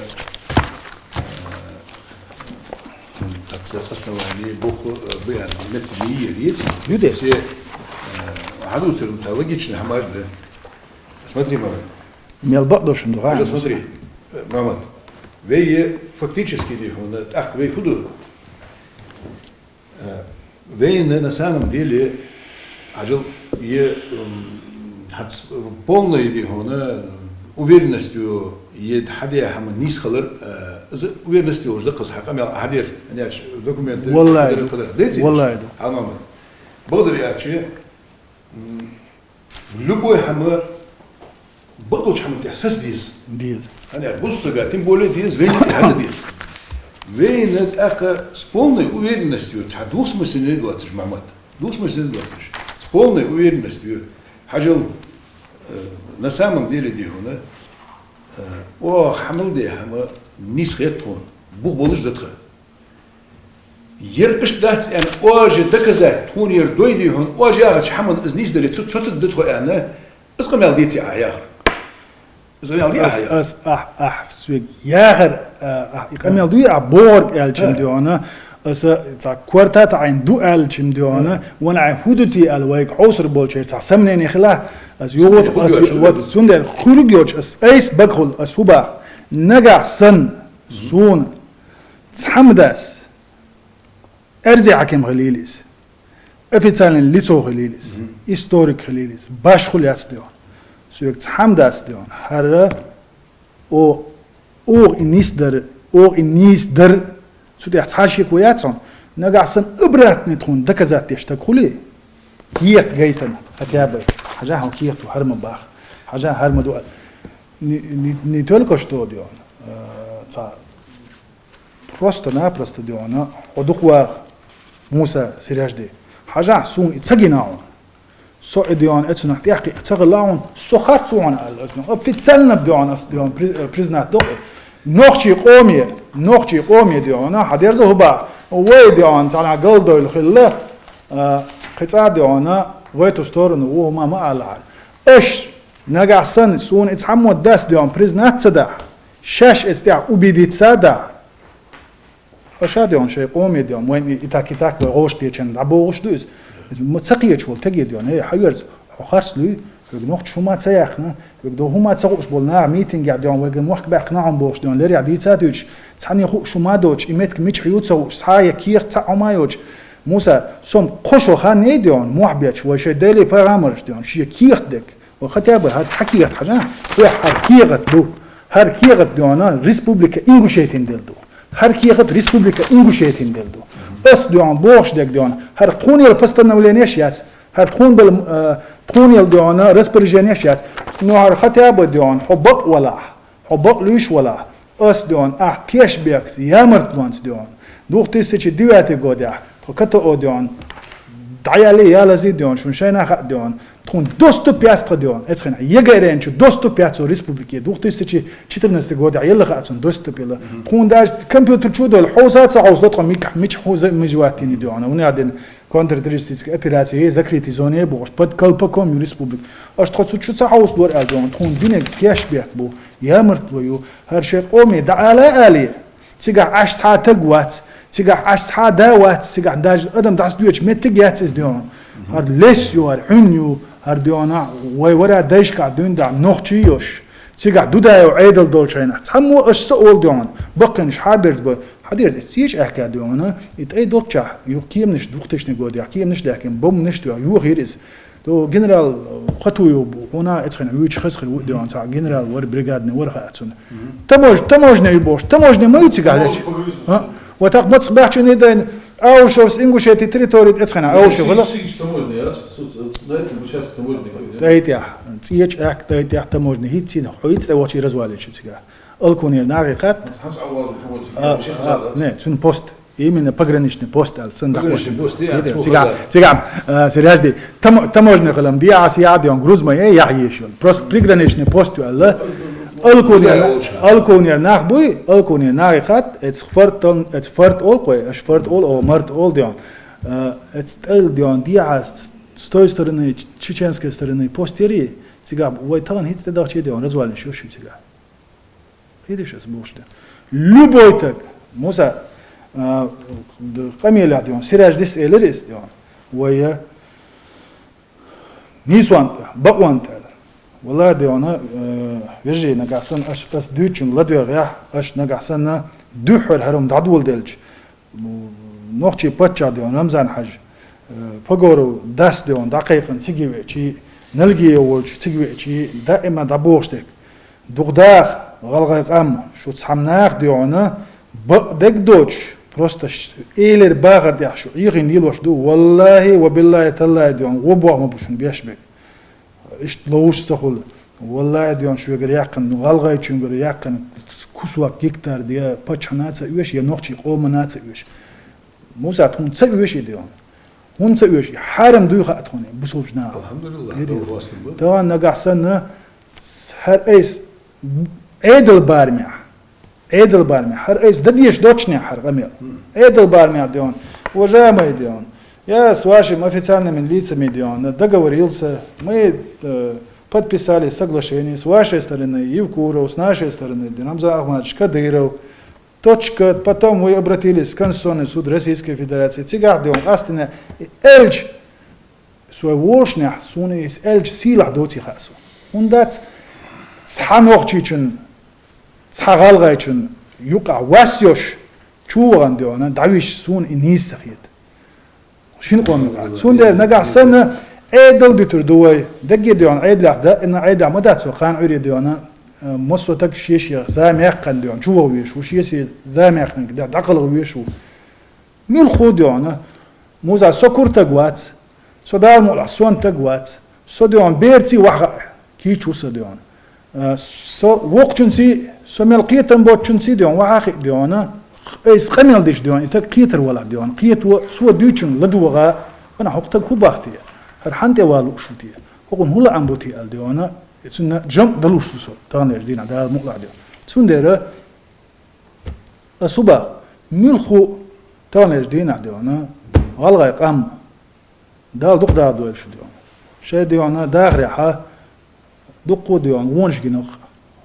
حتى قصنا يعني بوخ بيان مثلية ريت يودي سي حدوث المتلقيتش حماج ده смотри мама ميل بقدرش ندغا Даже смотри, Мамад, вей фактически он так вей худу. Вей на самом деле ажил е полной он уверенностью ед хадия хам нис халар уверенностью уже дقص حقام حدير يعني документы والله Мамад. Благодаря че любой хам بدوش حمد إحساس ديز أنا بص قاعدين بقول ديز وين هذا ديز وين أخا سبولني уверенностью تحدوس مسنة دواتش محمد دوس مسنة دواتش سبولني уверенностью حاجة на самом деле دي هنا о حمل دي هم نيس خيطون بوخ بولش دتخ يرقش دات يعني واجه دكزات تون يردوي دي هون واجه أخش حمل إز نيس دلي تسوت دتخ أنا اسقم يالديتي عيار أس سويق ياخر يقمل دوي عبور الجمديونا أس تا كورتات عين دو الجمديونا وانا عهودتي الويك عصر بولشير تا سمنين خلا أس يوت أس يوت سندر خروجيوش أس أيس بقول أس هبا نجع سن سون تحمدس أرزي حكم خليليس أفتالن ليتو خليليس هيستوريك خليليس باش خلياس ديون سويك تحمدس ديون هذا او إنيس در سودي أتحاشيك وياتون نقعسن إبرات نتخون دكزات يشتاق خلي كيت جيتنا هتيابي حاجة هو كيت وحرم باخ حاجة هرم دوال نتولكش تو ديون تا просто ديون ودقوا موسى سراج دي حاجة سون اتسجناون سو ديون اتسنا تحكي تغلاون سو خاطون على في تلنا بديون اس ديون بريزنات دو نوخشي قومي ديون حدير زهبا وي ديون على قول دول خلا قطع ديون وي تستورن و ما على اش نجع سن سون اتحمد داس ديون بريزنات صدا شاش استع وبيديت صدا أشاديون شيء قومي ديون وين إتاك وغوش تيجن دعبوش دوز متسقية شول تجي ديون هي حيرز وخارس لي يقنوخ شو ما تسيخنا يقدو هما تسوقش بولنا ميتينج ديون ويقنوخ بقناعهم بوش ديون لري عدي تساتوش تحني خو شو ما دوش إمتك ميش حيوت سو صحايا كير تسعو ما يوش موسى سوم قشو خان ديون موحبيتش وشي ديلي بارامرش ديون شي كير دك وختابه هاد حكيت حاجة هر كيرت ديون ريسبوبليكا إنغوشيتين دلدو هر كيغت ريسبوبليكا إنغوشيتين دلدو بس ديون بوش دك ديون هر تخوني البستنا ولينيش يات هر تخون تخوني الديون رسبرجينيش يات نوع ختابة ديون حبق ولا حبق ليش ولا أس ديون كيش بيكس يامرت دوانس ديون دوختي سيتش ديواتي قوديا فكتو ديون دعيالي يالا زيد ديون شون شينا خط ديون تخون دوستو بياستر ديون اتخن يغيرين شو دوستو بياتو ريسبوبليكي دوختي سيتش تشترنستي قوديا يلا خاتون دوستو بيلا تخون داج كمبيوتر شو دول حوزات ساعوز دوتو ميش حوز مجواتيني ديون ونعدن كونتر تريستيك ابيراتي زكريتي زوني بوش بد كلبكم ريسبوبليك اش تخصو شو ساعوز دور الدون تخون دينك كيش بيك بو يامرت ويو هر شيء قومي دعالة آلية تيجا عشتها تقوات تيجا عشتها داوات تيجا داج ادم داس دويتش متجات ديون هر ليسيو هر حنيو هر ديونا وي ورا دايش قاعد دون دا نوختيوش تيجا دودا وعيدل دولشينا تحمو اش سؤال ديون بقنش حابرت حدير تيجي احكي ديونا يتاي دوتشا يو كيمنش دوختش نقول يا كيمنش لكن بوم نشتو يو غير از تو جنرال خطو هنا اتخن ويش خسخ ديون تاع جنرال ور بريغاد ور خاتون تموجنا يبوش تموجنا ما يتقالش ها وتاق ما تصبحش ندين او شورس انغوشيتي تريتوري اتخنا او شو ولا تايتيا تيج اك تايتيا تموجنا هي تين خويت واتش رزوالي شتيغا الكونير ناغيقات نه تون بوست именно пограничный пост алсын Пограничный пост, я отцу цигам серьезно таможня кылам дия асия дион грузма яхишон просто приграничный пост алла alkonia nach boy alkonia nach hat het fort all koy es fort all o mart all dion het stel dion dia с той стороны чеченской стороны постери цигам ой тан хит дачи дион развалин шо цигам видишь es буште любой так муса камеля дион сираж дис элерис дион ой нисванта бакванта والله ديونا وجهي نقصن أش دوتشن لا دوغيا أش نقصن دوحر هرم دعدول دلج نوختي باتشا ديون رمزان حج فقورو داس ديون دقيقا تيجي شي نلقي يولش تيجي شي دائما دبوشتك دغداخ غلغي قام شو تصحمناخ ديونا دك دوتش просто إيلر باغر ديح شو يغين يلوش دو والله وبالله تالله ديون غبوة ما بوشن بيشبك إيش لوش تقول والله ديون شو يقدر يقن غلغي شو يقدر يقن كسوة كيكتر ديا بتشنات سويش يا نقطي قومنات سويش موسى تون سويش ديون هون سويش حرم دوي خاتوني بسوجنا الحمد لله دول واصل توا نقحسن هر ايس عيدل بارمع هر ايس دديش دوتشني حر غميل عيدل بارمع ديون وجامي ديون Я с вашим официальными лицами, договорился, мы подписали соглашение с вашей стороны, Евкуров, с нашей стороны, Рамзан Ахмадович, Кадыров, точка, потом мы обратились в Конституционный суд Российской Федерации, Цигах Дион, Астина, Эльч, свой вошня, суны из Эльч, силах доти хасу. Он дать сханохчичен, схагалгайчен, юка васьёш, чуван Дион, давиш сун и нисахит. شنو قومي سوندر نجح سنة عيدل دكتور دوي دقي ديون عيدل ده إن عيدل ما دات سوخان عري ديونا مصو تك شيء زام يقن ديون شو هو ويش وشيء زام يقن كده دقل ويشو ميل خود ديونا موزا سكر تقوات صدار مول عصون تقوات صديون بيرتي وح كي شو صديون سو وقت جنسي سو ملقيتن بوت جنسي ديون وحاق ديونا ايس خميل ديش ديون انت قيتر ولا ديون قيت سو دوتشن لدوغا انا حقتك كوباختي هر حنتي والو شوتي هون هلا عم بوتي ال ديونا اتسنا جم دلوش سو تانير دينا دا مقلع ديون سوندير الصبح ملخو تانير دينا ديونا غلغي قام دال دق دا دول شو ديون شي ديونا داغريحه دقو ديون وونش جنوخ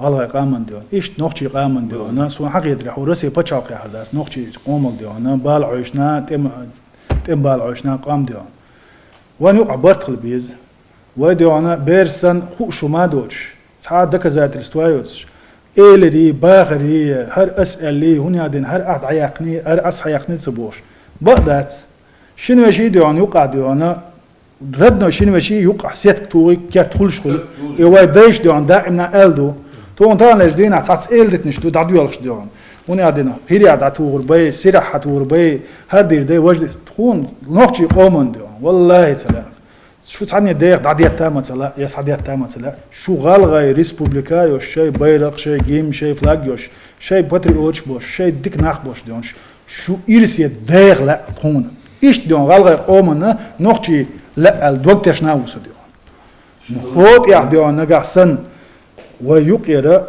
غلغي قامن ديون إيش نوختي قامن ديون سو حق يدري حورسي بتشاقي هذاس نوختي قوم ديون بال عيشنا تم بال عيشنا قام ديون وان يقع برتخل بيز وديون بيرسن خو شو ما دوتش ساعات دك ذات الستوايوتش إيلري باغري هر أسألي هوني عدين هر أحد عيقني هر أس عيقني تبوش بقدات شنو شي ديون يقع ديون ردنا شنو شي يقع سيت توي كيرت خلش خل يواي دايش ديون دائما ألدو تو انتان لجدين عتات إلدت نشتو دعديولش ديون وني عدينا هيري عداتور بي سرح هتور بي هدير دي وجد تكون نوختي قومن ديون والله تلا شو تعني ديق دعديات تامة تلا يسعديات تامة تلا شو غالغاي ريسبوبليكا يوش شي بايرق شي جيم شي فلاج يوش شي باتري اوتش بوش شي ديك ناخ بوش ديونش شو إيرسي ديق لا تكون إيش ديون غالغاي قومن نوختي لا الدوكتش ناوسو ديون هوت يا ديون نجح سن ويقير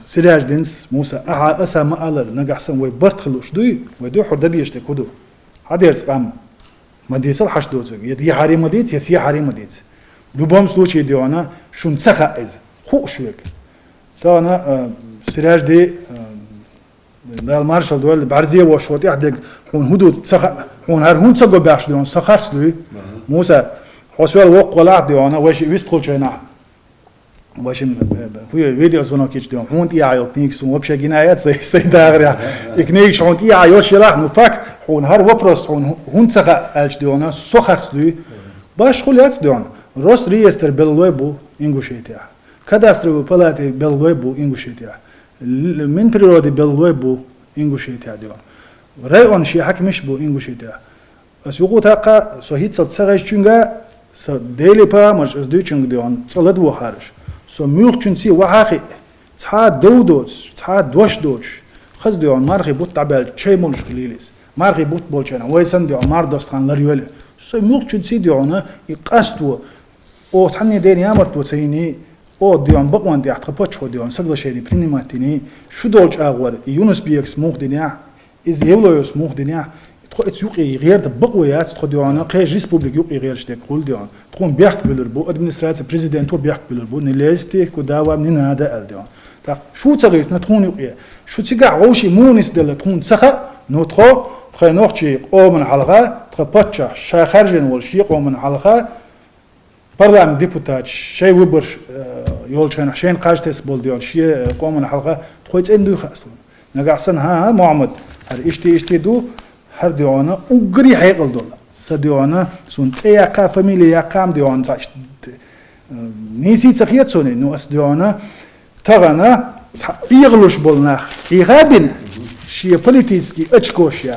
سراج دينس موسى أسا ما ألر نجحسن ويبرتخلوش دوي ودو حدديش تكودو هذا يرسقام ما ديسل حش دوزو يدي حري مديت يسي حري مديت دوبام سلوشي ديوانا شون سخا إز خو شويك تانا سراج دي دال مارشال دول بعرزية وشوتي أحدق هون هدو سخا هون هر هون سقو باش ديوان سخرس دوي موسى حسوال وق ولا ديوانا وش ويستخل شينا واشم في فيديو زونا كيش ديون هون تي عيو تنيكس وبشا جنايات سي داغريا يكنيكش هون تي عيو شراح نفاك هون هر وبروس هون سخا الش ديونا سخرس دوي باش خليات ديون روس ريستر بالويبو انغوشيتيا كاداستر بالاتي بالويبو انغوشيتيا من بريودي بالويبو انغوشيتيا ديون رايون شي حكمش بو انغوشيتيا بس يقول تاقا سوهيت سغاش چونغا س ديلي با مش از دوي چونغ ديون صلد و خارج سو ميلخ چونسي وحاخي تا دودوس تا دوش دوش خز ديون مارخي بوت تعبال شيء ملش قليلس مارخي بوت بولشنا ويسن ديون مار دوستان لريول سو ملك تشي ديون يقاستو او تحني ديني امرت وسيني او ديون بقوان دي احتقبوش ديون سقل شيء برينيماتيني شو دولج اغور يونس بيكس موخ دنيا از يولويوس موخ دنيا تخو اتسوقي غير بقويات تخو ديون قيج ريسبوبليك يوقي غير شتك كل ديون تخون بيحك بلربو ادمنستراتيف بريزيدنت بيحك بلربو نليستي كداوا من هذا الديون تا شو تغير نتخون يوقي شو تيقع غوشي مونس دل تخون سخا نوتخو تخي نوختي قومن حلقه تخبطش شاخرجن والشي قومن حلقه برلمان ديبوتات شيء وبر يولشان حشين قاجتس بول ديون شي قومن حلقه تخويت اندو خاصون نقعسن ها محمد هر اشتي دو هر ديونا وقري حيقل دول سديونا سون تياقا فاميليا قام ديون تاش نيسي تخيت سوني نو اس ديونا تغنا يغلوش بولناخ يغابن شي بوليتيسكي اتشكوشيا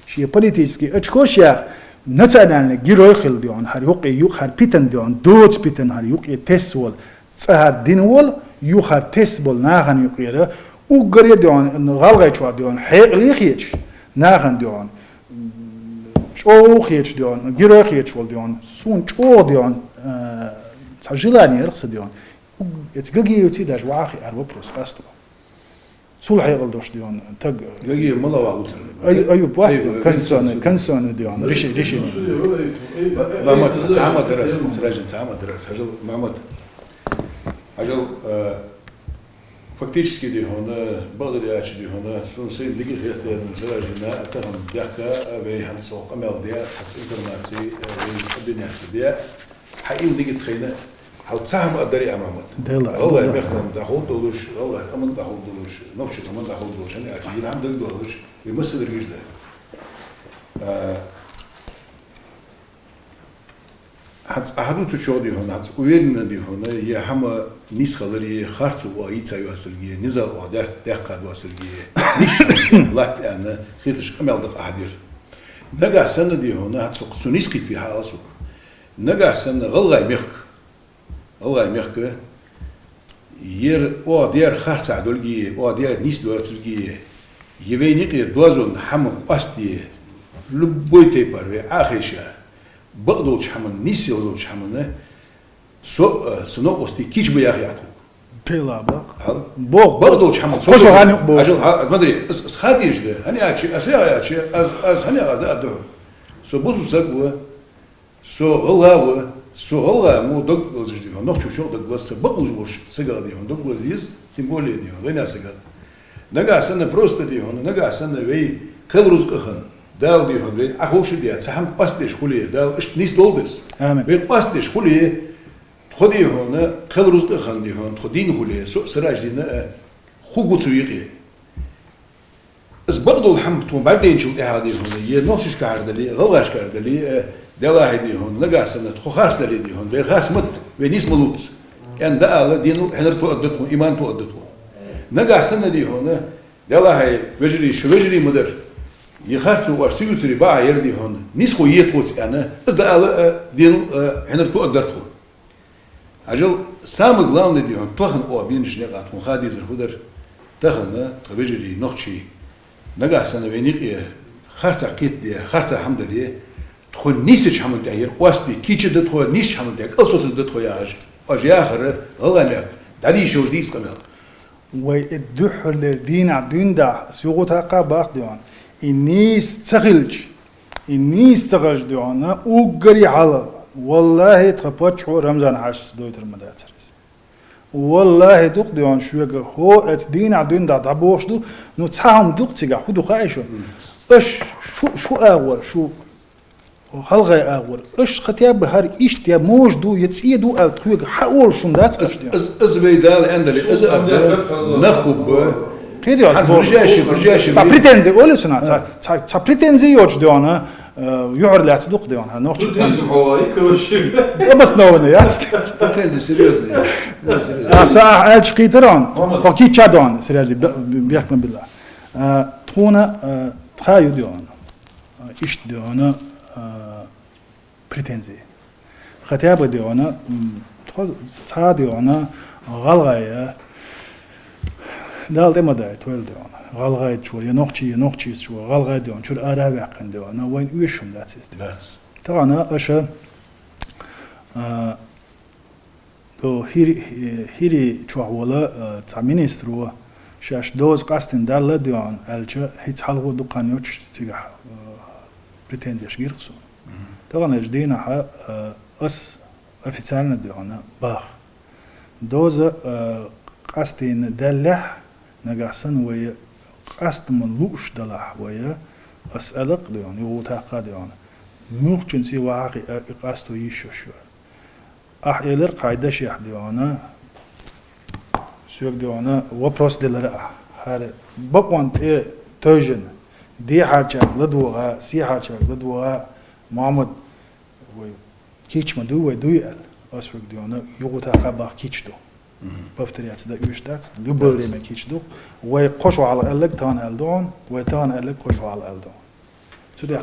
شي بوليتيسكي اتشكوشيا نتسألنا جيروي خل ديون هر يوقي يوق هر بيتن ديون دوتس بيتن هر يوقي تسول تسهر دينول يوق هر تسبول ناغن يوقي وقري ديون غالغي شو ديون حيق ليخيش ناغن ديون شو خيش ديون جيروي خيش ول ديون سون شو ديون تجيلاني رخص ديون اتجي يوتي داج واخي اربو بروسقاستو سول حيقل دوش ديون تج جاي ملا واوت ايو بواس كنسون ديون ريشي محمد تعمد درس سراج تعمد درس هجل محمد هجل فактически دي هنا بقدر يعيش دي هنا سون سيد دقيق يحتاج سراجنا اتهم ديكا بي هنسوق امل دي حس انترناتي الدنيا دي حقيقي دقيق تخينا هل تساهم قدري امامك والله بيخدم داخل دولش والله امن داخل دولش نفش امن داخل دولش انا اكيد عم دولش يمثل الرجل ده حت احدو تشودي هنا حت ويرنا دي هنا يا حما نيس خلري خارتو وايتا يواسلجي نزا وده دقه واسلجي نيش الله انا خيتش امل دق احدير نجا سنه دي هنا حت سونيس كيت بها اسو نجا سنه غلغاي مخك الله يمحك ير او دير خارت عدولجي او دير نيس دواتلجي يبيني قير دوازون حمق أستي لبويتي بروي آخيشا بقدولش حمن نيس يوزولش حمن سنو أستي كيش بياخي عدو تيلا بق بقدولش حمن خوش هاني بوق أجل ما أدري أس خاديش ده هني أشي أشي أس هني هذا أدو سو بوسو سقوه سو غلاوه سو غلا مو دقلج دي هون نوخ شو دقلس بقلج بوش سيجار دي هون دقلزيز تيمبولي دي هون وين سيجار نجا سنة بروست دي هون نجا سنة وي كلروز كخن دال دي هون وي أخوش دي تسهم قاستش خليه دال إيش نيس دولبس وي قاستش خليه خدي هون كلروز كخن دي هون خدين خليه سو سراج دي خوجو تسويقي بس برضو الحمد توم بعدين شو هذه هون هي نوشش كاردلي غلاش كاردلي دلا هدي هون لقى سنة خاص دلي دي هون بخاص مت ونيس ملوت يعني ده على دينو حنر تؤدته إيمان تؤدته نقع سنة دي هون دلا هاي وجري شو وجري مدر يخاص وارسيو تري باع يردي هون نيس خو يتوت أنا بس ده على دينو حنر تؤدته أجل سام غلام دي هون توخن أو بين جنقات مخادي زرهودر تخن توجري نخشي نقع سنة ونيق خاص عقيد دي خاص الحمد لله تخو نيسش حمد تاير واستي كيتش دتخو نيش حمد تاير قصص دتخو ياج اجي اخر غلنا دالي شو ديس كمان ويدحر للدين عدين دا سيغوتا قاباق ديوان النيس تغلج ديوان وقري على والله تخبط شو رمضان عاش دويتر مداتر والله دوق ديوان شو يقى هو الدين عدين دا دعبوش دو نو تساهم دوق تيقع خدو خايشو اش شو اغور شو هلغي أول إيش ختياب بهار إيش تياب موجدو يتصيدو التخويق حاول شو دات إز بيدال عندلي إز نخوب كيدي رجاش تا بريتنزي قولي سنا تا بريتنزي يوج ديونا يعر لا تصدق ديونا نوخش بريتنزي هواي كروشي بس نوبني يا بريتنزي سيريوزلي ساعة ألش قيتران فكي تشادون سيريوزلي بيحكم بالله تخونا تخايو ديونا إيش ديونا بريتنزي ختيابة ديونا سا ديونا غلغاية دال دم داي تول ديون غالغايد شو ينوخشي شو غالغايد ديون شو الأرابع كن ديون وين ويشهم داتس That's طبعا أشا تو هيري شو ولا تا مينسترو شاش دوز قاستن دال ديون ألجا هيت حلقو دقانيوش تيجا بريتنديش غيرسو طبعا جدينا ح أس أفيتسالنا ديون باخ دوز قاستين دلح نقاسن ويا قاست من لوش دلح ويا أسألك ديون يوتاقا ديون ممكن سي واقع قاستو يشو شو أحيلر قاعدة شيح ديونا سوق ديونا وبروس دلرا هذا بقوان توجن دي حاجة لدوها سي حاجة لدوها محمد وي كيتش مدو ويدويل أسوق ديونا يوتاقا باخ كيتش دو بفتريات دا يشتات لبولي ما كيشدو ويقشوا على الألق تان ألدون ويتان ألق قشوا على ألدون سودي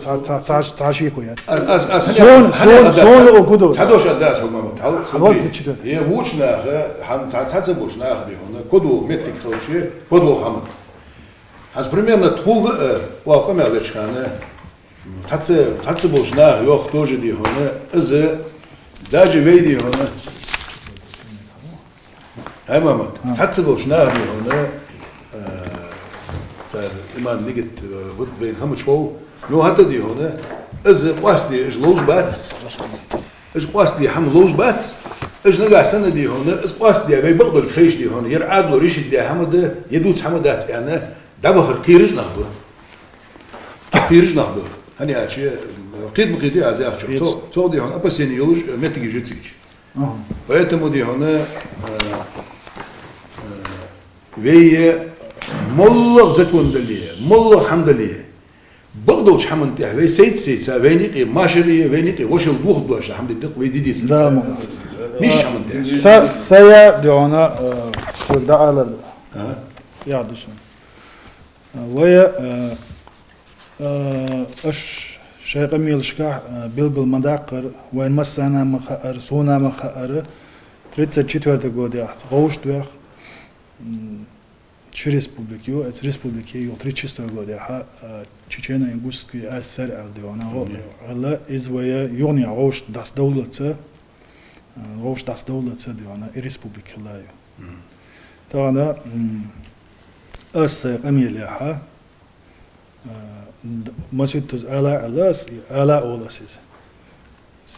تعشي كويات سون وكدو تعدوش أداس هم ما تعال حاولت تشتغل هي ووشنا هم تعال بوشنا أخذي هنا كدو متك خلشي كدو حمد هز примерно طول وقام على شخانة تعال بوشنا يوخ توجي دي هنا إذا داجي ويدي هنا هاي ماما تحسبوا شنو هنا صار إيمان نيجت ود بين هم شو لو هذا دي هنا إذا قاستي إيش لوج باتس إيش قاستي حم لوج باتس إيش نقع سنة دي هنا إيش قاستي أبي بقدر الخيش دي هنا يرعاد له ريش دي حمد يدوت حمدات يعني دبخر كيرج نهبه كيرج نهبه هني أشي قيد مقيدي عزيز أشوف تو دي هنا بس يعني يلوج متى جيتيش поэтому دي هنا وهي ملغ زكون دلية ملغ حمد ليه بقدوش حمد تهوي سيد سافينيقي ماشرية فينيقي وش البوخ دوش حمد الدق ويديديس لا مش حمد تهوي سيا ديونا سودا على يا دوسون ويا اش شيء قميل شكاح بلبل مداقر وين مسانا مخأر سونا مخأر تريتsa четвертый год я غوش دوخ شو республики это республики يو 36 год я чечена ингушский СССР алдиона هلا из ويا يوني غوش داس دولة ديونا республики لا طبعا أس قميل يا مسجد على أولاسيز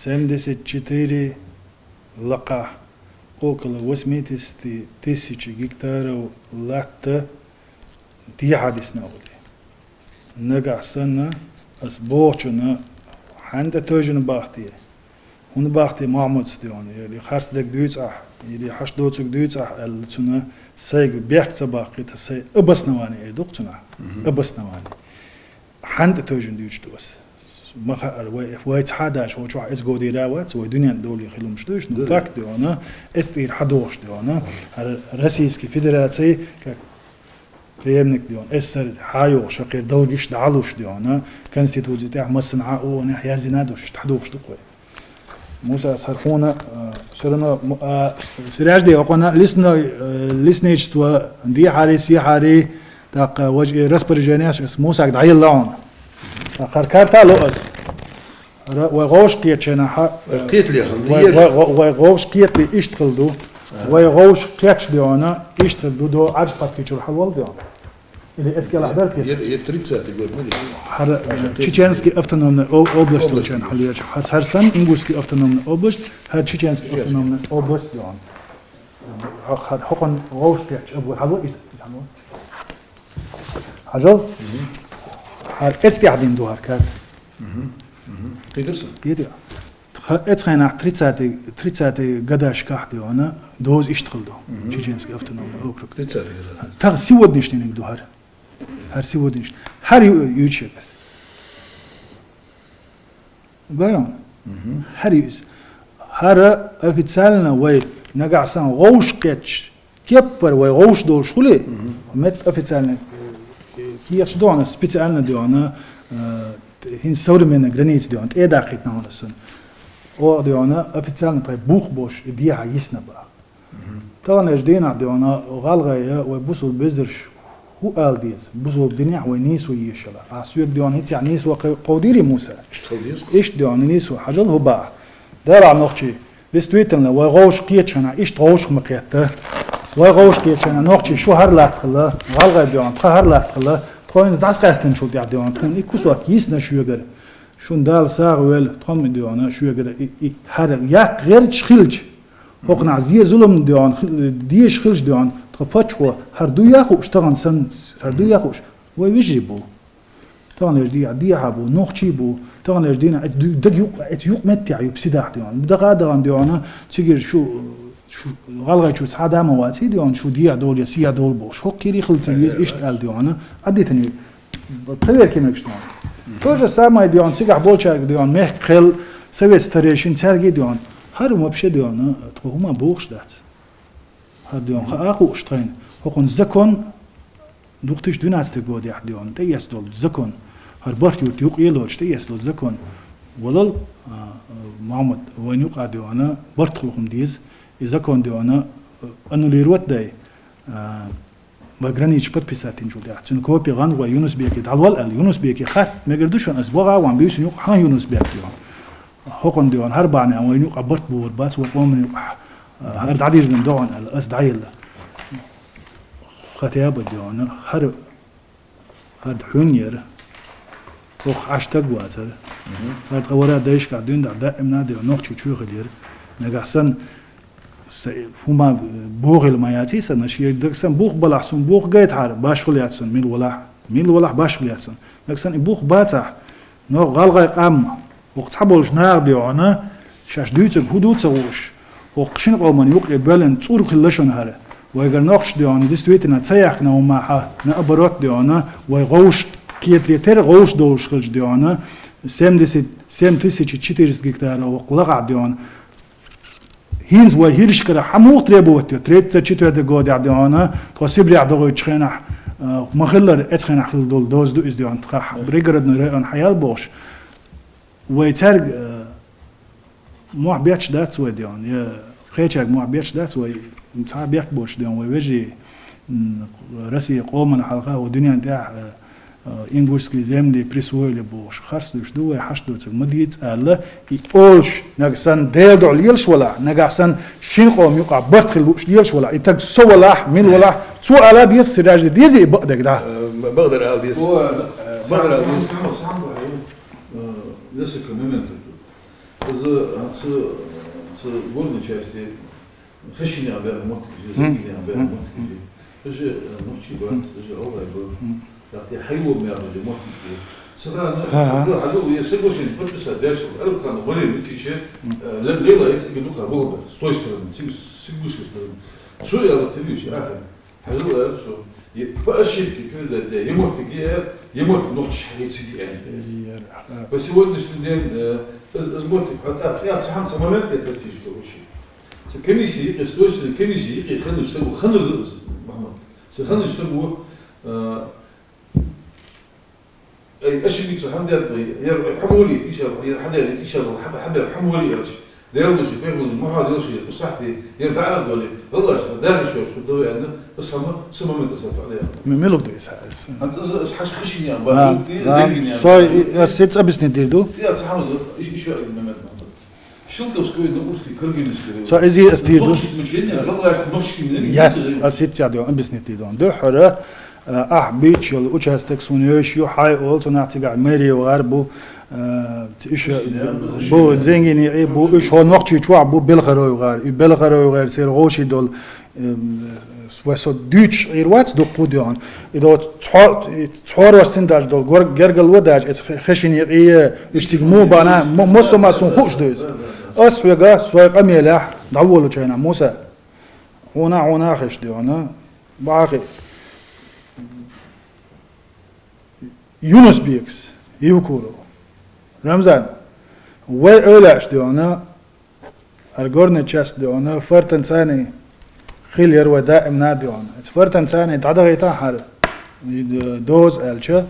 74 لقاح около 80 тысяч гектаров лата дихадис на воде. Нагасана as борчуна ханда тожин бахтие. Он бахти Махмуд стион, или харсдек дуйцах, или хаштоцук дуйцах, алцуна сайг бяхца бахти, та сай обоснование доктуна, обоснование. حند توجن ديوش دوس ما وايت حداش هو شو عايز جودي راوات ودنيا دولي خلهم شدوش نتاك ديونا استير حدوش ديونا الرئيس كفيدراتي ك بريمنك ديون اسر حايو شقير دوليش دعلوش ديونا كونستيتوزي تاع مصنع او نحيا زينادوش تحدوش دقوي موسى صرفونا سرنا سراج دي اقنا لسنيجتوا دي حاري سي حاري تاق وجه رسبر جانياش اسمه ساق دعي اللون آخر كارتا لؤس وغوش كيتشنا قيت لي وغوش كيت لي اشتغل دو وغوش كيتش ديونا اشتغل دو عرش بات كيتشور حلوال ديون اللي اسكال حضرت يتريد ساعة تقول مدي تشيچنسكي автономная область очень حلوش هرسن انگوشكي автономная область هر تشيچنسكي автономная область ديون حقن غوش كيتش ابو حلو حاجل هر استعدين دو هركات قيدرسن يدي اتخينا 30 قداش كحدي وانا دوز اشتغل دو تشيچنسكي автономная округ 30 كذا تا сегодняшний день до هر сегодняшний هر يوتشيب بايون هر يوز هر официально وي نقعسان غوش كيتش كيبر وي غوش دول شولي مت официально كيش دونا специально دونا هين современная граница دونا эдакит на улицу о دونا официально тай бух бош идея ясно ба طبعا اجدينا ديونا غالغايا وبوسو بزرش هو قال ديز بوسو بدنيا ونيس ويشلا عسير ديون هيت يعني نيس وقوديري موسى اشتغل ديز ايش ديون نيس وحجل هو باع دار عم نخشي بستويتنا وغوش قيتشنا ايش تغوش مقيته وغوش قيتشنا نخشي شو هر لا تخلا غالغا ديون هر لا تخلا تخوين داس قاستن شو ديون تخون يكوسوا كيسنا شو يقدر شون دال ساغويل تخم ديونا شو يقدر هر ياك غير تشخيلج هوقنا زي ظلم ديون ديش خلج ديون تخبطشوا هردو ياخو اشتغل سن هردو ياخوش ويجيبو طبعا دي حبو نوخشي بو طبعا يجدينا دق يوق متع يبسدح ديون دغا ديونا تيجي شو غالغا شو سعاده مواتي ديون شو دي دول يسيا دول بوش هو كيري خلت ايش قال ديونا اديتني بريفير كيمكش ديون توجه سما ديون سيغ بولچا ديون مه خل سويت ستريشن ترغي ديون هر ما بشه ديون تخوما بوخش دات هر ديون اخو اشترين هو زكون دوختش دوناست گود يح ديون تيس دول زكون هر بارتيو تيوق يلوش تيس دول زكون ولل محمد وين يقع ديونا برتخلهم ديز اذا كون ديونا انو ليروت داي بغرانيش подписатин جودي عشان كوبي غان ويونس بيكي دالوال يونس بيكي خات ما قردوش اسبوع وان بيوس يوق ها يونس بيكي هوكن ديون هربانه وين يوق برت بور باس وقوم هر دعير دون الاس دعيل خاتياب ديون هر حنير وخ عشتق واتر هر قورا دايش قاعدين دائما ديون نوخ تشو غير نغحسن فما بوغ المياتي سنشي دكسن بوغ بلحسن بوغ قايت حار باش ولياتسن ميل ولاح باش ولياتسن دكسن بوغ باتح نو غالغاي قام وقت حبولش نار ديونا شاش دويتك هدوتسوش وقشن قومن يوق يبلن تصور كلشن هره ويغر نوخش ديونا ديستويتنا تسيحنا وماها نقبروت ديونا ويغوش كيتريتر غوش دوش خلج ديونا 7400 гектара وقلقع ديونا هينز وهيرش كده حمو تريبوتيو تريت تشيتو هذا جود عديانا تقصيب لي عدو تشخينح مخلر اتخينح خل دول دوز دو ازديان تخح بريجرد نريان حيال بوش ويترج مو بياتش دات وديان يا خيتشك مو بياتش دات وي متاع بيك بوش ديان ويجي راسي قومنا حلقه ودنيا نتاع انجلسكي زمدي بريسويل بوش خرسدوش دو حشدوت مديت الله يقولش نغسن ديدو ليلش ولا نغسن شين قوم يقع برتخل بوش ليلش ولا يتك سو ولا من ولا سو على ديس سراج ديزي بقدك ده بقدر على ديس بقدر على ديس несколько моментов. С горной части хищения обернут, зеленые обернут, даже ночи бывает, даже овай был. Такие حلوة ميرجع مطلقة. سفرنا هذول يسبوشين подписать дальше. أربعة نقولين بتيجي ليلة يتقبلوا كابوبة. ستوي سترن سيبوش سترن. شو يلا تبيش آخر. هذول أرسو. بأشيك كذا ده يموت كذا يموت نقطش حاجة سيدي يعني. بس هو نشتدين أزموت حتى تحمل تماما يترتيج كل شيء. كنيسي يستوي سترن كنيسي يخلوا يسووا خنزر محمد. سخنوا يسووا أي أشي بيتصل حمد يا حمولي تيشر يا حدا تيشر حدا حمولي يرش ديالوش بيرمز محاضر يرش بصحتي يرجع على دولي والله داخل شوش كدوي عندنا بس هم سما من تصرف عليها ميلو بدو يسحس أنت إيش خشيني أنا بقولتي زيني صاي سيت أبسني ديردو زياد صحمد إيش شو الممت شو تسوي نقولك كرجين سكري صاي إزي أستيردو مشينا والله نقش من يس أسيت يادو أبسني ديردو دو حرة بيتش يلا وش هستكسونيوش يو حي أولت نعتقد ميري وغربو إيش بو زينجيني إيه بو إيش هو نقطة شو عبو بلغرو غير سير غوشي دول واسو دوتش غير واتس دو قوديان إذا تحور وسنداج دول جرجل وداج خشيني إيه اشتغمو بانا موسو ما سون خوش دوز أسويجا سويق أميلح دعولو شينا موسى هنا خش ديانا باقي يونس بيكس يوكورو رمزان وأولاش ديونا الجورن تشاست ديونا فرتن ثاني خيل يروى دائم ناديونا فرتن ثاني تعدغي تاحر دوز ألشة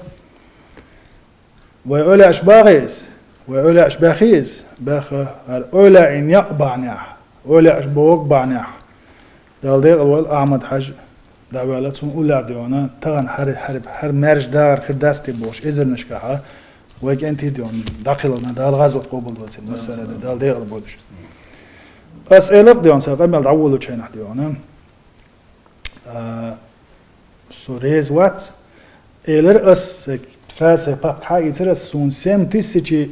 وأولاش باغيس وأولاش باخيز باخ أولا إن يقبعناح أولاش بوق بعناح دالدي أول أحمد حج دعوالتهم أولى ديونا تغن هر مرج دار خرداستي بوش إزر نشكاها ويك أنت ديون داخلنا دال غازوة قبول دوتين مثلا دالدي بودش أسئلة ديون سأقبل دعولو شيء ديونا سوريز وات إلر أس سراسة باب حاجة ترى سون سام تيسيجي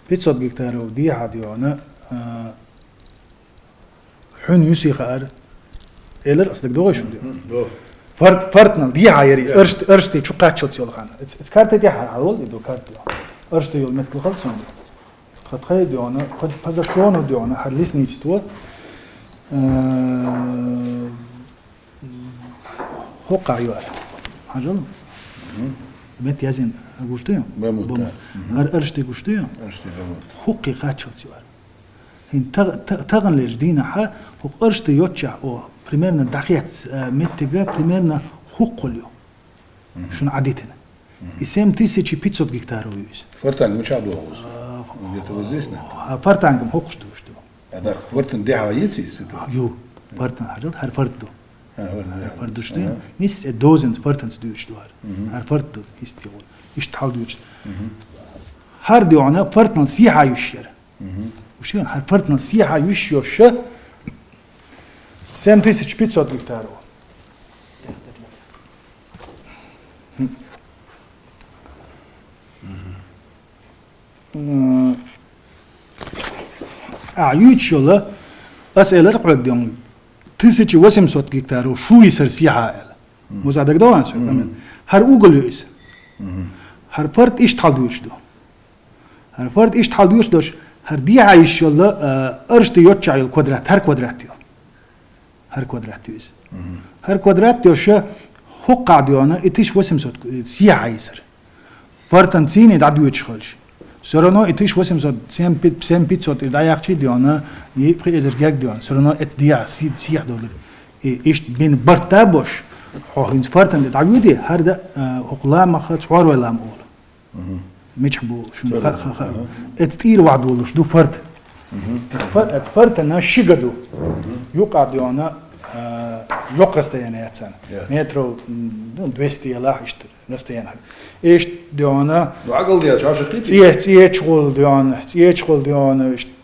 بيتصد جكتارو دي هاديونا حن يوسي خار إلر أصدق دوغي شو ديو فرتنا دي هايري أرشتي شو قاتشلت يول خان كارت دي هاول يدو كارت أرشتي يول مثل خلصون قد خير ديونا قد بزكونو ديونا حليس نيجتوا هو قايوار حاجة بنت يازين قشتيهم بموت أرشتي قشتيهم أرشتي بموت حقي قاتشلت يوار هين تغن لجدينا حا هو أرشتي يوتشع أو بريميرنا دقيقة متجا بريميرنا حقوليو شون عادتنا اسم تيسيجي بيتزوت جيكتارو يوز فرتان مش عدو غوز يتوزيسنا فرتانكم حقشتو وشتو هذا فرتن دي حاجيتي ستو يو فرتان حاجات هر فردو فردوشتو نيس دوزنت فرتنس دوشتو هر فردو يستيقول يشتحال دوشت هر ديونا فرتن سيحا يشير وشين هر فرتن سيحا يشيوش سام تيسيج بيتزوت جيكتارو أعيش يلا أسأل رقعك ديون تسيجي وسم صوت جيكتارو شو يصير سيحة مزادك دوان سو هر أوغل يوز هر فرد إيش تحال دوش دو هر فرد إيش تحال دوش دوش هر دي عايش يلا أرشتي يوتشع الكوادرات هر كوادرات ديو هر كوادرات يوز هر كوادرات ديوش هو قاعديونا إتيش وسم صوت سيحة يصير فرتن سيني دعدو يتشخلش سرنا اتش وسم زد سام بيتزوت داياقشي ديونا يبقى ازرجاك ديون سرنا ات ديا سيد سيح دولار ايش بين برتابوش هو فرتن دعودي هردا اقلا ما خد صور ولا مول ميجبو شنو ات تير وعد ولش دو فرت ات فرتن شيغدو يقع ديونا يقرست يعني ياتسان مترو 200 لا اشتر نستيان ايش ديونا وعقل ديال شاشقي تيه شغل ديونا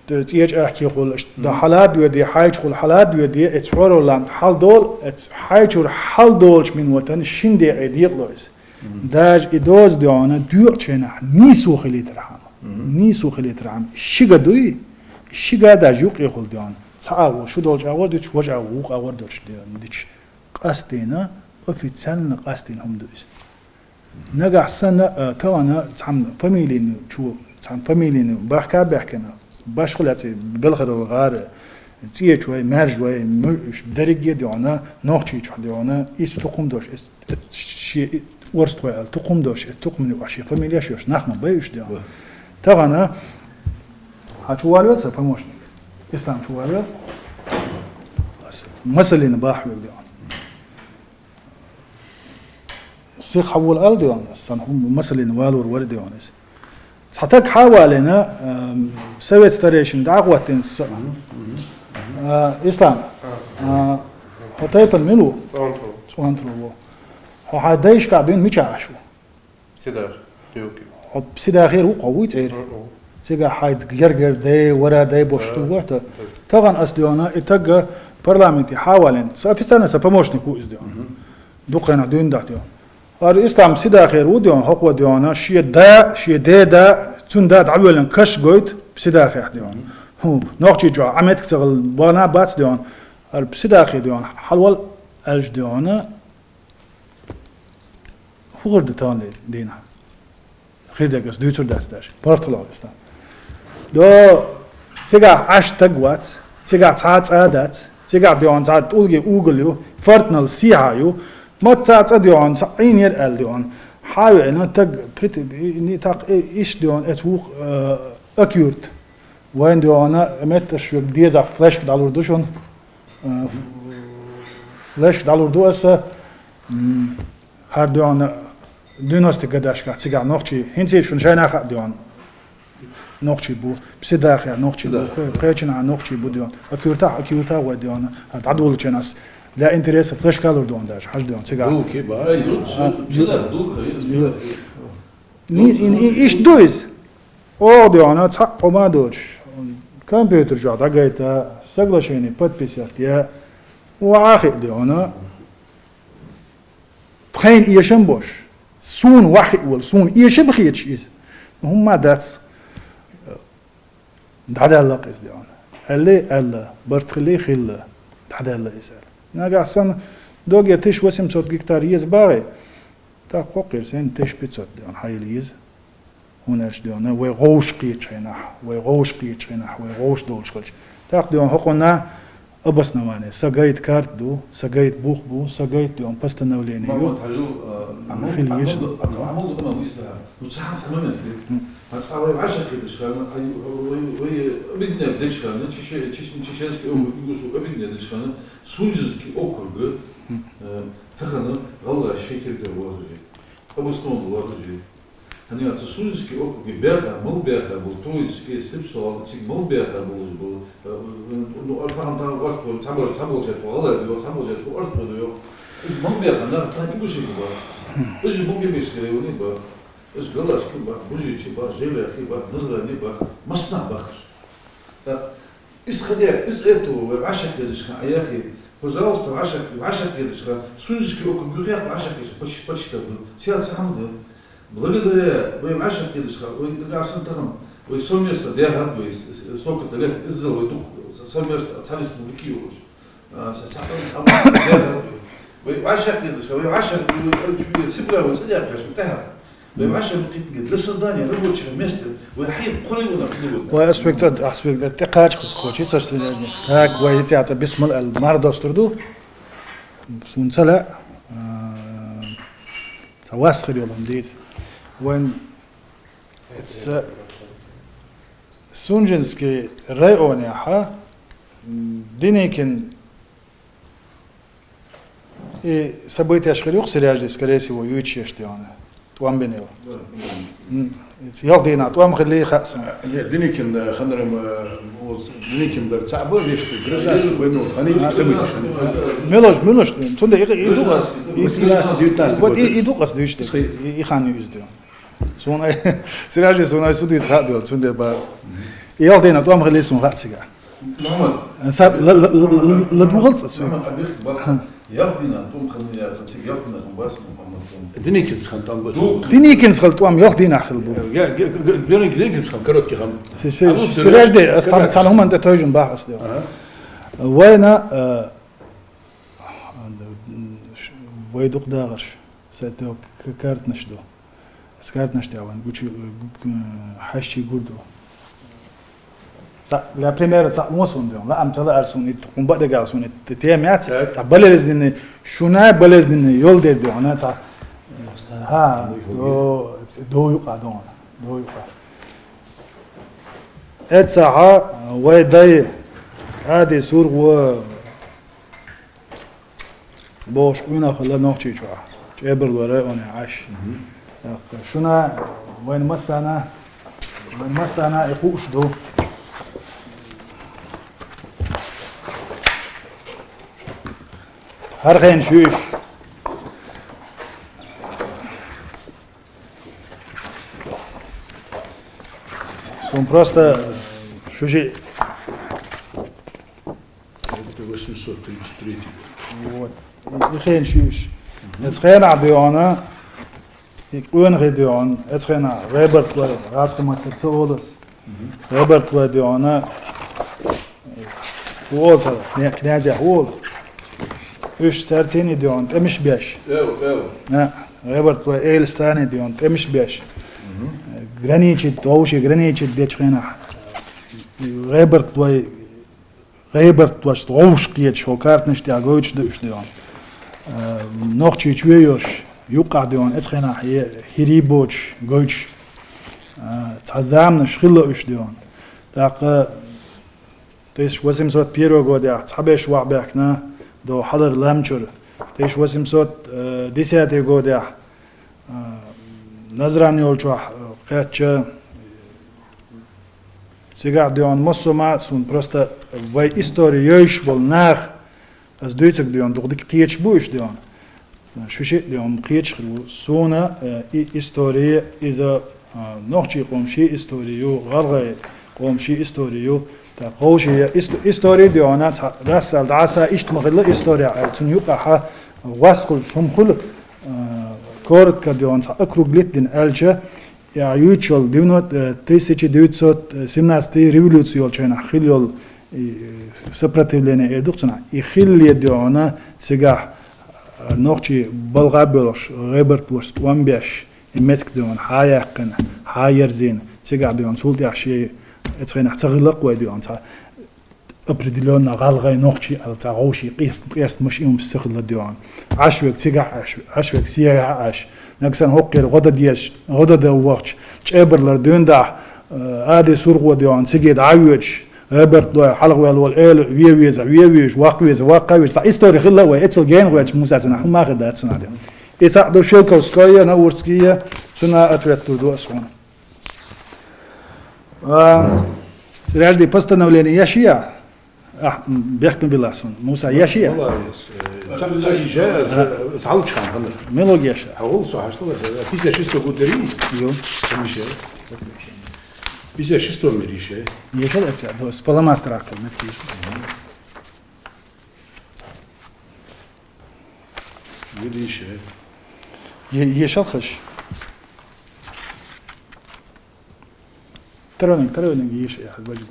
تيه احكي قول ده حالات ودي حاج قول حالات ودي اتورو لاند حال دول حاج حال دولش من وطن شندي عيديق لويس داج ادوز ديونا ديور تشنا نيسو خلي ترحم شيغدوي شيغا داج يقول ديونا تعاو شو دولج اورد وجع وق اورد ديش قاستينا اوفيتسال قاستين هم دوس نجح سنة توانا تام فاميلين شو تام فاميلين بحكنا باشغلاتي بالغر وغار تيه شوي مار شوي مش درجة ديونا نوختي شو ديونا إيش تقوم دوش شيء ورست ويل تقوم دوش تقوم نوعشي فاميليا شوش نحن بيش ديونا توانا هاتواليوت سبموشني إسلام شواليوت مثلا باحوي ديونا سيخ حول أرض يونس هم مثلا والور ورد يونس حتى حوالينا سويت ستاريشن دعوة إسلام حتى الملو سوانترو هاديش قاعدين ميشاشوا سيدار ديوكي بسيدا خير وقوي تير سيجا حايد جرجر داي ورا داي بوشتو وقت طبعا أصديونا إتجا برلمانتي حوالين في سنة سبموشني كويس ديونا دوقنا دين داتيون الإسلام سيدا خير وديون حقوق ديونا شيء دا تون دا دعوة كش قويت بسيدا خير ديون هو نوختي جو عملت كسر وانا بات ديون بسيدا خير ديون حلول الج ديونا هو غرد تان دينا خير دقس دوتر دستاش بارتلا الإسلام دو سيجا عش تقوات سيجا تعات عادات سيجا ديون تعات تقولي أوغليو فرتنال سيهايو ما تعت ديون عين يرقل ديون حاول أنا تج بريت إني تق إيش ديون أتوق أكيورت وين ديون مت شو ديزا فلاش دالور دوشون فلاش دالور دوسة هر ديون ديناستي قداش كات سيجا نوختي هنتي شون شاينا خا ديون نقشي بو بسداخ يعني نقشي بو قيتشنا عن نقشي بو ديون أكيورتا وديون هتعدول كناس لا انتريس فلاش كالور دون داش حاج ديون تيجا دو كي باش أي بزاف دوك إيش دويز أو ديون تحقق ما دوش كمبيوتر جات عقيتا سجلشيني подписать يا وعاخي ديون تخين إيشن بوش سون واحد ولا سون إيش بخيتش إيش هم داتس دعدا الله قيس ديون اللي برتخلي خل دعدا الله يسأل ناقع سنة دوغيا تيش 800 هكتار يز باغي تا قوقير سين تيش 500 ديون حيل يز هناش ديون ويغوش قيتش هناح ويغوش قيتش هناح ويغوش دولش خلش تاق ديون حقنا أبس نواني سجايت كارت دو سجايت بوخ بو سجايت ديون بست نوليني ما تحجو عمل أنا ويسلا وتصحى تماما هتصحى عشان كده شغال وهي بدنا بدش خلنا تشيش يقولوا بدنا بدش خلنا سونجز كي أوكل تخلنا غلا شيء كده واجي أبوس نون واجي هني أتصونجز كي أوكل بيرها مل بيرها بولتويز كي سبسول تيجي مل بيرها بول إنه أرفعهم تام وقت تعمل جت وغلا بيو تعمل جت وأرض بيو إيش مل بيرها أنا تاني بوشي بوا إيش ممكن بيسكريوني بوا إيش قلاش كبا بوجي شبا جيلة خيبا نزرة نبا مصنع بخش إيش خديع إيش إتو وعشرة كدش خا يا أخي пожалуйста عشرة كدش خا سونجز أوكل بيخاف عشرة كدش بش تبدو سيادة حمد благодаря вы عشرة كدش خا ويدقاسن تهم ويسوميست ديهات ويسوق تلات إزل ويدق سوميست تالس بوليكيوش سأتعلم ديهات وعشرة كدش خا وعشرة سبلا وسجى كاش انتهى وعشرة بقيت للصدانية لبوتش المست وحين قري ولا قدود وأسفكت تقاش خسخوشي هاك ويتعطى بسم المار دوستردو سونسلا تواسخ اليوم ديت وين سونجنسكي رايوني ها دينيكن и события шхарюк сериажди скорее всего юичеш тиана توام بينيو يالدينا توام خليه خاصم دينيكن خنرم دينيكن برتعبو ليش تجرجاس وينو خنيت سبيت ملوش تونده يدوقس يدوقس ديشت يخانو يزدو سونا سراجي سونا سودي سادو تونده باس يالدينا توام خليه سون خاصيغا محمد ساب لا دوغلت يالدينا توم خلينا يالدينا باس محمد دينيكن خن تام دينيكن خلطوام يالدينا خلبو دينيكن خن كروت كي خم سراجي استعملهم انت توجن باحث ديو وينا ويدوق داغش ساتو كارت نشدو سكارت نشتاوان بوچي حشي غوردو لا بريمير تاع موسون ديون لا ام تلا ارسون تقوم بعد قالسون تيمات تاع بلزدن شونا بلزدن يول دي ديون تاع ها دو يقعدون دو يقعد اتساعة ويداي هادي سور و بوش قونا خلا نوخشي شوع جبر وراي انا عاش شونا وين مسانا يقوش دو هرغين شوش سون просто شوشي 833 вот يخين شوش اتخين عبيونا يكون غيديون اتخين ريبرت ولا غاسق ما تتصولس ريبرت وديونا وول كنازة وول üç tertini diyorsun, temiş beş. Evet. Robert ve Eilstani diyorsun, temiş beş. Graniçit, doğuşu graniçit geçkena. Robert ve doğuş geç, o kartmış diye göç düş diyorsun. Nohçi çüyor, yuqa diyorsun, etskena hiriboç göç. Tazamna şılla üç diyorsun. Dakı تيش 800 بيرو قودي تحبش وعباكنا دو حضر لامشر تيش 800 ديساتي قودي نزران يولشو قاتش Сега дион мосома сун просто в истории был нах аз дуйцек дион дугдик киеч буш дион. Шуши дион киеч суна и история иза нохчи قومشي историю غرغي قومشي историю تا قوشي история диона راسل دعسا اشتمغل история تنيقع واسكل شمخل كورت كديون اكروغليت دين الجا يا يوتشول 1917 революция олчайна хилол сопротивление эдукцина и хилли диона сега нохчи болгабелош ребертлош вамбеш иметк дион хаяқын хайерзин сега дион сулдяши эцгена цаглак вайдион та определенно галгай нохчи алтагоши قياس مش يوم استخدم ديون عشوك تيجا عشوك سيا عش نكسن هوكر غدا ديش غدا دوقش تشبرلر دوندا ادي سورغو ديون تيجي عاوج هبرت حلق والال ويويز واقويز история خلا ويتل جين ويتش موساتنا ما خداتنا دي ايتا دو شيلكوسكايا ناورسكيا سنا ответ до освона реальный постановление яшия بيحكم باللحسن موسى ياشيا Молодец. Цачиха салчхан ханыр. ميلوج ياشا Хавол сухашты. 56 год рис. يو Мише. 56 мирише. ياشا это до спаламастер акл нетиш Мирише. ياشا خش ترونك ياشا يا حبيبي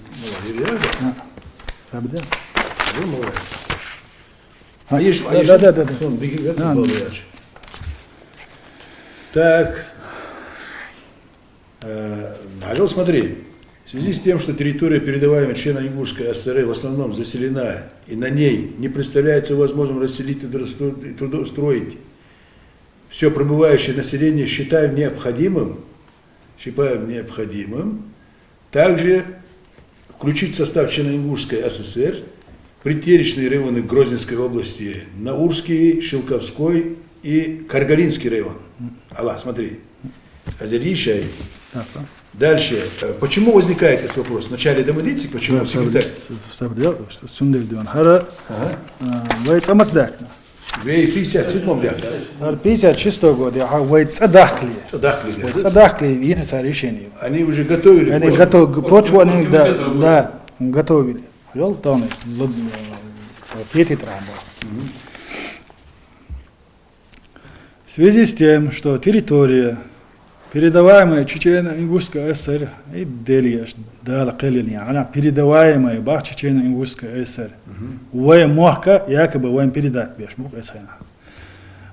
Молодец. أبدا Молодец. ها Есть, да. Сон, беги, Так, Алёл, смотри, в связи с тем, что территория, передаваемая членам Ингушской ССР, в основном заселена, и на ней не представляется возможным расселить и трудоустроить все пребывающее население, считаем необходимым также включить в состав Черно-Ингушской ССР предтеречные районы Грозненской области, Наурский, Шелковской и Каргалинский район. Алла, смотри. Азеришай. Дальше. Почему возникает этот вопрос? Вначале домодейцы, почему секретарь? В 57-м лет. 56 год, я говорю, цадахли. Цадахли, это решение. Они уже готовили. Они готовили, почву они, да, готовили. Вел там, пятый трамбо. В связи с тем, что территория, передаваемая Чечено-Ингушской ССР, и Делья, она передаваемая бах Чечено-Ингушской ССР, воем мохка, якобы воем передать беш мох ССР.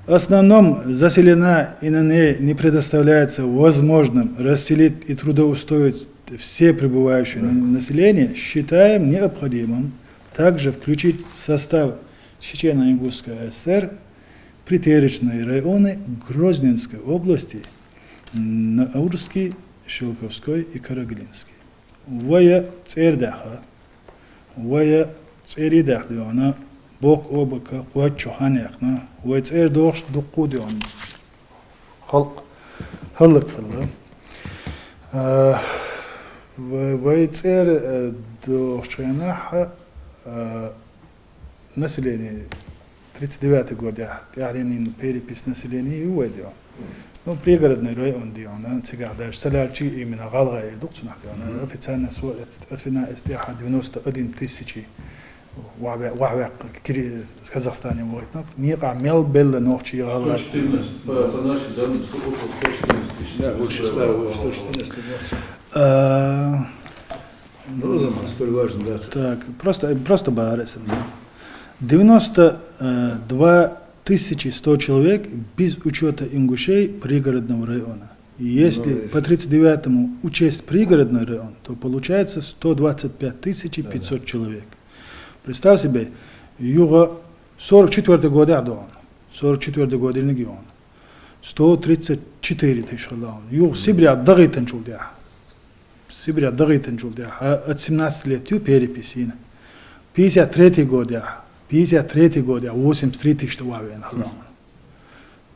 В основном заселена и на ней не предоставляется возможным расселить и трудоустроить все пребывающие население, считаем необходимым также включить в состав Чечено-Ингушской ССР притеречные районы Грозненской области, Наурский, Шелковской и Карагалинский. Вая цердаха, вая церидах диона, бок обака, куат чуханехна, вая цердохш дукку дион. Халк халла. Вая цердохшенаха население 39 год, يعني перепись населения и увидел. Ну, пригородный район, диона, цигар, даже солярчи именно галга и дукцунах, диона, официально освина истиаха 91 тысячи вахвак с Казахстане войтнак, ника мел белла ночи галга. 114, по нашей данным, около 114 тысяч. Да, больше 114. Ну, столь важно, да. Так, просто барес. 92 100 человек без учета ингушей пригородного района. И если по 39-му учесть пригородный район, то получается 125 500 человек. Представь себе, юга 44 года Ардуан, 44 года регион, 134 тысячи лаун. Юг Сибиря дагитен чулдя. Сибиря дагитен чулдя. От 17 лет ю переписина. 53 года. 53 года, 83 тысячи лавен.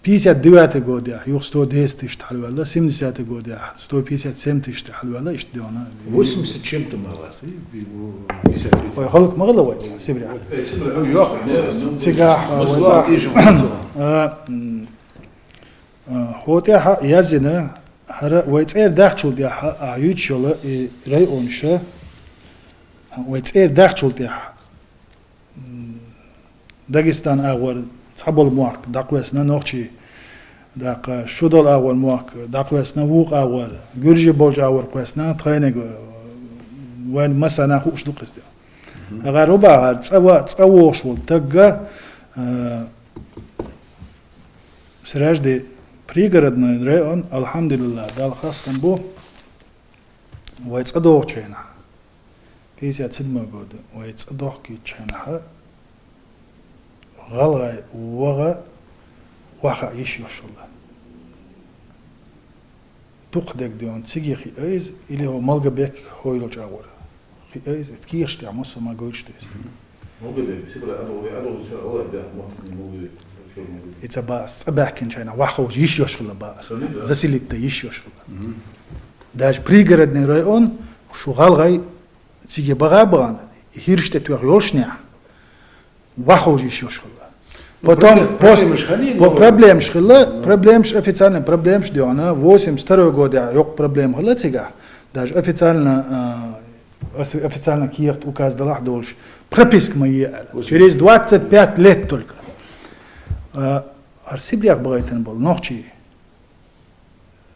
59 год, юх 110 тысяч тхалвала, 70 год, 157 тысяч тхалвала, ишь диона. 80 чем-то молодцы, 53. Халк магалавай, сибря. Ну, ёх, Сега, хотя язина, хара вайцер дахчул дя аютшола и районша, вайцер дахчул дя. Дагестан агвар цабол муак даквесна нохчи дак шудол агвар муак даквесна вук агвар гуржи болж агвар квесна тхайнег вайн масана хуш дуксдя. Агар оба цавошул тагга сражде пригородный район, алхамдулилlah, дал хастамбу вайцадох чайна. 57 год вайцадох ки чайна. غلغة وغا وخا يشوشولا تقدك ديون تيجي خي ايز اللي هو ملقى بيك هويلو جاور خي ايز تكيش تاع مصر ما قولش تيز it's a باس اباكن شينا واخو يشوشولا باس زسيلت يشوشولا داش بريغردني رايون شو غلغة تيجي بغابان هيرشت توغ يولشنيا واخو يشوشولا Потом проблем шхила, проблем официально проблем ждёна 82 года yok проблем хла цига. Даже официально Киев указ дала дольше. Прописка моя через 25 лет только. Арсибряк богатен был ночи.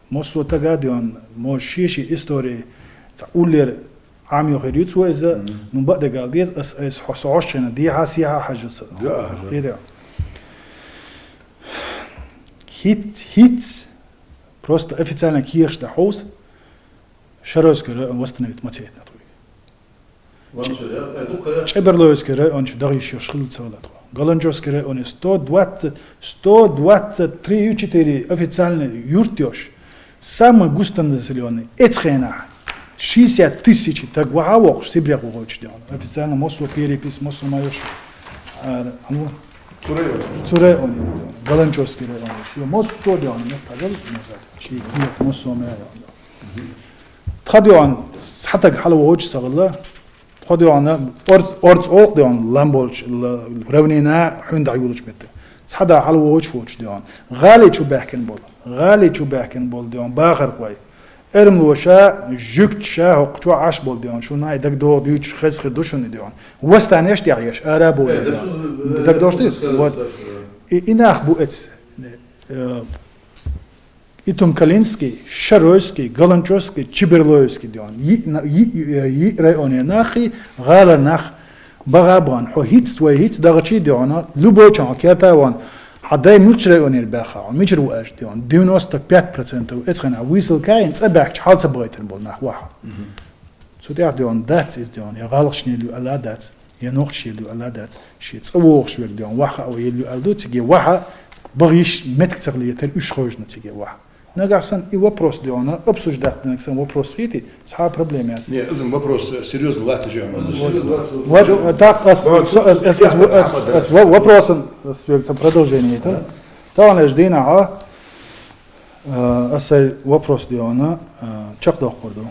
Мосо тагадион, мошиши истории. Уллер عم يخرج سويزا من بعد قال ديز اس حصاشنا دي عاسيها حاجه كده هيت просто официально киршта хаус шаройская восстановить матет на той чеберлойская он что даже еще шилца вот галанджовская он 123 официально юртёж самый густонаселенный эцхена 60 тысяч, так вахавок, сибряк угочдён. Официально мосу перепись, мосу майош. Цурей он, Галанчевский район. Мосу чодён, не пожалуйста, ши нет мосу майош. Тхадён, хатак халу угоч сагла. Тхадён, орц оqдён, ламболч, равнина хунда юлч бетте. Тхада халу угоч угочдён. Гали чу бахкен бол дён, бахар قوي. ارملوشا جوكتشا هقتوا عاش بولديون شو ناي دك دو ديوش خز خدوشون ديون وستانيش ديعيش ارابو دك دوشتيس إناخ بو ات إتوم كالينسكي شارويسكي غالانچوسكي تشيبرلويسكي ديون يي رايوني ناخي غالا ناخ بغابان حو هيتس وهيتس دغتشي ديون لوبوچان كياتاوان حداي ملتشري اونير باخا ميجرو اش ديون 95% اتخنا ويسل كاين صباك حال صبغيتن بول ناخ واحد سو ديون ذات از ديون يا غالشني لو الا ذات يا نوخشي لو الا ذات شي تصوغ شوير ديون واحد او يلو الدو تيجي واحد بغيش متكتغليه تل اش خوجنا تيجي واحد ناغاسن и вопрос ديون обсуждать نكسن вопрос хити صح проблемы Не, это вопрос серьезно, ладно, же. Вот так вопросом продолжение это. Там ждина асай вопрос диона чакда корду.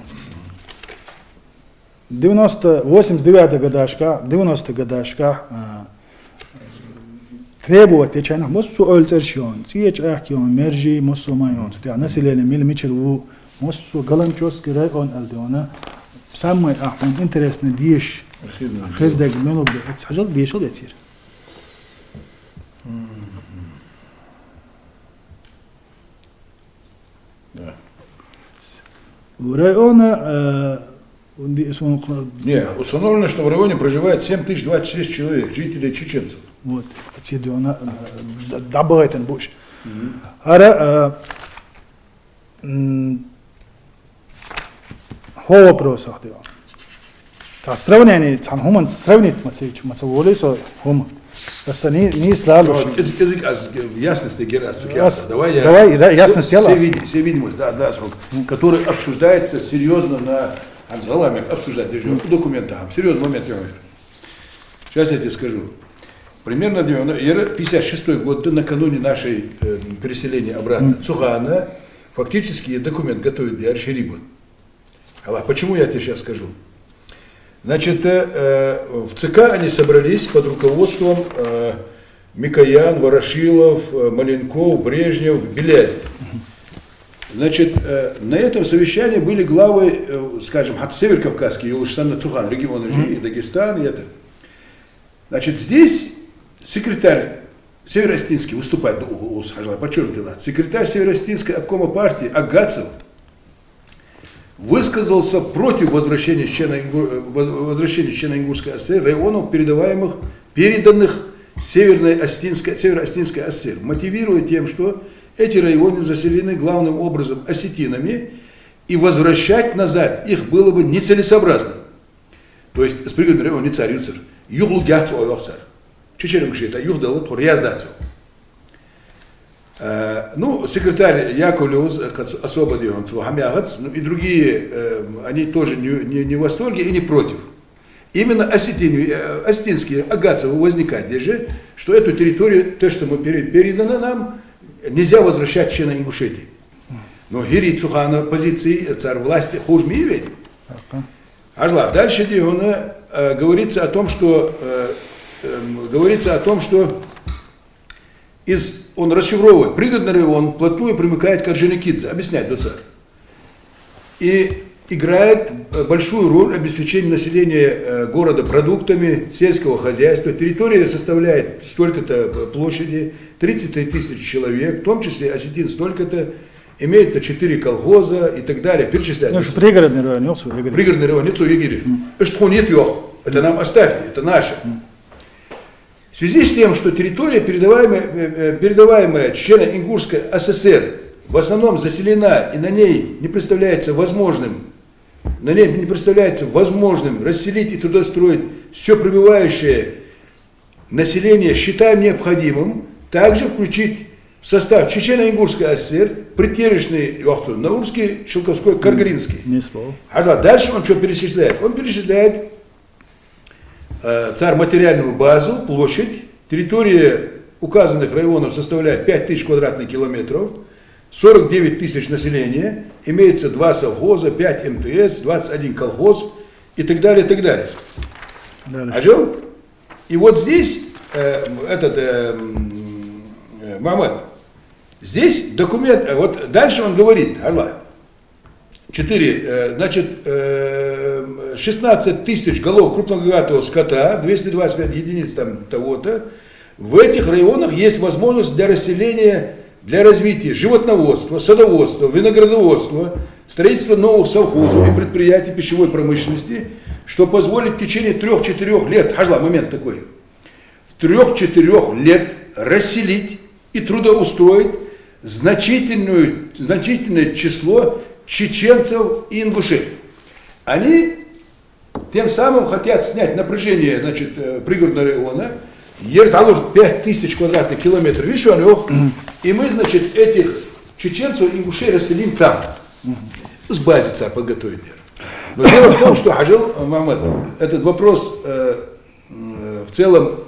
89 годашка требовать течена мосу өлцершион тиеч ахкион мержи мосу майон тя население милимичеру мосу галанчоский район алдиона самый интересный диш خذك منو حاجات بيشل يصير ورайона Не, установлено, что в районе проживает 7026 человек, жителей чеченцев. Вот, эти она добавляет больше. Ара вопрос ахтео. Та сравнение, там хуман сравнить мацеволы со хум. Это не слалу. Язык ясности герасу. Давай ясность все видимость, да, который обсуждается серьезно на Анзаламик, обсуждать даже документы. Серьезный момент, я говорю. Сейчас я тебе скажу. Примерно 56 год, накануне нашей переселения обратно Цухана, фактически документ готовит для Аршерибут. Почему я тебе сейчас скажу? Значит, в ЦК они собрались под руководством Микоян, Ворошилов, Маленков, Брежнев, Беляев. Значит, на этом совещании были главы, скажем, Северокавказский, Юлышсан, Цухан, регионы и Дагестан, и это. Значит, здесь секретарь Северо-Остинский выступает, подчеркнутый, секретарь Северо-Остинской обкома партии Агацев высказался против возвращения члена Ингушской ССР районов, переданных Северо-Остинской ССР, мотивируя тем, что эти районы заселены главным образом осетинами, и возвращать назад их было бы нецелесообразно. То есть, с пригодным районом не царь, юцер, юглу гяцу ойвахцар. Чечеринг это юхдал, турьяздацу. Ну, секретарь Яковлев особо делал, ну и другие, они тоже не в восторге и не против. Именно осетинские Агацевы возникает даже, что эту территорию, то, что мы передано нам, нельзя возвращать члена Ингушетии. Но Гири Цухана позиции царь власти хуже ведь. Дальше говорится о том, что он расшифровывает, пригодный район плотную примыкает к Орджоникидзе, объясняет Доцар. И играет большую роль обеспечения населения города продуктами сельского хозяйства. Территория составляет столько-то площади, 33 тысячи человек, в том числе осетин столько-то, имеется 4 колхоза и так далее. Перечисляют. Ну, пригородный район, пригородный район, это нам оставьте, это наше. В связи с тем, что территория, передаваемая членам Ингушской ССР, в основном заселена и на ней не представляется возможным расселить и туда строить все прибывающее население, считаем необходимым также включить в состав Чечено-Ингушской ССР притеречный Наурский, Шелковской, Каргаринский. Дальше он что перечисляет? Он перечисляет царь материальную базу, площадь, территория указанных районов составляет 5000 квадратных километров, 49 тысяч населения, имеется 2 совхоза, 5 МТС, 21 колхоз и так далее, и так далее. Ажил? И вот здесь, Мамед, здесь документ, вот дальше он говорит, 16 тысяч голов крупногатого скота, 225 единиц там того-то, в этих районах есть возможность для расселения, для развития животноводства, садоводства, виноградоводства, строительства новых совхозов и предприятий пищевой промышленности, что позволит в течение 3-4 лет, момент такой, в 3-4 лет расселить и трудоустроить значительное число чеченцев и ингушей. Они тем самым хотят снять напряжение, пригородного района, 5000 квадратных километров, и мы, этих чеченцев и ингушей расселим там. С базы царь подготовить. Но дело в том, что Хажил Мамед, этот вопрос в целом,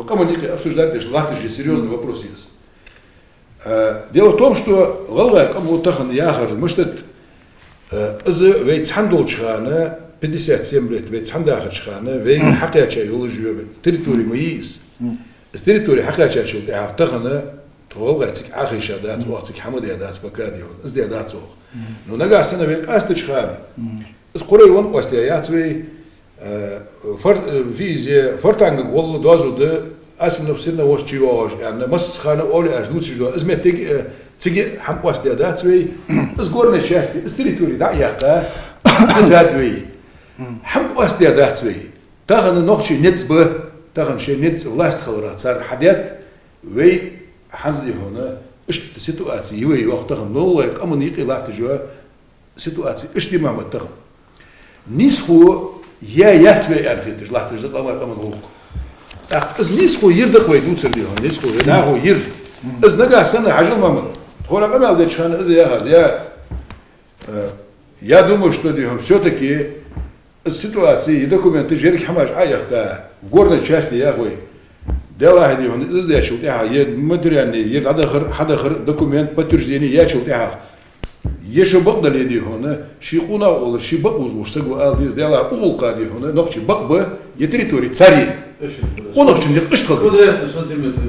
кому не обсуждать, даже же серьезный вопрос есть. Дело в том, что мы что 57 лет, территория Моис, с территории Хакачачу, но нога становится Астычхан, с которой он после визе фортанга голода дозу да асинов сирновош чивож, а на масхана оли аж лучше изметик тиги хампасти да цвей с горной части, с территории да яка дадвей хампасти да цвей таган нохчи нетбе таган шей нет власть халра цар хадят вей ханзди хона ситуация вей вaqtagан ноллай каман иqilат жо ситуация иштимам таган нисху я твой архитектор, лахты же давай аманолку. Так, из нисху ердах войдут среди он, нисху, наху ерд. Из нога сана хажил мамон. Хора камал дечхан, я думаю, что все-таки ситуации и документы жерик хамаш аяхка в горной части яхвой دلا هدي هون إذا شو تها يمدري يعني هذا خر دكومنت подтверждение я شو تها يشو بقدر يدي هون شي قونا ولا شي بقوز وسقوا ألديز دلا أول قادي هون نقش بقبة يتريتوري تساري ونقش نقش قدرات سنتيمتر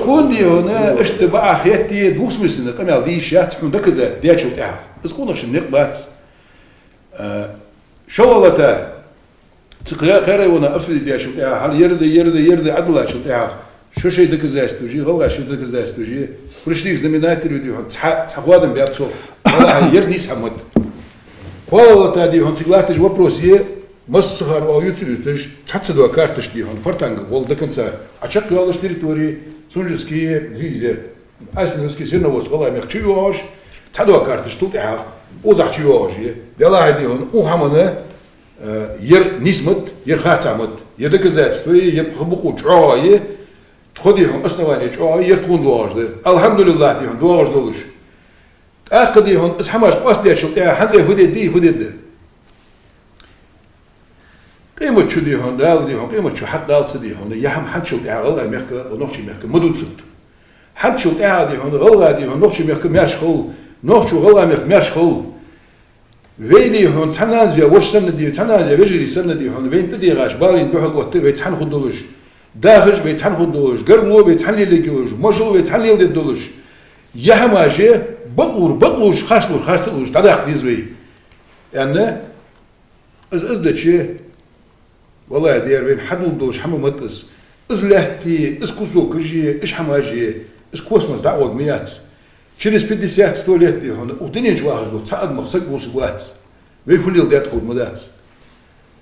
كون دي هون اشتباه خيتي دوس مسنة قمال دي شات من دكزات دي شو تها بس كونش نقبات شو والله تا تقرأ قرأ وانا أفرد دي شو تها هل يرد عدلا شو تها شو شيء دكزات توجي غلا شو دكزات توجي ورشتيك زمينات تريدي هون تحوادم بيابسو والله يرنيس حمد والله تا دي هون تقلاتش وبروسيه مسخر او يوتيوبش تحسدوا كارتش دي هون فرتانج وول دكنسا اشق والله تريتوري سونجسكي هيزه اسنسكي سينوس والله مخشيوش تحدوا كارتش توتها وزحشيوش يلا هدي هون وحمنا ير نسمت ير خاتمت يدكزات توي يبخبقوا جوايه تخديهم أصلاً جوا يرتون دواجده الحمد لله ديهم دواج دولش أخديهم إسحماش أصلي شو تاع حدا هدي قيمة شو ديهم دال ديهم قيمة شو حد دال تديهم يهم حد شو تاع غلا ميحك ونخشي ميحك مدود سد حد شو تاع ديهم غلا ديهم نخشي ميحك ماش خل نخشي غلا ميحك ماش خل ويديهم تنازع وش سنة دي تنازع وجري سنة ديهم وين تدي غاش بارين بحق وقت ويتحن خدولش داخل بيتحن خدولش قربو بيتحن ليجوش مشلو بيتحن ليدولش يهماجي بقلوش خاصلوش تداخل ديزوي يعني ازدتشي والله دير بين حد دوش حمو متس ازلهتي اسكوسو كجي اش حماجي اسكوسنس دعوه ميات через 50 100 лет دي هون ودنيا جواهر تصعد مقصد وسوات ويكون يل دات خود مدات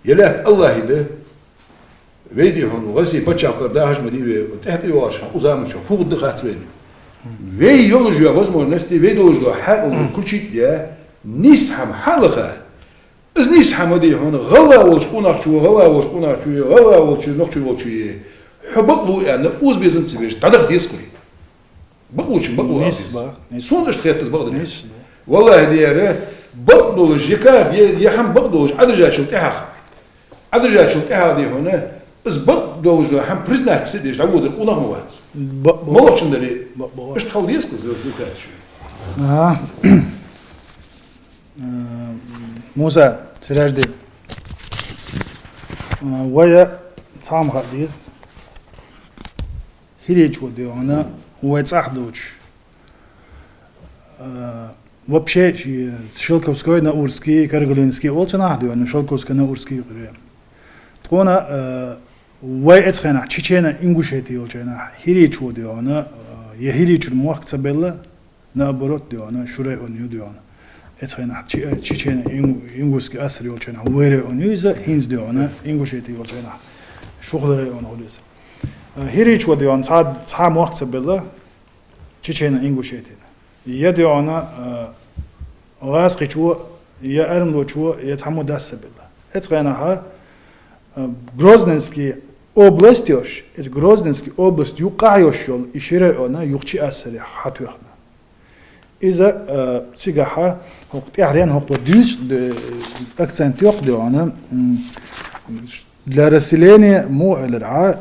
يلات الله يده ويدي هون وغسي بتشاخر داهج مدي وتحتي واش وزام شو فوق الدخات وين وي يولجوا возможности ويدولجوا حق كل شيء ده نسحم حلقه از نسحم دي هون غلا وشكون شو غلا وشكون شو غلا وشو نقشو وشو حبقلو يعني اوز بيزن تبيش تدخ ديسكوي بقلو نسبة صوندش تخيط بقدر نسبة والله ديره بقدولج يكاد يحم بقدولج عدجا شو تاخ عدجا شو تاخ دي هون از بقدولج هم بريزنات سيديش داود ونغموات مالك شندري اش تخل ديسكوز لو كات شو موسى سراجدي ويا صام خديز هيريج ودي هنا ويتصاحدوش вообще Шелковской на Урский, Каргалинский, Олчанахду, на Шелковской на Урский говорю. Тона ويأتخنا تشينا إنجوشيتي Олчана هيريج ودي هنا يهيريج الموقت سبلا نابرot diyor ana şuraya oynuyor diyor ana. Etxena Çiçeğine İngus'ki asri olacağına vere oynuyorsa Hinz diyor ana İnguşeti olacağına şuhları ona oluyorsa. Hiriç o diyor ana sağ muhakkak bella Çiçeğine İnguşeti. Ya diyor ana Gazqi çuva ya Ermlo çuva ya tamu dassa bella. Etxena ha Groznenski oblast diyor. Groznenski oblast yuqayoş yol işire ona yuqçi asri hatıyor. إذا تيجاها هو يعني هو ديش أكسنت يقضي أنا لرسليني مو الرعاء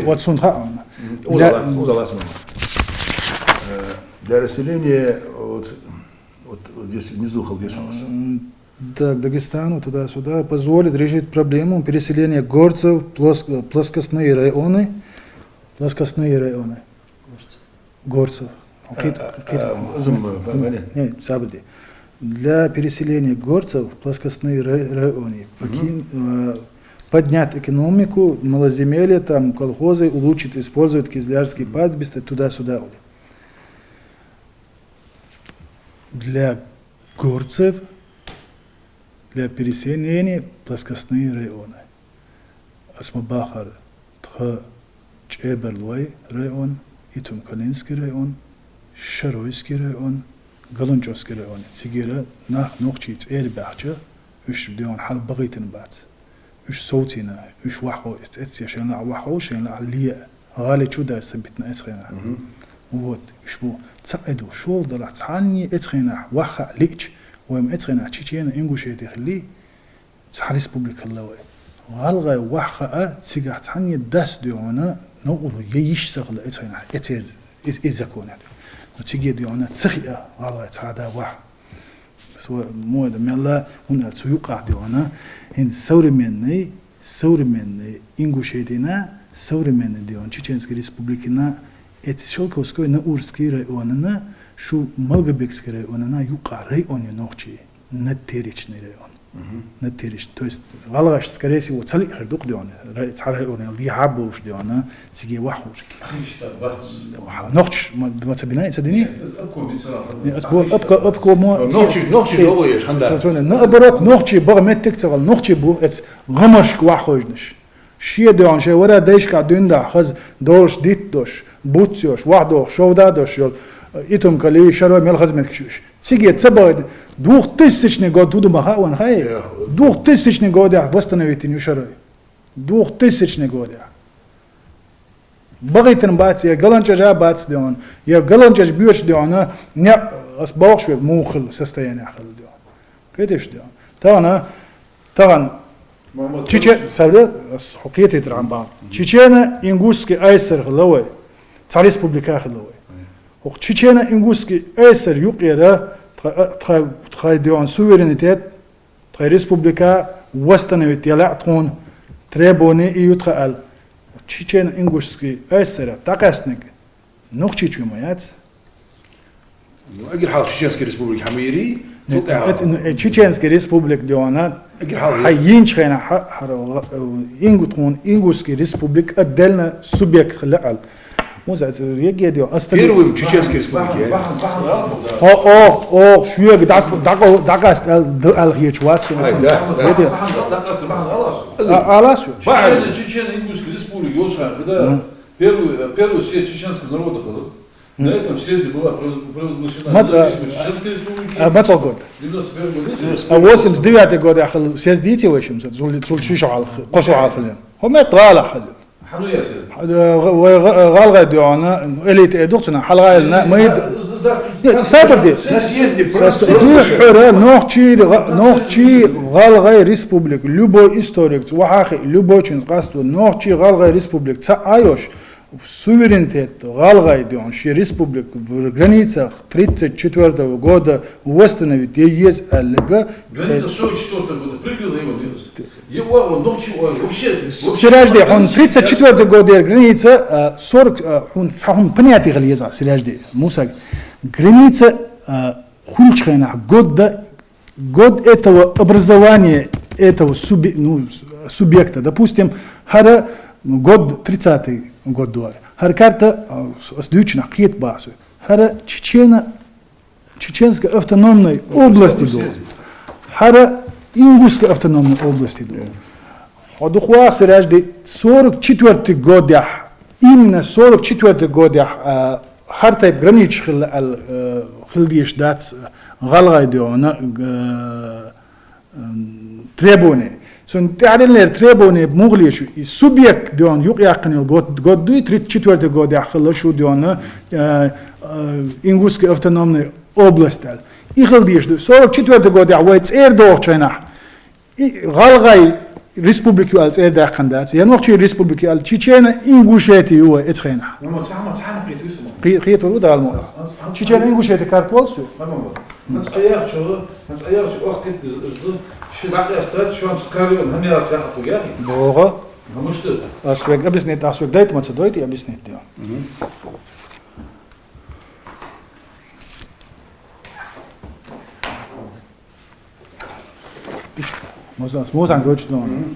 واتسونها أنا ولا اسمه درسليني وديس низу халдешос Дагестану туда-сюда позволит решить проблему переселения горцев в плоскостные районы. Горцев. Для переселения горцев в плоскостные районы, поднять экономику, малоземелье, там, колхозы, улучшить, использовать кизлярские пастбища, туда-сюда. Для горцев, для переселения в плоскостные районы. Асмабахар, Тха, Чеберлой район, Итумкалинский район, Шаройский район, Галунчевский район. Тигера нах нохчиц эрбахча, уж дион хал багитен бат. Уж صوتنا уж وحو اتسيشنا وحو شينا عليا غالي чуда سبتنا اسخنا. Вот, уж бу цаиду шол дала цанни اتخنا وخا ليج وهم اتخنا تشينا انغوشيتي خلي صح республика лавай. غالغا وحقا تيجا تاني داس ديونا نقول ييش سغل اتينا اتير ازكونا وتيجي ديونا تسخي غالغا تادا وح سو مود ملا هنا تيوقع ديونا هن современный ингушетина современный дион Чеченской республикина эти Шелковской Наурский районына шу Малгобекский районына юқа районе ночи на теречный район. На теречный. То есть галагаш скорее всего цали хардук дион районе лихабуш диона тиги вахуш. Ночь мацабина цадини. أبكو نوخشي لويش خندا نأبرك نوخشي بغمتك تغل نوخشي بو ات غمشك واحوجنش شيء دون شيء ورا ديش قاعدين دا خز دولش ديت دوش بوتسيوش واحدوش شودا دوش يل إتهم كلي شروع ميل خزمتك شوش سيجي تسبق دوخ تسشني قد دودو مخاون هاي دوخ تسشني قد يا وستنويتين يشروع دوخ تسشني قد يا بغيتن باتس يا قلنج جا باتس ديون يا قلنج بيوش ديون نيا أسبوع شوي موخل سستيان أخل ديون كيدش ديون طبعا تيجي سبب حقيقة ترى عن بعض تيجينا إنجوسكي أيسر خلوه تاع ريسبوبليكا خلوه وق تيجينا إنجوسكي أيسر يقيرة تخاي ديون سوفرينيتيت تخاي ريسبوبليكا وستنويت يلا تكون تريبوني يتخال تيجينا إنجوسكي أيسر تقاسنك نوخشي شويمات أجل حال تشينسكي ريسبوبليك حميري Чеченской республик диона хайинчхена ингутун ингусский республик отдельно субъект хлеал. Муза реги дио остальные. Первым Чеченской республики. Шуя дагас алхичват. Аласу. Чеченской ингусской республики Йошхан, когда первый съезд чеченского народа ходил. На этом съезде была провозглашена независимость Чеченской республики. 91 год. 89 год ахл съезд дите в общем зулчишо ал қошо ал хлен. هم طالع حل. حنو يا سيد. غالغا ديونا элит эдукцина халга ما يد سابر دي. На съезде حرة نوخشي غالغا республик любой историк وحاخي любой чин قصدو نوخشي غالغا республик цаайош суверенитет Галгай дион ши республик в границах 34 года восстановить есть алга. Граница 44 года прикрыла его. Он вообще. Сиражди, он 34 года граница 40 он понятие гализа Сиражди. Муса граница хульчхена год этого образования этого субъекта. Допустим, хара год 30 год дуар. Хар карта сдючна кит басу. Хара Чеченской автономной области до. Хара Ингусской автономной области до. Одухуа Сиражди 44 год именно 44 год харта гранич хилдиш дат галгай диона требования. Сон تعلن التريبوني بمغليش السوبيك ديون يقيقن الجود دوي 34 год يحخل شو ديون إنغوسكي автономной областал. إخلديش دو 44 год يعويت إير دوغشنا غالغاي ريسبوبليكي ألت إير داخندات ينوخشي ريسبوبليكي ألت تشينا إنغوشيتي هو إتخينا. ما تسمع قيت قيت ورود على الموت. تشينا إنغوشيتي كاربولسو. نتأيّر وقت شو دقيقة استاد شو سكاريون هني لا تساعد يا أخي. بوغا. مشتل. أسوق أبسنيت أسوق دايت ما تصدقتي أبسنيت ده. موز عن جوج دون.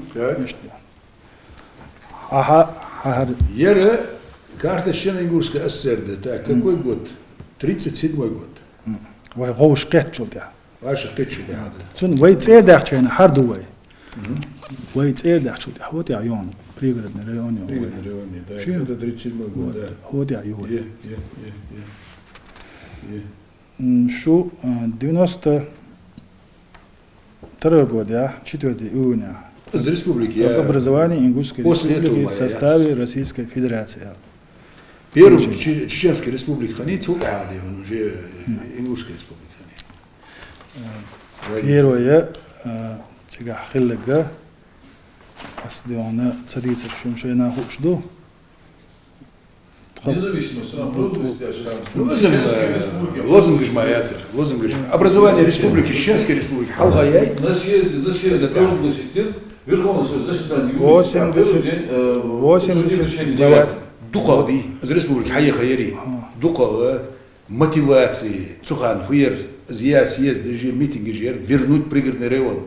ها يرى كارت الشين إنجلسكا أسر ده كوي جود 37 جود. وهي غوش قيت شو ده. واش قيت شو ده هذا. سن ويت إيه ده عشان حرد وي. ويت إيه ده شو ده هو ده عيون. بريغد نريوني. بريغد نريوني ده هذا 37 جود ده. هو ده عيون. شو 92 года 4 июня. Из республики. Образование Ингушской республики в составе Российской Федерации. Первый Чеченской республики хранить он уже Ингушской республики хранить. Первое, чего хиллага, أصدقائنا صديقة شون شينا خوش دو Независимость, она трудность, я считаю. Лозунг жмаяцер, лозунг жмаяцер. Образование республики, Чеченской республики, Халгаяй. На съезде Первый Верховный Совет заседание 89 Дуqa دي از республики حي خيري дуqa мотивации цухан хуер зия съезд же митинг же вернуть пригородный район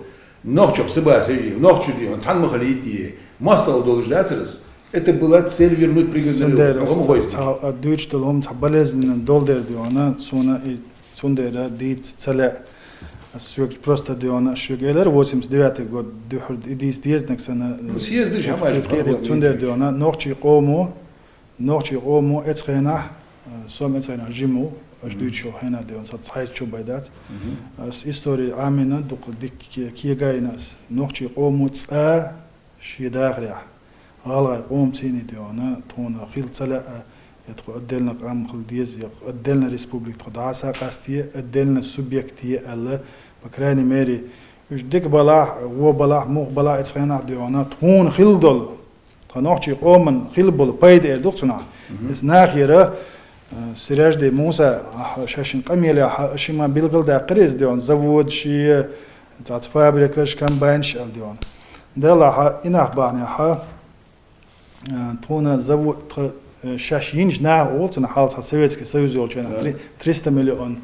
нохчоп сыбас же нохчуди он сан махалити мастал долждацерс это была цель вернуть пригородный район. Deutschland болезненно долдер диона сундера дит целя Сюк просто диона шугелер 89 год духур идис диезнак сана съезды же амаш сундер диона нохчи قومو اتخينا سوم اتخينا جيمو اجدوچو هنا ديون صحيح شو بايدات اس استوري عامنا دوق ديك كي غايناس نوخشي قومو تصا شي داخريا غالغا قوم سيني ديونا تونا خيل صلا يدخل ادلنا قام خل ديز ادلنا ريسبوبليك تدعسا قاستي ادلنا سوبيكتي الا بكراني ميري اش ديك بلا و بلا مو بلا اتخينا ديونا تون خيل دول نوخشي قومن خلبل بايد اردوخنا اس ناخيره سراج دي موسى شاشن قميله شيما بيلغل دا قريز ديون زود شي تاع فابريكاش كان باينش ديون دلا ان اخبارني ها تونا زود شاشينج نا اولتنا حالت سوفيتسكي سويوز يولچنا 300 مليون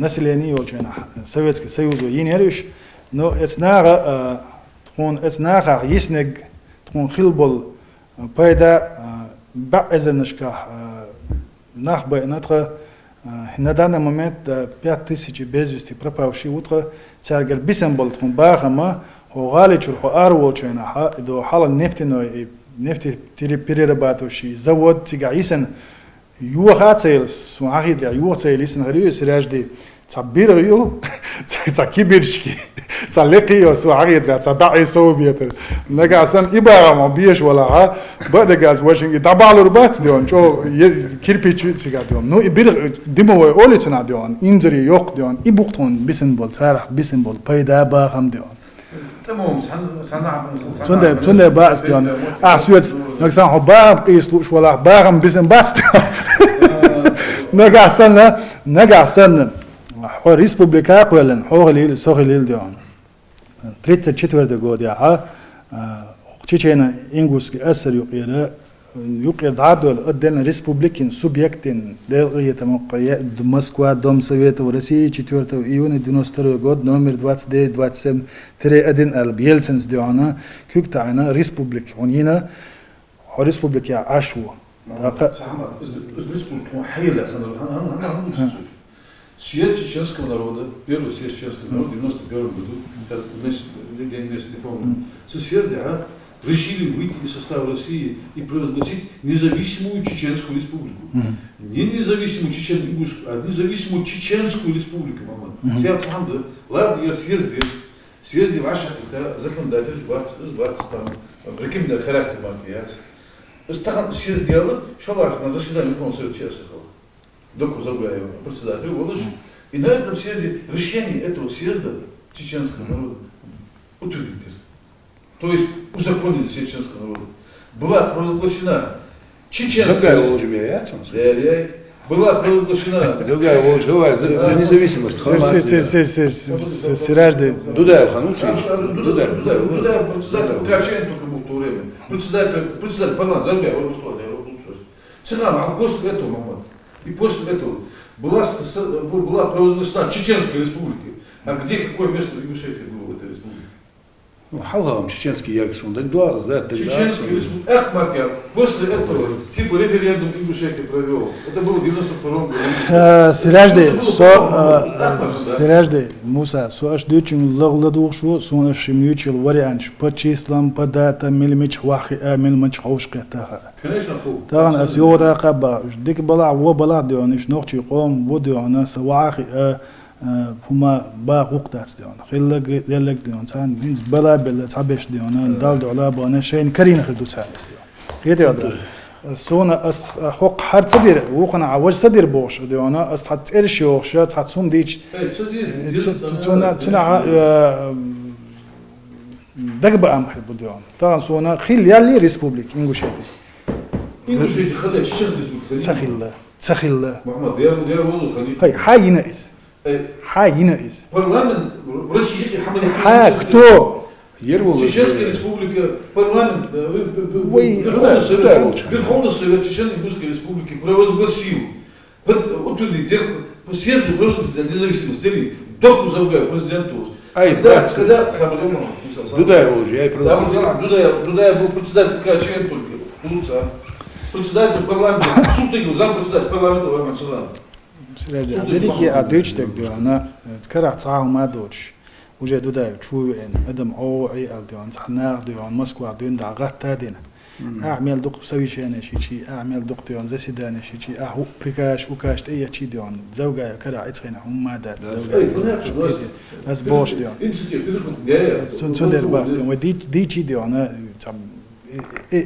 население يولچنا سوفيتسكي سويوز ينيرش نو اتناغا تكون اتناغا يسنق تكون خلبل بايدا بعزنشكا нахбай натра на данный момент 5000 без вести пропавшие утро царгер бисембол тун бахама огаличур арволчена ха до хала нефтяной нефти перерабатывающий завод тигаисен юхацел суахидя юхацелисен гриус ражди цабирю цакибиршки цалекио суахидя цадаи соубиетер нагасан ибарама биеш вала бада галс вашинги дабалур бат дион чо кирпич цигар дион ну бир димовой олична дион инжери yok дион ибухтон бисенбол царах бисенбол пайда бахам дион تمام تونده باس ديون سويت نكسان حباب قيسلوش ولا باغم بسن باس نقاسن حو ريسبوبليكا قولن حوغليل سوغليل ديون 34 год я чечена ингусский эсер يقير عدول قدنا ريسبوبليكين سوبيكتين دلغية موقعية موسكوا دوم سوفيت ورسي 4 июня 92 год номер 29-27 3-1 ال بيلسنس ديونا كيك تاعنا ريسبوبليك ونينا ريسبوبليك يا عشو республика حيلة съезд чеченского народа, первый съезд чеченского народа в 91 году, не помню, съезды решили выйти из состава России и провозгласить независимую Чеченскую республику. Не независимую Чеченскую, а независимую Чеченскую республику. Все отсамды, ладно, я съезды ваши, это законодатель, там, рекомендует характер маркияц. Стахан съезд делал, шалаш на заседании Верховного Совета Чеченского. Доку Забгаева, председатель, выложил. И на этом съезде решение этого съезда чеченского народа утвердилось. То есть узаконили чеченского народа. Была провозглашена чеченская была провозглашена независимость. Сиражды. Дудаев, Хануцевич. Дудаев, председатель Ткаченко только был в то время. Председатель парламента Забгаева, он что, Цыган, после этого момента. И после этого была провозглашена Чеченская республика. А где какое место Ингушетии было в этой республике? Халгам чеченский ярксон, так дуар, Чеченский республика. Ахмаркян, после этого типа референдум Ингушетия провел. Это было в 92 году. Сиражды, Муса, аш дючин лагладух шо, аш шимючил вариант, по числам, по датам, милимич вахи, милимич хаушкета. Конечно, хуй. طبعا اس يورا قبا ديك بلا و بلا ديون ايش نوخشي قوم وديون سواخي هما با وقتات ديون خلق ديالك ديون سان بلا بلا تعبش ديون دال على بانا شين كرين خدو تاع ديون يدي سونا اس حق حد صدير وقنا عوج صدير بوش ديون اس حت ارشي وخش حت سوم ديش سونا دقبة أم حب ديون طبعا صونا خيل يالي ريسبوبليك إنغوشيتي إنغوشيتي خلي تشخص سخيل محمد ديال وضو خلي هاي حاينا إز حاينا إز برلمان روسيا حمل حاكتو يروي Чеченская республика, парламент Верховный Совет Чеченской Республики провозгласил вот по съезду правительства независимости только заявляю президенту. Когда Дудаев уже, я и Дудаев был председатель КЧН только, председатель парламента, суд зампредседатель парламента Варман Шалан. Америки أدوش تقديانا تكرر صاحب ما دوش وجا دودا شو إن أدم أوعي أديان صحنا أديان مسكو أديان دعوات تادينا أعمل دق سوي شيء أنا شيء أعمل دق ديان زي أنا شيء أهو بكاش وكاش أي شيء ديان زوجة كرا عتسينا هم ما دات زوجة بس باش ديان سندر باس ديان ودي شيء ديانا تام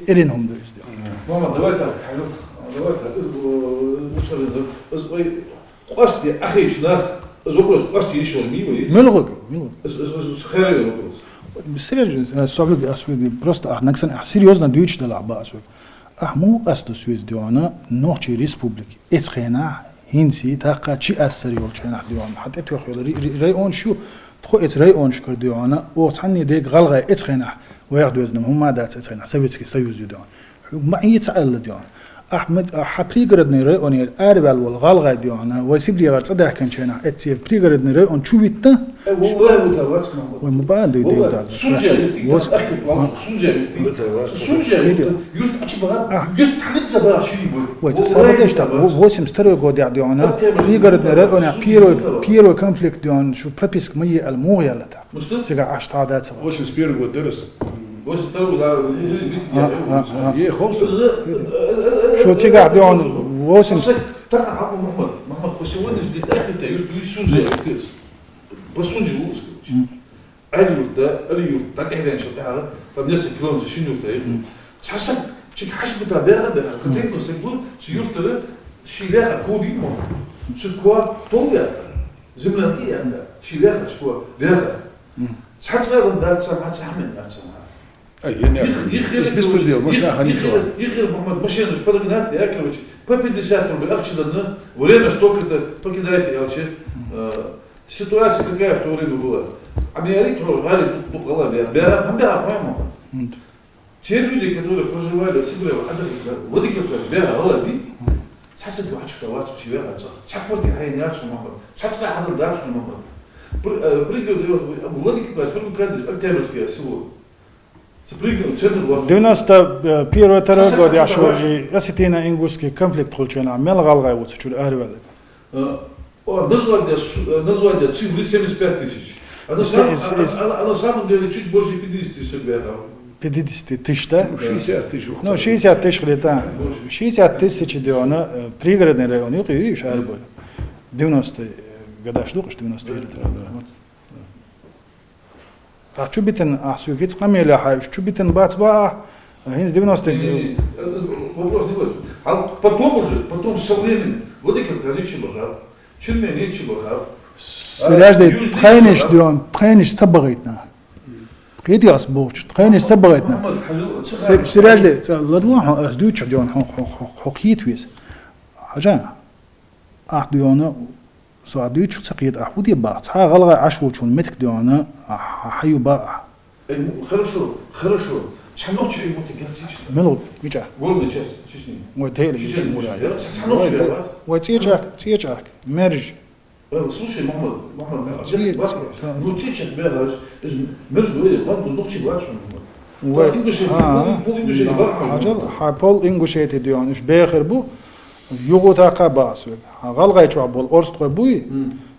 إرينهم دوش ديان ماما давайте قصدي أخي شناخ вопрос قصدي еще мимо есть. ملغك Схарай вопрос. Серьезно, особенно просто наксан серьезно дойч дала басу. Му قصد سويس ديانا نوعي ريسبوبليك اتخينا هنسي تاقا شي أثر يولشنا ديانا حتى تخيل رأيون شو تخو رأيون شكر ديانا وتعني ديك غلغة اتخينا وياخدوا وزنهم هم ما دات اتخينا سويتسكي سيوز ديانا ما يتسأل ديانا أحمد حبريغرد نرى أن الأربعة والغلغة ديانا ويسيبلي غير صدق كان شينا اتسيب بريغرد نرى أن شو بيتنا والله متواتر ومبان دي والله سونجا يفتي أخي سونجا يفتي يرت أشبه يرت حنت بقى شيء وتصرفش تبع وسم سترو قد يعديانا بريغرد نرى أن بيرو كونفليكت ديان شو بريبسك مية الموغيا لتا تيجا أشتعدات سوا وش سبير قد درس وش ترى لا يه خمس شو تيجا ديان وسم تقع عبد محمد بس هو نجد أكيد يرت سونجا يفتي بس سونجا وش اللي يرت تكهين شو تعرف فبناس كلام شنو يرت حسب شيء حسب تابعه قتين بس يقول سيرت له شيء لا كودي ما شو كوا طولة زملتي أنا شيء لا شو كوا لا حتى غير دار سمعت سامن دار سمعت يخير بس بديو مش ناخذ يخير محمد مش أنا بدك نات يأكل وش ببديساتر بالأخش لنا ولينا ستوك покидает ялче ситуация какая в то время была Америка говорит тут голове هم بيعرفوا те люди которые проживали в Сибири вот эти بيعرفوا голове 사실 그 아직도 와서 집에 가서 착벌이 아예 야채 먹고 차차가 하는 다치 먹고 прыгал вот эти прыгал октябрьские всего спрыгнул центр вот 91 год я шел и осетина ингушский конфликт холчена мел галгай вот чур арвел название цифры 75 тысяч а на самом деле чуть больше 50 тысяч бежал 50 тысяч, да? 60 тысяч. Ну, 60 тысяч лета. 60 тысяч диона пригородный район. Юг и шар был. 90 года штука, 90 лет. Так что битен, сюгиц камеля, что битен бацба, из 90 вопрос не важен. А потом со временем, вот эти различия бахар, чем менее бахар. Срежды, тхайниш сабагайтна. كيدي أصبوش تخيل سبغتنا سرالة لله أسدوش ديون حقيت ويس حاجة أحديونا سعدوش سقيت أحودي بعض ها غلغة عشوشون متك ديونا حيو بقى хорошо чанок чей мотивация ملو بيجا والله честно وتهيلي чанок وتيجاك مرج слушай محمد ну чечек бегаш между этим он ночи бачу пол ингушети дион иш бехер бу югота кабас غلغاي чабол орст буй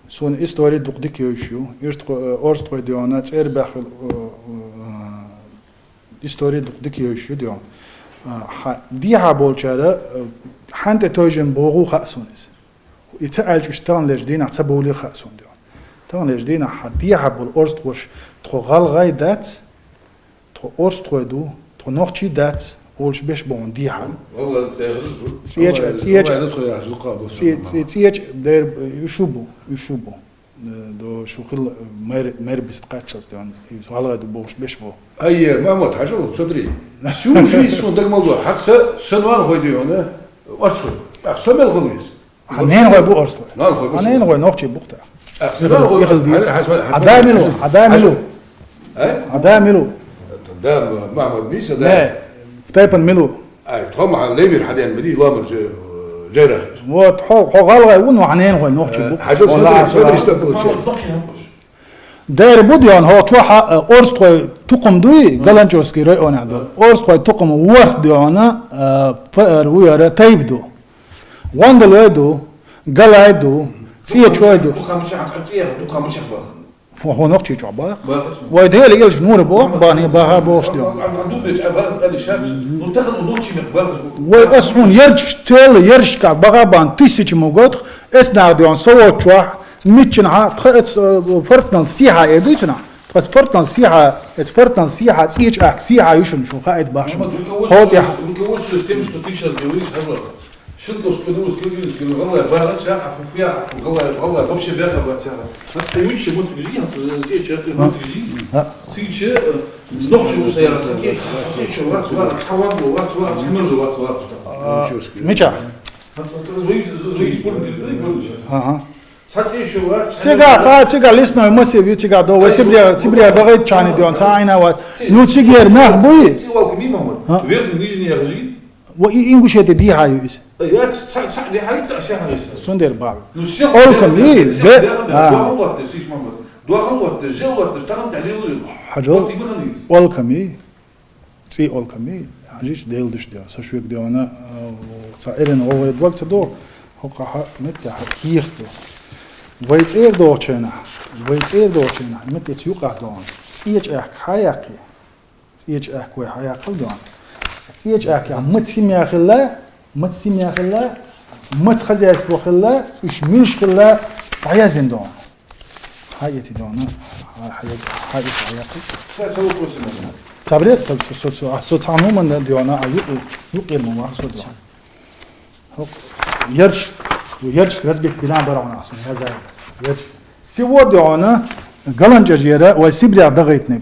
сон история дугдик ёшу эрст орст диона цер бахил история дугдик ёшу дион диха болчара хант тожен богу хасунис يتألج اشتغل لجدينا حسبوا خاسون ديون تغل لجدينا حديها بالأرست وش تغال غاي دات تغ أرست دو تغ نوختي دات أولش بيش بون ديها والله تيج دير يشوبو دو شو خل مير بيستقاتشل ديون غالغا دو بوش بيشبو أي محمود حاجة смотри. Всю жизнь он так молодой. Хакса сынван хойды он, арсу. Аксамел хылвис. حنين غوي بو أرسل نال خوي بس. حنين غوي نوختي بوقتها أكسمل خوي عداملو عداملو ده محمود ميسا ده. لا فتايبن ملو أي تهم على ليبير حدين بدي لامر جيرة. وات حو غالغا ونو حنين غوي نوختي بوقتها حاجة صدري استقبل ما شيء. نطلقش نخش داير بوديان هو تروح أورستوي تقم دوي غالانجوسكي رأي أنا عدل أورستوي تقم ورد ديانا فأر ويا تايبدو واندلويدو غالايدو سيتشويدو دوخا مش هتحطيها دوخا مش هخبخ هو نوختي جعبا باخذ ويدهي لي يلش نور بو باني باها بوش ديان عندو بيج باخذ قال شات نتاخذ ونوتشي باخذ واسمون يرج تيل يرجكا بغابان تيسيتش موغوت اسنا ديان سوو تشوا ميتشنها فرتنال سيها يدوتنا بس فرتنال سيها سيتش اك سيها يشن شو قاعد باش هو يا руководство системы, что ты сейчас говоришь, Шилковскую новую скрылись, голая барача, фуфья, голая, вообще бяха барача. Настоящий вот режим, те человек вот режим. Сейчас ночью устоял, те человек, ват, смежу, ميچا Зои использовали, ага Сати человек. تيغا لسنا مسيف تيغا دو وسيبريا دغه چاني ديون ساينا وات نو تيغير نه بوي Ты волк мимо, верхний, нижний режим. وإنغوشيتي دي هايوس Я دي هاي تسعة سوندير باب Ну все. Олком, и, Дуахаллат, ты сиш мама. Дуахаллат, ты желат, ты штаган تعليل. حاجه Ты механизм. اولكمي تي اولكمي حاجيش ديل دش ديو سشويك ديونا صائرن هو وقت دو هوقا متى حكيختو ويتير دوچنا متى تيوقع دون سيج اك حياقي سيج اك وي حياقل دون سيج اك متسميا خلا مت خزاش وخلا اش مشكله عيازن دون حاجتي دون حاجه حياقي سوي بروسيس. صبرت صوت عموما ديونا يقيل مو صوت يرش رزبك بلان براونا اصلا هذا يرش سيو ديونا غلانجا جيرا وسيبريا дагайтник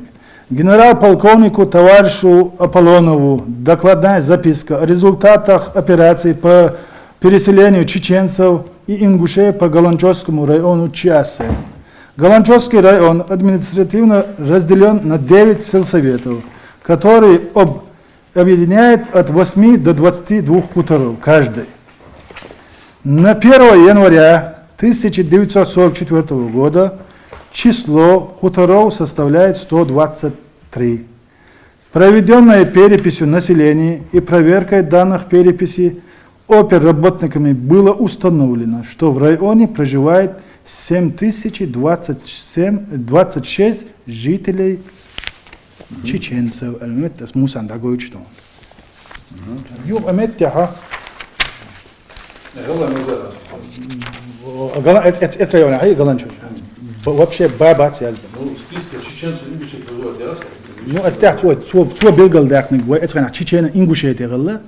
генерал-полковнику товарищу Аполлонову докладная записка о результатах операции по переселению чеченцев и ингушей по Галанчевскому району Чиасы. Галанчевский район административно разделен на 9 сельсоветов, которые объединяет от 8 до 22 хуторов каждый. На 1 января 1944 года число хуторов составляет 123. Проведенной переписью населения и проверкой данных переписи оперработниками было установлено, что в районе проживает 7026 жителей чеченцев. Эльмет смусан дагой что? Юг эметяха. Это район, а Галанчев. Вообще бабац я. Ну, списка чеченцев ингушей проживают, я раз. Ну, это цо билгал дахник, это на чечена ингушей тегала.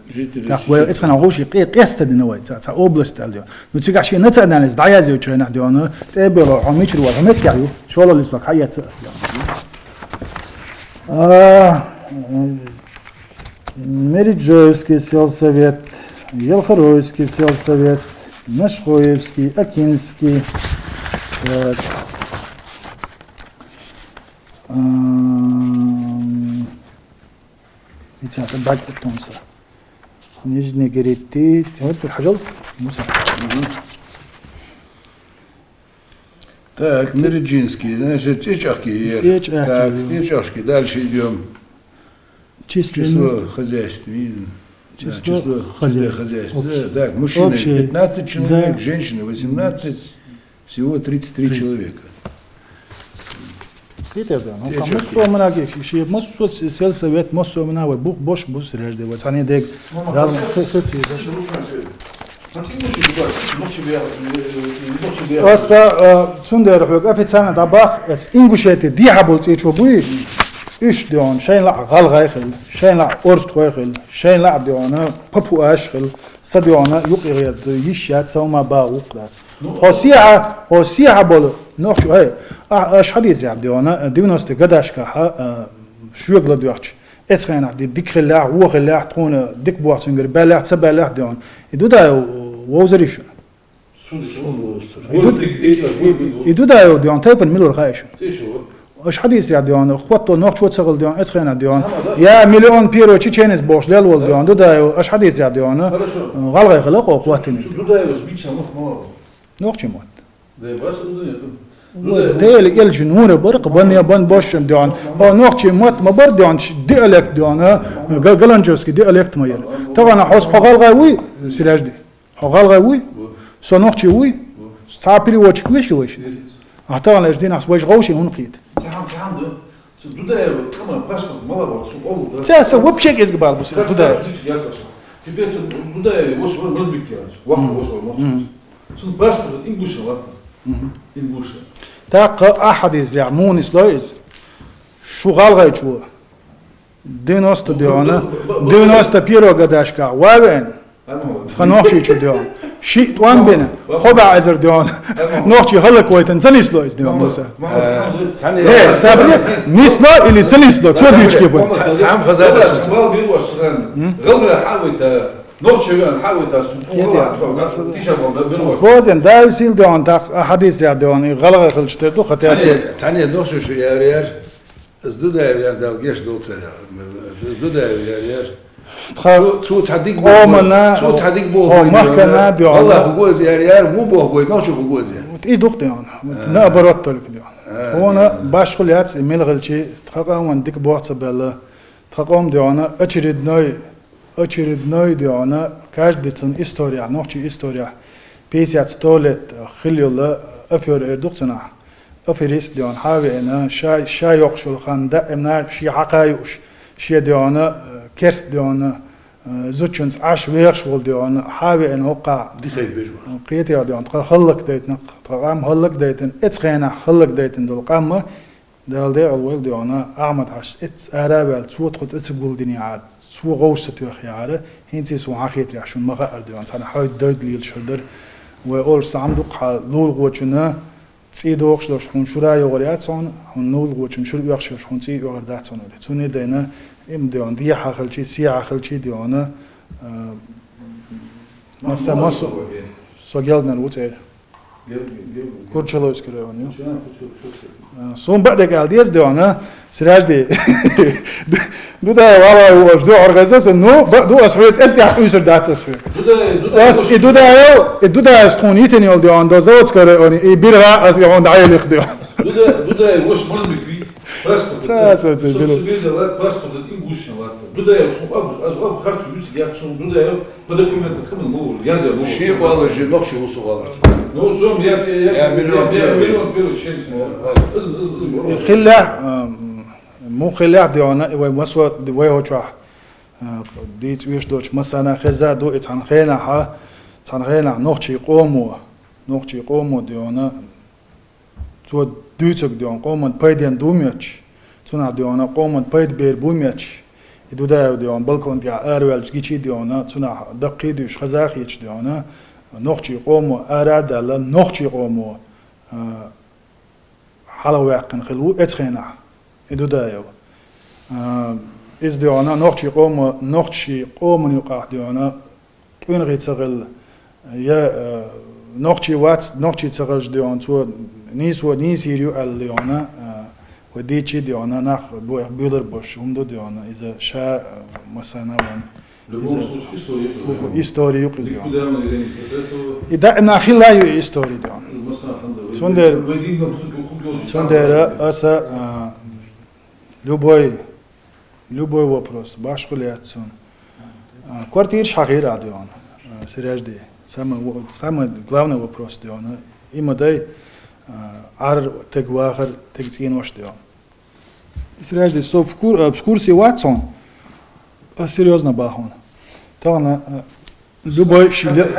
Так, это на гоши قيست دينوي، تا область алдио. Ну, тига ши не цадналис, даязио чена диона, тебело хамичру ва хамет кяю, шола лисвак хаят. Мериджоевский сельсовет, Елхоровский сельсовет, Нашхоевский, Акинский, сейчас بعد التونسي نيجي قريتي تعرف الحجل موسى Так, Мериджинский, значит, Чечахки. Так, Чечахки, дальше идем. Число хозяйств, видим. Число хозяйств. Так, мужчины 15 человек, женщины 18, всего 33 человека. كده ده مصو مناقي شيء مصو سلسلة مصو مناوي بوش بوس رجدي وثاني ديك لازم خصوصي بس سندر حق أفتان طباخ إنجوشيتي دي حبل تيجوا بوي إيش ديون شين لا غال غايخل شين لا أورست غايخل شين لا ديون بابو أشخل صديقنا يقرأ يشيات سوما باوقلات هو سياحة بولو نوخشو هاي اش حديث يا عبديونا ديونست قداش كاها شو يقلد يحكي اتخينا دي ديك الله هو الله تكون ديك بوات سنجر بالله تسبع الله ديون يدو دا ووزريشو يدو دا ديون تايبن ملور خايش اش حديث يا ديون اخواتو نوخشو تسغل ديون اتخينا ديون يا مليون بيرو تشينيز بوش للول ديون دو دا اش حديث يا ديون غلغي خلق وقواتني نوخشي موت ديال الجنور برق بني بن باش ديون او نوخشي موت ما بر ديون ديالكت ديون غلانجوسكي ديالكت ماير طبعا حوس حغالغاوي سراجدي حغالغاوي سو نوخشي وي صابري وچ كويش كويش طبعا اجدين احس واش غوشي هون قيد تاسا وبشيك از قبال بس دودا теперь туда вош разбикяш вахт вош сон паспорт инглиш латта инглиш تاق احد يزرع مونس لويز شو غالغاي شو دينوست ديونا دينوست بيرو قداشكا وين خنوخشي شو ديون شي توان بينا خبا عزر ديون نوخشي هلك ويتن تنيس لويز ديون موسى ايه سابني نيسلا اللي تنيس لو تو بيش كيبو تعم خزانة استقبال بيروش غلغة حاويت نوخشي حاويت بيروش بوزن دايسيل ديون تاق حديث يا ديون غلغة خلشتر دو خطياتي تاني نوخشو شو يارير ازدودا يار دالجيش دول سريع ازدودا يارير شو تصدق شو تصدق بو محكمة ديون والله هو يارير مو بو هو نوخشو هو اي دوق ديون نا برات لك ديون هنا باشغل يات ملغلشي تقاوم ديك بوقت بلا تقاوم ديون очередной ديون каждый тон история نوخشي история 50 لет خليولا افير اردوقتنا افيريس ديون حاوي انا شاي يقشل خان دائما شي حقايوش شي ديون كرس ديون زوتشنز عاش ويرشول ديون حاوي ان وقع دي خيب بيجوا قيت يا ديون خلق ديتنا تقام خلق ديتن اتخينا خلق ديتن دول قام دال دي اول ديون احمد عش ات ارابل صوت خد اتقول دنيا عاد سو غوست يا خياره هنتي سو عخيت يا شون مغا اردوان انا حاول دود لي الشدر واول صامدق لول غوچنا تسيدوخش دوش خون شورا يغريات سون هون نول غوچن شور يخش خون تي يغردات سون توني دينا ام ديون دي حخلشي سي حخلشي ديونا مسا مسو سو جلدنا وتر كورچلوس كريون سون بعد قال ديز ديونا سراج دي دودا والله هو دو اورغازاس نو دو اسويت اس دي اخويسر داتس اسويت دودا ستونيتن يول دي اون دوزوت كره اني بيرا اس يون دايل يخدي دودا وش مزبكي باسبورت باسبورت انجوش دودا ابو خرج يوسف ياكسون دودا بدوكيمنت كم مول يازا مول شي والله جي نوخشي وصو والله نو زوم يا مليون بيرو شيء اسمه خلا مو خلا ديونا ومسوا دوي هوچا ديت ويش دوش مثلا خزا دو اتان خينا ها تان خينا نوخشي قومو ديونا تو دوتك ديون قومن بايدن دومياتش تونا ديونا قومن بايد بير بومياتش يدودا ديون بالكون ديا ارول جيتشي ديونا تونا دقيدوش خزاخيتش ديونا نوخشي قومو ارادا لا نوخشي قومو حالا واقن خلو اتخينا يدودا يو از ديونا نوخشي قومو يقع ديونا وين غيتسغل يا نوخشي تسغل ديون تو نيس يريو الليونا وديتشي ديونا ناخ بيولر بوش هم دو ديونا اذا شا مثلا وان история يقل ديونا اذا انا خلا يو история ديونا سوندر اسا любой вопрос башкулят сон квартир шахира диона сираж де самый главный вопрос диона има дай ар тегвахар тегцин ваш дион сираж де со в курсе Ватсон серьезно бахон тона любой шиле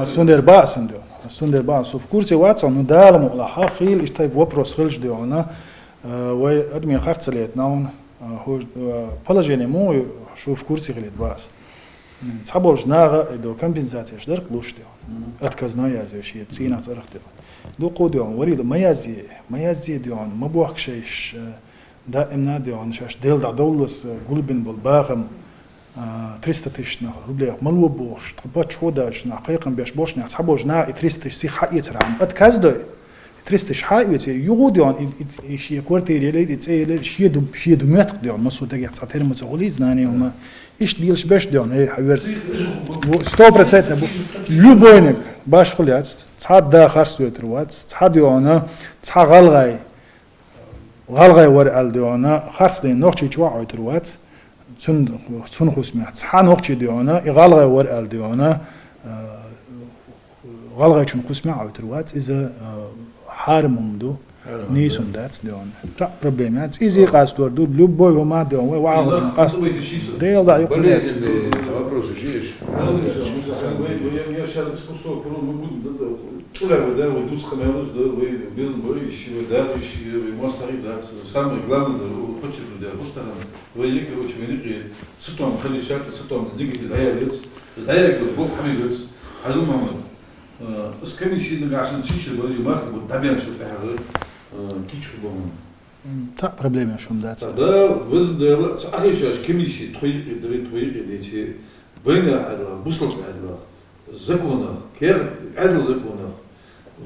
сундер басен дион сундер бас в курсе Ватсон ну далмо ла хахил иштай вопрос хилж диона وي ادمي خرصليت ناون هو положение مو شو في كرسي خليت باس صحابوش ناغا دو كمبنزاتيش درك لوش ديون اتكزنا يازي شي تسينا صرخ ديون دو قوديون وريد ما يازي ديون ما بوخ شيش دائما ديون شاش ديل دا دولس قلبن بالباغم 300 тысяч рублей малу бош тбач ходаш на хайкам беш бош на صحابوش نا 300 тысяч си хаит рам اتكزدوي 300 тысяч хаит يغوديون شي كوارتيري لي تسيل شي دومات ديون مسو تاع تعتر مسؤولي زناني هما ايش ديلش باش ديون اي حوير 100% любойник باش خليات صحاب دا خرس وتروات صحاب ديونا صحاب غلغاي ور ديونا خرس دي نوخشي تشوا وتروات تون خصمات صحاب نوخشي ديونا غلغاي ور ديونا غلغاي تشون خصمات وتروات اذا حارمومدو نيسون دات ديون تا بروبليمات ايزي قاستور دو любой هما ديون واو قاست ديل دا Болезненные вопросы жишь. Я сейчас спустил, мы будем, да, вот тут схемелось, да, вы без боищи, да, вы мостари, да, самое главное, подчеркну, да, вот там, вы не короче, вы не сутом халишат, сутом дигити, да, я лиц, знаете, как Бог хамилец, а ну мама, с комиссией на гашен чичер, вроде марка, вот табян что-то, кичку бомбу. تا проблема شوم دات Да, вы ахишаш комиссии, твои эти войны адла, буслов адла, закона, кер адл закона,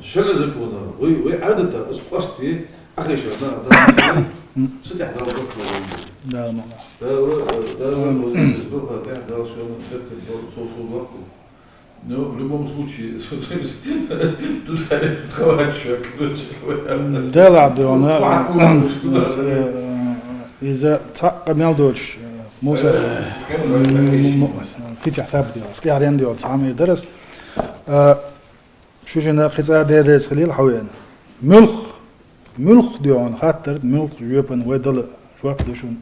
шел закона, вы адата спасти ахишаш, да, сидя да вот да мама да, что это соусу. Но в любом случае, тут человек, دلع ديونا إذا تعمل دوش موسى قطع ثابت استعارين ديول تعمل درس شو جنا قطع درس خليل حوين ملخ ديون خاطر ملخ يبن ويدل شوك دوشون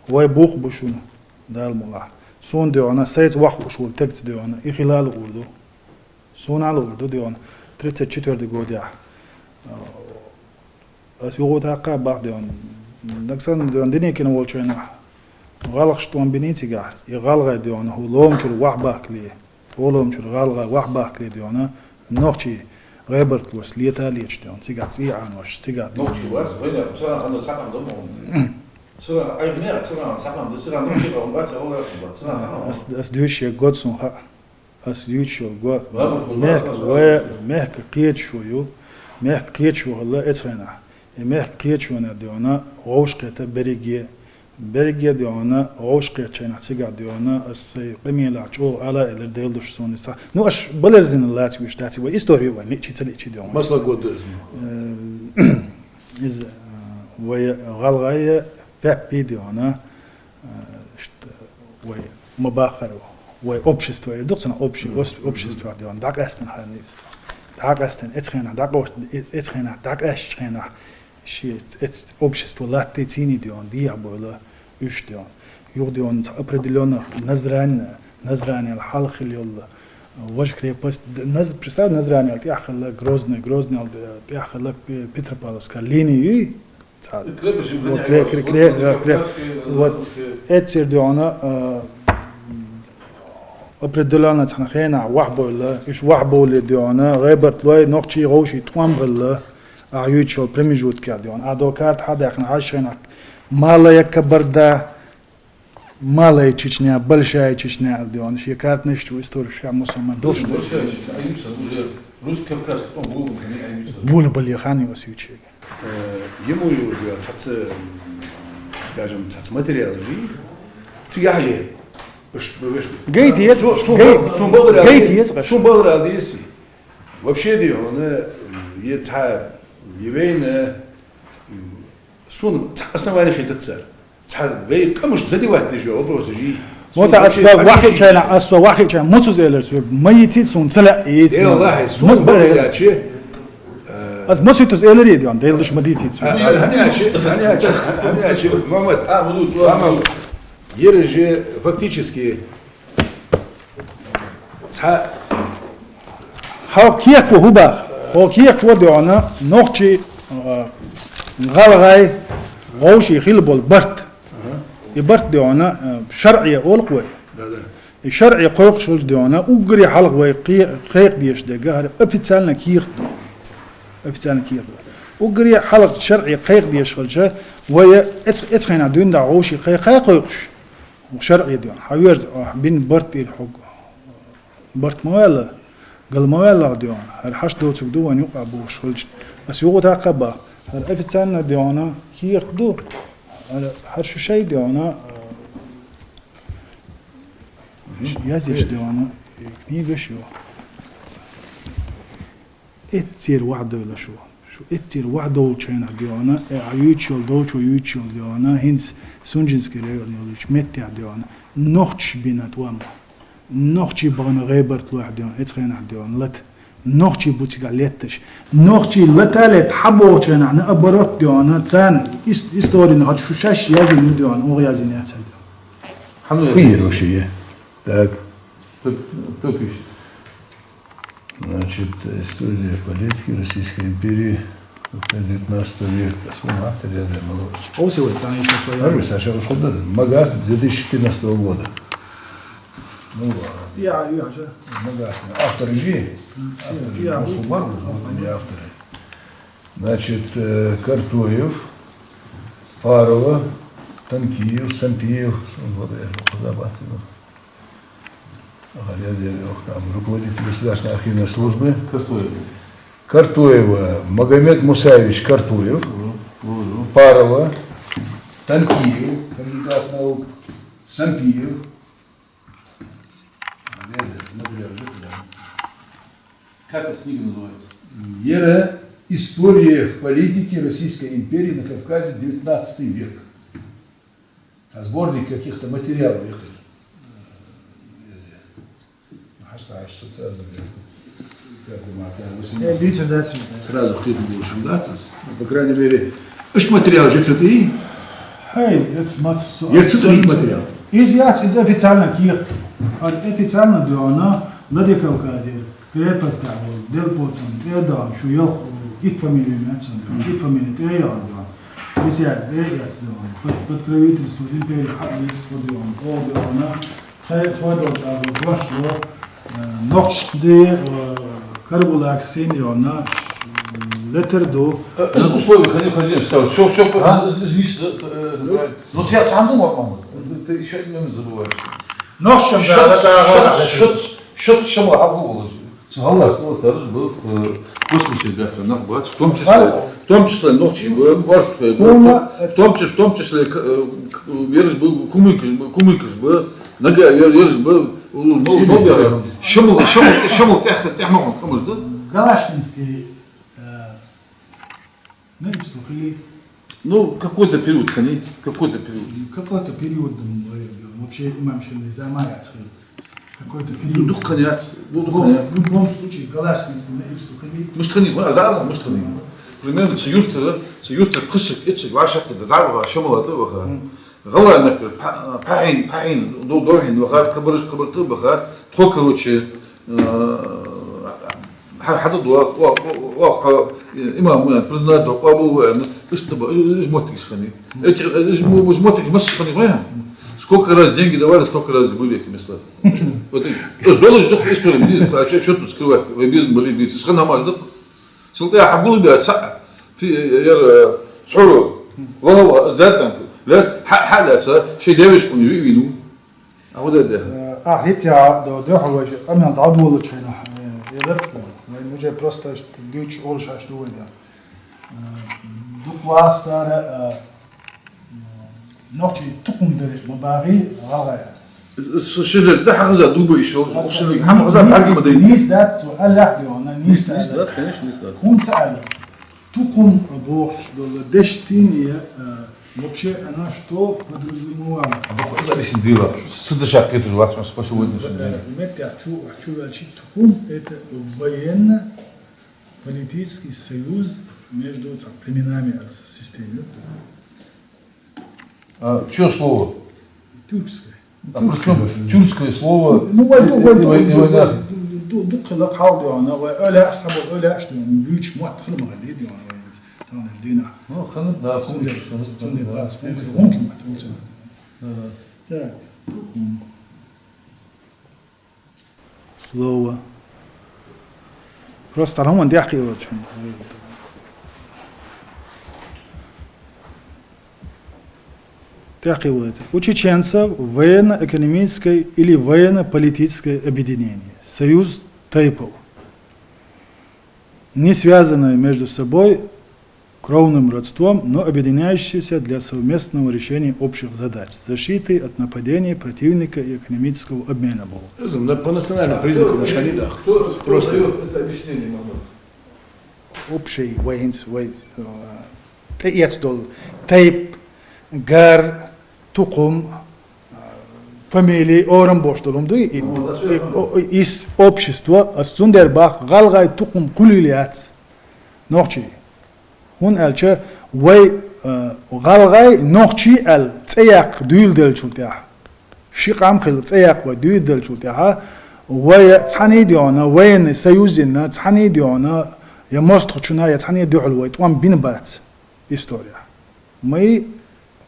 ويبوخ بوشون دال ملاح سون ديونا سيت واخ وشول تكت ديونا إخلال أردو سون على أردو ديونا 34 جوديا أس يقول تاقا بعض ديون دكسان ديون دنيا كنا والشينا غلق شتوان بنيتي قاعد يغلق ديونا هو لوم شو واحد باكلي هو لوم شو غلق واحد باكلي ديونا نوختي غيبرت لوس ليتا ليش ديون تيجا تسيعان وش تيجا نوختي واس وين بصراحة أنا سامع ضمهم سواء أي غنية سواء سامع ده سواء نوختي قوم بس أولا سواء سامع أس دوش يقعد سون أس دوش يقعد مهك قيد شويو مهك قيد شو هلا إترنا مهك قيد شو أنا ديونا غوشقة بريجي ديونا غوشقة شينا تيجا ديونا أس قمي لعشوا على الديل دوش سون يسا نو أش بلرزين الله تبيش تاتي وإستوري وين نيجي تلي ديونا مسلا قد اسمه إز وغلغاية فابي ديونا وي مباخر وي общество دوتنا общество ديونا داك أستن خاني داك أستن إتخنا داك أشخنا شيء общество латетини ديون دي عبولا إيش ديون يوديون определенно نزراني الحلق اللي وش крепость представь نزراني تأخذ грозный تأخذ Петропавловская линии вот эти ديونا определенно تخنا وحبولا إيش وحبولا ديونا غيبرت لوي نقشي غوشي توامبلا أعيشوا بريمجود كاديون أدوكارت هذا إحنا عايشينك مالا يكبردا مالا يتشنيا بلشاي يتشنيا ديون شيء كارت نشتو إستوريش كام مسلمان دوش رус Кавказ потом был بولا بليخاني وسيوتشي ему его скажем материалы تيجي جيت يس شو بقدر أديسي вообще ديون يتحاب يبين سون أصلا خيط تصير تحب بي كمش زدي واحد يجي أبروز يجي موتا أسوا واحد كان موتو زيلرز ما يتيت سون تلا يت إيه والله سون بقدر شيء أس موتو زيلر يديون ديلش ما ديتيت هني أشي محمد يرجع فактически هاو كيك وهوبا هو كيك وديونا نوختي غلغاي غوشي خلبول برت يبرت ديونا شرعية أول قوي شرعي قوق شلج ديونا وقري حلق ويقيق ديش دقهر أفتسالنا كيرتو أفتسالنا كيرتو وقري حلق شرعي قيق ديش شلجة ويا اتخينا دون دعوشي قيق قوقش وشرعي ديونا حويرز بين برتي الحق برت مويلا قال مويلا ديونا هل حش دوتك دوان يقع بو شلج بس يقو تاقبا هل أفتسالنا ديونا كيرتو هل شو شي ديونا يازيش ديوانا نيجش يو اتير وحده ولا شو اتير وحده وشينا ديوانا عيوتشول دوتشو يوتشول ديوانا هنس سونجنس كريو يوليش متى ديوانا نوختش بينات واما نوختشي بغنا غيبرت واحد ديوانا اتخينا ديوانا لت نوختشي بوتيك عليتش نوختشي لتالت حبو شينا عنا أبرات ديوانا تانا استوري نهار شو شاش يازين ديوانا هو يازين ياتسل ديوانا خير وشيء так. Значит, история политики Российской империи в 19 века. О, сегодня, конечно, своя. Саша Расхода, Магаз 2014 года. Ну ладно. Я же. Магаз. Авторы же. Авторы. Субару, вот они авторы. Значит, Картоев, Парова, Танкиев, Сампиев, вот я позабавил. Там, руководитель Государственной архивной службы. Картоева, Магомед Мусаевич Картоев, Парова, Танкиев, кандидат наук, Сампиев. Как эта книга называется? Ера «История в политике Российской империи на Кавказе 19 век». А сборник каких-то материалов. Сразу кто-то был шамдатас. По крайней мере, что материал же это и? Это и материал. Это официально кир. Официально диана на Кавказе. Крепость там, Делпотон, Эдам, Шуёх, их фамилию нацию, их фамилию Эйян. Присяг, Эйяс диан. Подкровительство империи Хаббельство диан. О диана. Хватит вошло. Ночь Карбулак Синьона Летерду. Условия ходили, что все, но я сам думал, ты еще один момент забываешь. Ночь Что шамла алгу Аллах был в космосе в том числе ночи был, в том числе веришь был кумыкаш был, нога веришь был, шамл тяхмал, помнишь, да? Галашкинский, ну какой-то период, какой-то период, вообще имам Шамиль занимается. Какой-то период. В любом случае, Галашкинский на Ипсухани. Муштхани, а Муштхани. Примерно цюртер кышык этшик вашакты дабга шамалаты баха. Гала нахтер паин дохин баха кабырты баха. То короче حدد واقع إمام برزناد وقابو إيش мотик خني إيش мотик مش خني وين сколько раз деньги давали, столько раз были эти места. Вот доллар ждут историю, не что тут скрывать, вы бизнес были бить, схана маждак, силтая حبول بيت ساعة في ير صعور والله ازداد لا حالة شيء دايش كون يبينو أهو ده هيتيا ده حواج أمين تعود ولا شيء يدرك مجھے просто дюч олш аш дуе да дуква стара ночи тукум дер мабари гага الشجر ده حاجة دوبة يشوف وشل هم حاجة بعرق مدينة نيس دات وقال لا ديونا نيس دات خليش نيس دات كون سأل تقوم بوش دش سينية вообще она что подразумевала? Зависит дела. Сюда шапки тоже вас спрашивают. Я хочу величить тукум это военно-политический союз между племенами системы. Чье слово? Тюркское. А причем тюркское слово? Ну, دخل حاضر أنا ولا أصحاب ولا أشتري من بيوتش ما تدخل مغلي دي أنا تانا الدينا. خلنا ده توني براس ممكن ما تقولش. слово. Просто Роман Дяхиевич. Дяхиевич. У чеченцев военно-экономическое или военно-политическое объединение. Союз тайпов. Не связанные между собой кровным родством, но объединяющиеся для совместного решения общих задач, защиты от нападений противника и экономического обмена. По национальному признаку мешкани, да. Кто дает это объяснение, Махмуд? Общий тайп, гар, тукум, фамилии, орамбош, из общества, Сундербах, Галгай, тукум, кулилиац, ночи. هون ألشة وي غالغاي نوخشي تياق دويل دل شلتها شيق عم خل تياق ودويل دل شلتها وي تحني ديونا وين سيوزنا تحني ديونا يمستخ شنا يتحني ديول وي توام بينبات إستوريا ماي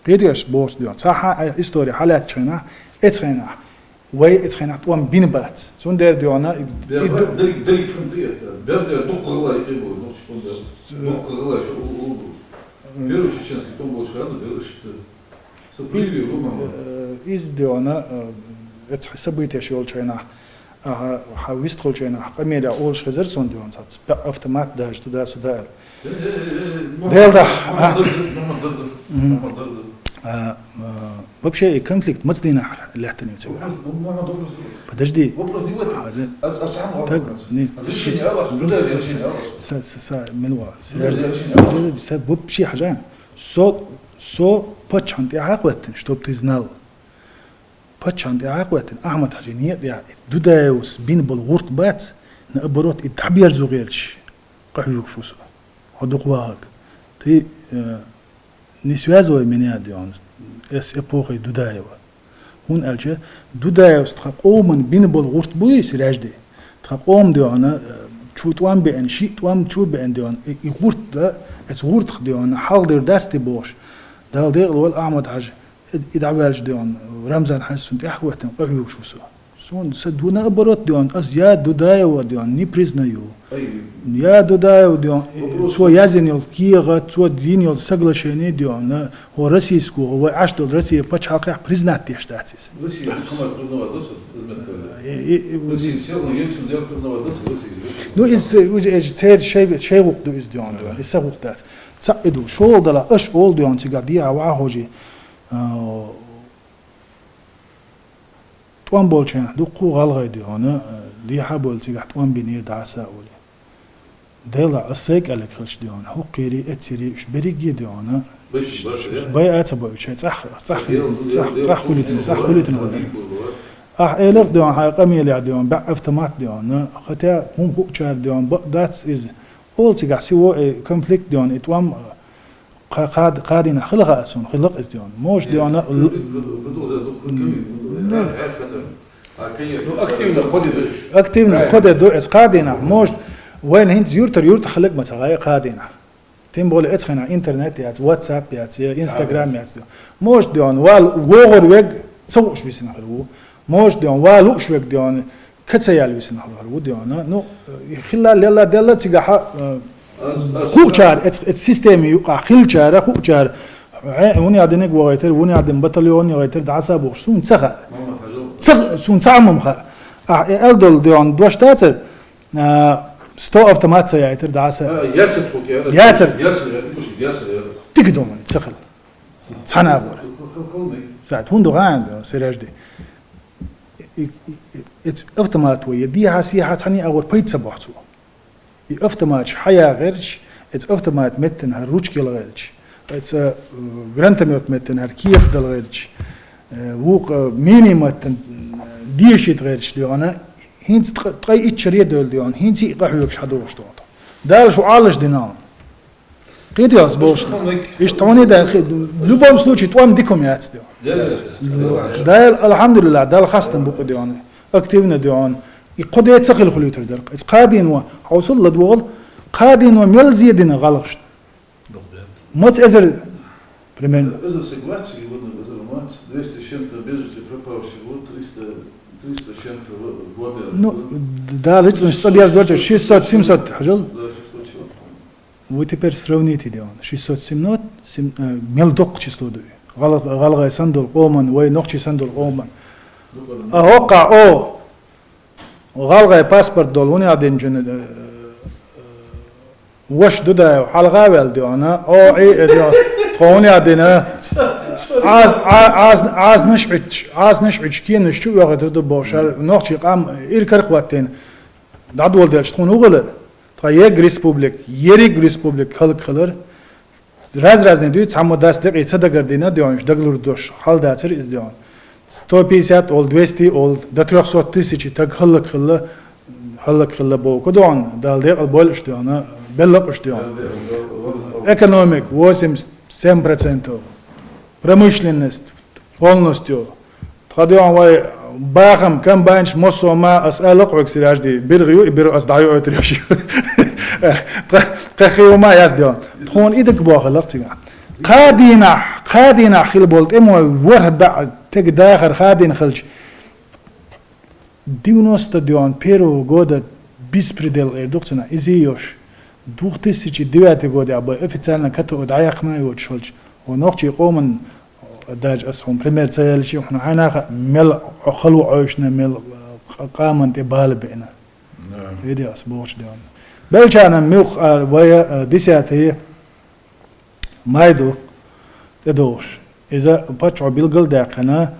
قيديش بورس ديون صح إستوريا حالات شنا إتخينا وي إتخينا توام بينبات سوندر ديونا دليك خمطية بيبدأ دق غلا يقيمه نوش شوندر دق غلا شو улыбуш. Первый чеченский том был шкану, делаешь что сопривил из диона это событие шел чайна выстроил чайна фамилия олш хазерсон дион сац автомат даже туда-сюда делда вообще конфликт мацдина ляхтани у тебя подожди вопрос не в этом а сам вопрос решение Аллаха решение Аллаха вообще хажан со почант яхватен чтоб ты знал почант яхватен Ахмад хажинет я дудаус бин был гурт бац наоборот и табир зугелш قحيوك شو سو هدوق واق ты не связывай меня дион с эпохой Дудаева. Он альче Дудаев стхакоман бин был гурт буй сиряжди. Тхаком диона чутвам бен шитвам чубен дион и гурт да эс гурт дион халдер дасти бош. دال دير الول أحمد حاج إدعبالج ديون رمزان حسن تحوتن قحيوك شو سو سون سدونا أبرot dion as ja Dudajevo dion ni priznaju. Ja Dudajevo dion svo jazenjel Kijeva, svo dvinjel соглашение dion o российску, o ašto Россия почалка признати штатис. Россия команд признавать досад изментали. Россия сел на Ельцин дел признавать досад Россия. Ну из цер шей вуқду из dion dion. Иса вуқдат. Цаиду шол дала аш ол dion тигадия авахожи. توان بولشين دقو غالغاي ديونا ليها بولتي قاعد توان بينير دعسا أولي ديلا أسيك ألك خلش ديونا هو قيري أتسيري شبريجي ديونا باي أتبا بشي صح خليتن غلدن إيلق ديونا هاي قميلي ديونا بع أفتمات ديونا خطا هم هو شار ديونا that's is all تيقع سيوا كونفليكت ديونا إتوام قادنا خلق أسون خلق ديونا موش ديونا активно قد دوئس قادنا موش وين هنت يورت خلق مثلا قادنا تيم بقول اتخنا انترنت يا واتساب يا انستغرام يا موش ديون وال وغور ويج سوش بيسنا خلو موش ديون والوش ويج ديون كتسيال بيسنا خلو ديون نو خلال يلا ديلا تيغا خوشار السيستم يقع خلشار خوشار وني عدنك وغيتر وني عدن بطليون يغيتر دعسا بوش سون تسخا سون تعمم خا ألدل ديون دوش تاتر ستو أوتومات سيعتر دعسا ياتر تقدم تسخل صنع أول ساعد هون دغان سيراج دي أوتومات ويا دي حاسيها تاني أول بيت سبحتو أوتومات حياة غيرش أوتومات متن هالروج كيل غيرش it's grantamiot meten her Kiev dalgedch ووق مينيمات ديشيت غيرش ديونا هين تقي اتشري دول ديون هين تي قحوك شحدوش دوت دال شو عالش دينام قيد ياس بوش اشتوني دا لبام سلوشي توام ديكم يات ديون دال الحمد لله دال خاصة بوق ديون اكتيفنا ديون يقود يتسقل خليوتر درق قادين وحوصل لدول قادين وميلزيدين غلقش Moc ezer Ezer согласие, вот ezer мать, 200 с чем-то бежите пропавший, вот 300 300 с чем-то года. Ну, да, лично 600-700 حجل. Да, 600 чего. Вот теперь сравните дело. 600-700 мелдок число даю. غلغة صندوق قوما وينقش صندوق قوما. أوقع أو غلغة باسبورت دول وني عدين جن وش دودا حلقة والديانا أو إيه توني عدينا عاز نشعج كين نشتو ياخد دو باشر نقش قام إيركر قوتين دادول دلش تكون أغلى تغير ريسبوبليك يريك ريسبوبليك خلق راز ندوی تمام دست دقیقه صدق دینا دیانش دگلور دوش حال داتر از دیان 150 اول 200 اول 400 تگ خلق با کدوم دال دیگر بالش دیانا بلقش دیان экономик 87%, промышленность полностью. تقديون واي باخم كم بانش مصو ما أسألك وكسراجدي بيرغيو يبيرو أصدعيو أتريوشي قخيو ما يزديون تكون إيدك باخلق تيجا قادينا خيل بولت إمو ورد تقداخر خادين خلش 90 بيرو года беспредел эрдуктина изиёш 2009 года або официально като даяк маё чолч ونوقتي قومن داج أسهم بريمير تسأل شيء إحنا عنا مل خلو عيشنا مل قامن تبال بينا. هذي أسبوعش ديان. بلشنا ميوخ ويا ديساتي مايدو تدوش. إذا بتشعر بالقل داقنا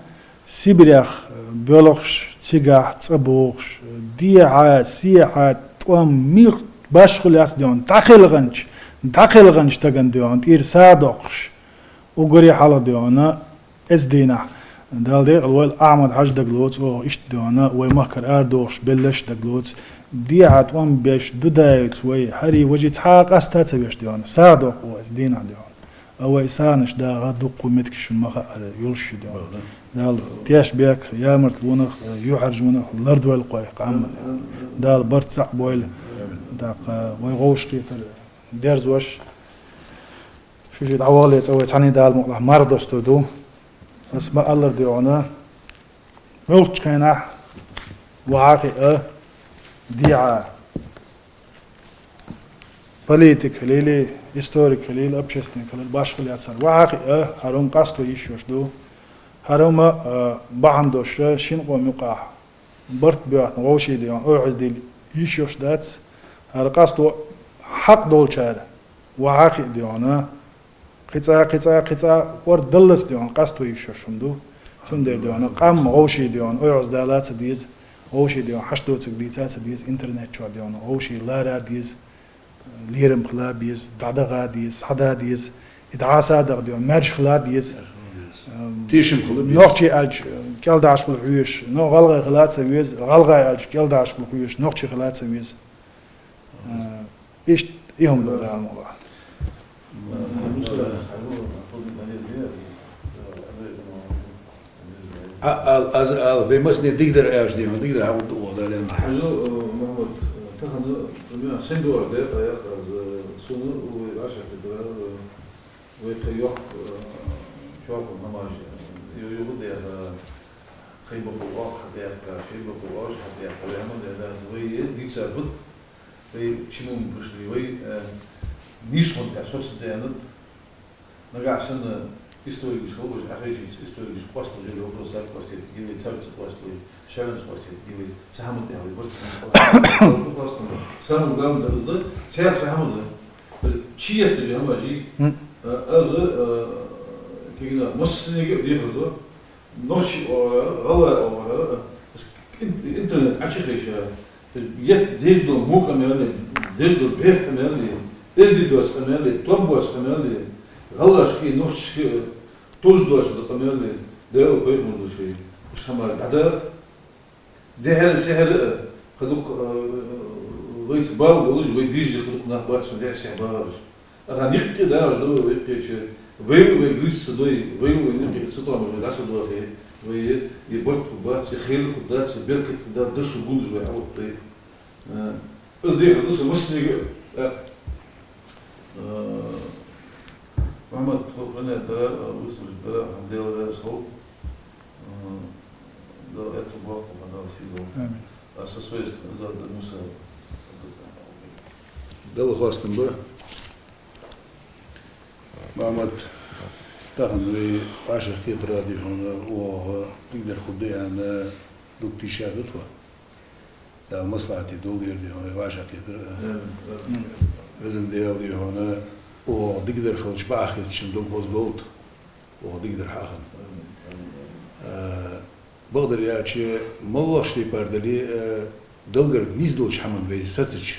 سيبريخ بيولوش تيجا تصبوش ديعات سيعات توم ميخ باش خلياس ديان داخل غنش تجن ديان تير سادقش. وقري حالا ديانا از دينا دال دي الوال اعمد حاج دقلوت او اشت ديانا وي مهكر اردوش بلش دقلوت دي عطوان بيش دودايت وي هري وجي تحاق استات بيش ديانا سادوق او از دينا ديانا او اسانش دا غدوق ومتكش مخا يولش ديانا دال تياش بيك يا مرتلونخ يحرجونخ الارض والقوي قام دال برتسع بويل داق وي غوش ديرز وش شو جد عواليت أو تعني دال مقلع مردستو دو اسمع الله ديونا ملك كينا وعاقي ديعة بوليتيك ليلي هيستوريك ليلي أبشستين كلل باش خلي أتصر وعاقي هروم قاستو يشوش دو هروم بعندوش شنقو مقاح برت بيوعتنا غوشي ديون أوعز ديل يشوش دات هر قاستو حق دول شار وعاقي ديونا قطع ورد دلس ديون قاستو يشوشم دو تندر ديون قام غوشي ديون أوعز دالات ديز غوشي ديون حشتو تقديتات ديز انترنت شو ديون غوشي لارا ديز ليرم خلا ديز دعدغا ديز حدا ديز إدعاسا دغ ديون مرج خلا ديز تيشم خلا نوختي ألج كل داش بالحيوش نو غلغة خلات سويز غلغة ألج كل داش بالحيوش نوختي خلات سويز إيش إيهم دول الموضوع از بيمس نقدر ايش دي نقدر هاو وضع لنا حاجه محمد تاخذ من سندور ده ياخذ سونو وعشان كده ويقيق شوف نماج يقول ده خيبه بواق حتى شيء بواق حتى يعمل ده زوي دي تثبت وي شنو بشري وي نيشمون اساس ده نرجع سنه исторически خلوش أخيشي исторически просто жили вопрос за просто делали царство просто шалens просто делали сахамут делали просто самое главное это царь сахамут чьи это же амажи аз كنا مصنع ديفرdo نوشي غلا интернет ачхеша деждо мукамели деждо бехтамели эздидос камели томбос камели غلاش نفس توش دوش دقمالي ده بيخمل شيء مش هم عداف ده هل سهل خدوق ويس بال بولج ويديج خدوق نهبات ده سهل أغانيك كده جلو ويبكي شيء ويل ويجلس دوي ويل وينبي صوته مش ده صوته فيه ويل يبرد خدات خيل خدات بركة خدات دش وجوز ويعود طيب بس ده خلاص مصني محمد خلقنا ترى واسمه ترى عندنا هذا صوت да это было помогал силу. Амин. А со своей стороны за Муса. Дал хвастым бы. Мамат тагын ви ашык кетра дихона о тигдер худяна дук тишады то. Дал маслати дол yerdi ona ваша кетра. Özün deyildi ona o digder kılıç bahir için dok boz bolt. O digder hakan. بقدر يا شيء مالله شيء بردلي دلقر نيزلوش حمد بيز ساتش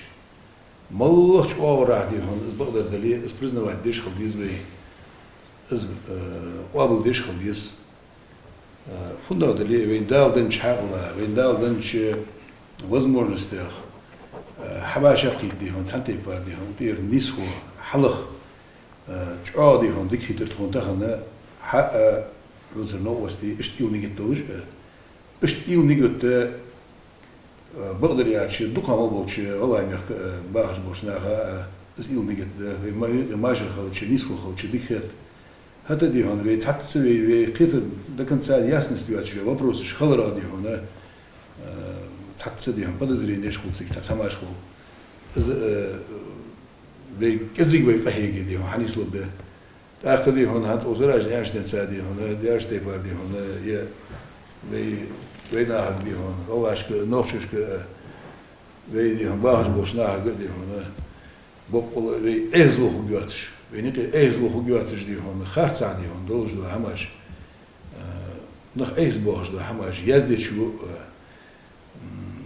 مالله شو أورادي هون بقدر دلي إسبرزنا واحد ديش خلديز بي إز قابل ديش خلديز فندا دلي وين دال دنش حقلا وين دال دنش وزمور نستيخ حباش أقيد هون سنتي باردي هون بير نيسو حلق شعادي هون ديك هيترت هون تخنا حق روزر نوستي اشتيل نيجت دوج اشتيل نيجت بقدر يعيش دكان مبلغ والله يمك باخش بوشناها اشتيل نيجت ماجر خلتش نيسكو خلتش ديكت حتى دي هون ويت حتى سوي قيت ده كان ساعد ياسنس ديوات شو وبروسش خلرا دي هون حتى دي هون بدزرين ايش قلت لك تسمعش هو وي كزيك وي فهيجي دي هون حنيس لبه تأخذي هون هات أوزراج نياشتين سادي هون دياشتي باردي هون يا ويناها دي هون الله أشك نوشش ك ويدي هون باهش بوشناها قدي هون بقول وي إهزلو خجواتش وينيك إهزلو خجواتش دي هون خارج عادي هون دولج دو هماش نخ إهز باهش دو هماش يزدي شو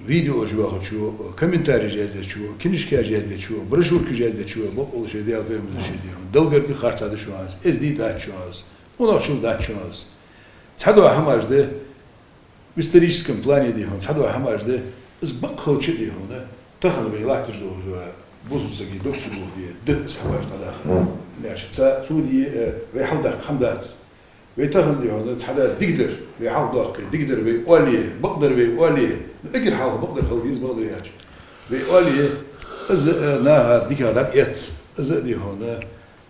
فيديو جوا شو كومنتاري جاهز شو كنيشكا جاهز شو برشور جاهز شو بقول شيء ديال فيهم شيء ديال دلقر كي خارج هذا شو هاز از دي دات شو هاز ونا شو دات شو هاز تحدوا هماش ده историческом плане دي هون تحدوا هماش ده از بقول شيء دي هون تخلوا بيلاكتش دو بوزوسكي دوكسو دي دت هماش داخل لاش تا سودي ويحمدك حمدات ويتخن دي هون تحدا دقدر ويحاول داخل دقدر ويقولي بقدر ويقولي أجر حاله بقدر خلديز بقدر ياج ويقولي إز ناها ديك هذا إت إز دي هون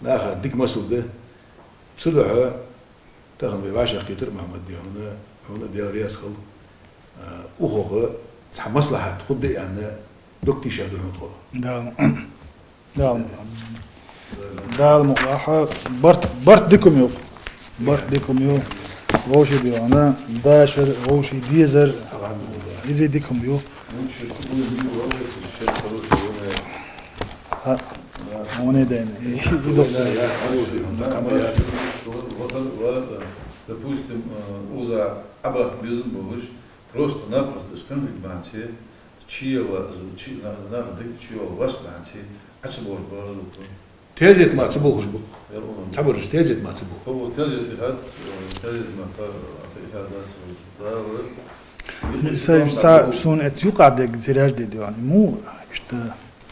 ناها ديك مسل ده سلوها تخن بيباشر كتر محمد دي هون ديال رياس خل وهو صح مصلحة خد يعني دكتي شادو هون طول دال مقاحة برت ديكم يو برت ديكم يو غوشي ديوانا باشر غوشي ديزر إزاي ديكم يو ها هون دين допустим, уза абрах безум бовыш, просто-напросто скандик банти, чиева, на чиева вас банти, а что будет бороду? تازت ما تبوخش بو تبرش تازت ما تبوخ هو تازت هاد تازت ما هذا سا سون ات يقع ديك زراج دي ديوان مو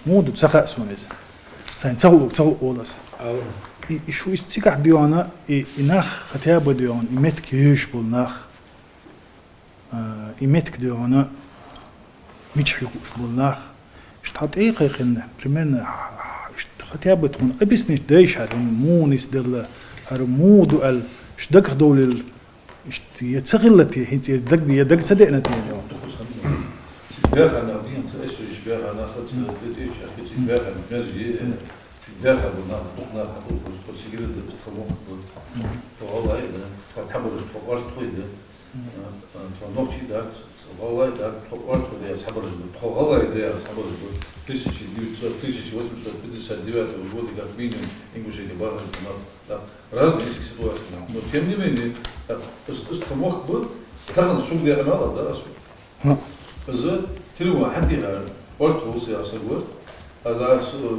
مو دو تسخا سون اس ساين تسو اولس شو استيقع ديوانا إناخ ختيابة ديوان إمتك يوش بولناخ إمتك ديوانا ميتش يقوش بولناخ اشتحط إيه قيقنا برمينا ختيابة تكون أبسنش دايش هرم مو نسدل هرم مو دوال اشتدك دول يتسغلتي هنت يدق صدقنا تاني داخل أنا بين تأسس بيها أنا خدت تلتيش أخذت داخل مجري داخل ونار دقنا حطوا بس سجل استخدموا والله فتحبوا الفقراء تقيد تنوكشي دارت والله دارت فقراء تقيد أصحاب الرجل والله ده أصحاب الرجل 1859 года как минимум English Bar разные ситуации. Но тем не менее, что мог быть, так он сумма генерала, да, асу. فإذا تلو حتى أرتو سياسة الوقت هذا سوي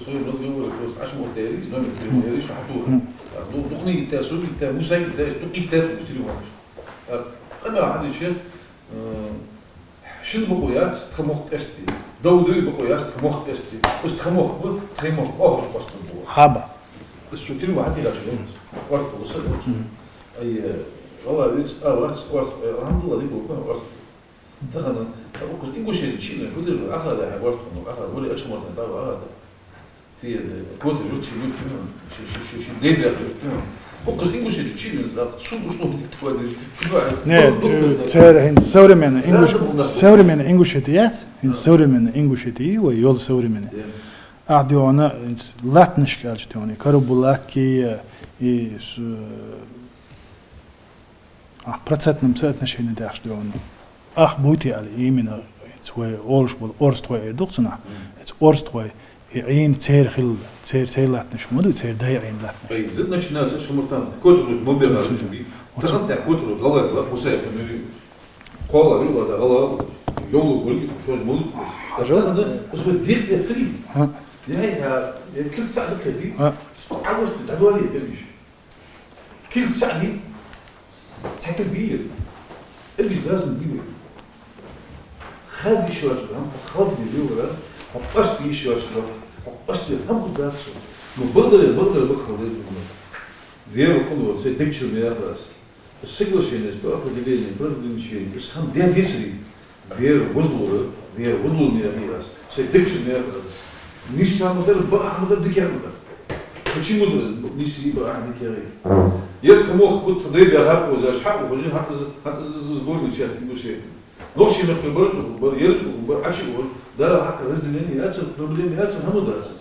بلاد جوه الكوست عشان مختاري نعم مختاري شو حطوه دخني تاسوق تا موسى تا تقيك تا مشتري واش أنا هذا الشيء شنو بقولات تخمخ أستي دودي بقولات تخمخ أستي بس تخمخ تخمخ آخر بس تبغى حابة بس شو تلو حتى لا شو أرتو وصل أي والله الحمد لله دي بقول أرتو دخلنا إنكو شيء كل أخذ حوارتهم أخذ ولا أشمر تنتظر أخذ في كوتر لوتشي شي ديبلا لوتشي وقص إنجلش تشيل شو وصلوا تقول Ne, in savremene ingushetiyat, in savremene ingushetiyat ve yol savremene. Diyorna latnish kalç diyorna. Karabulaki процентным соотношением дашь диyorna. Buti al именно твой оршбол орствой доксна. Орствой عين تير خل تير لاتنش مودو تير داي عين لاتنش. أي ده نشنا شمرتان كوتر مبلغ بي. تخطى كوتر غلط لا مساك مني. قال يلا ده غلط يوم بقول شو الموز. هذا بس بديك يطري. نهاية كل ساعة كذي. عاوز تدوري تمشي. كل ساعة دي تحكي بير. إيش لازم بير. خالد شو أشبه خالد بيورا. حقشت يشوا شلون حقشت هم خد بالك بقدر بكره ديال كله سيدكشر من خلاص السيجل شيء نسبة أخذ ديال برضه شيء بس هم ديال يسري ديال وصلوا من خلاص سيدكشر من خلاص نيش هم مدر بقى هم مدر دكير مدر كشي مدر نيش يبقى أحد دكير يركب موخ كنت ضيب يا هاب وزاش حق وخرجين حتى زبون من شيء في شيء نوشي مخبر برضه يركب عشي ده حق رزق مني أصل بروبلم أصل هم دراسة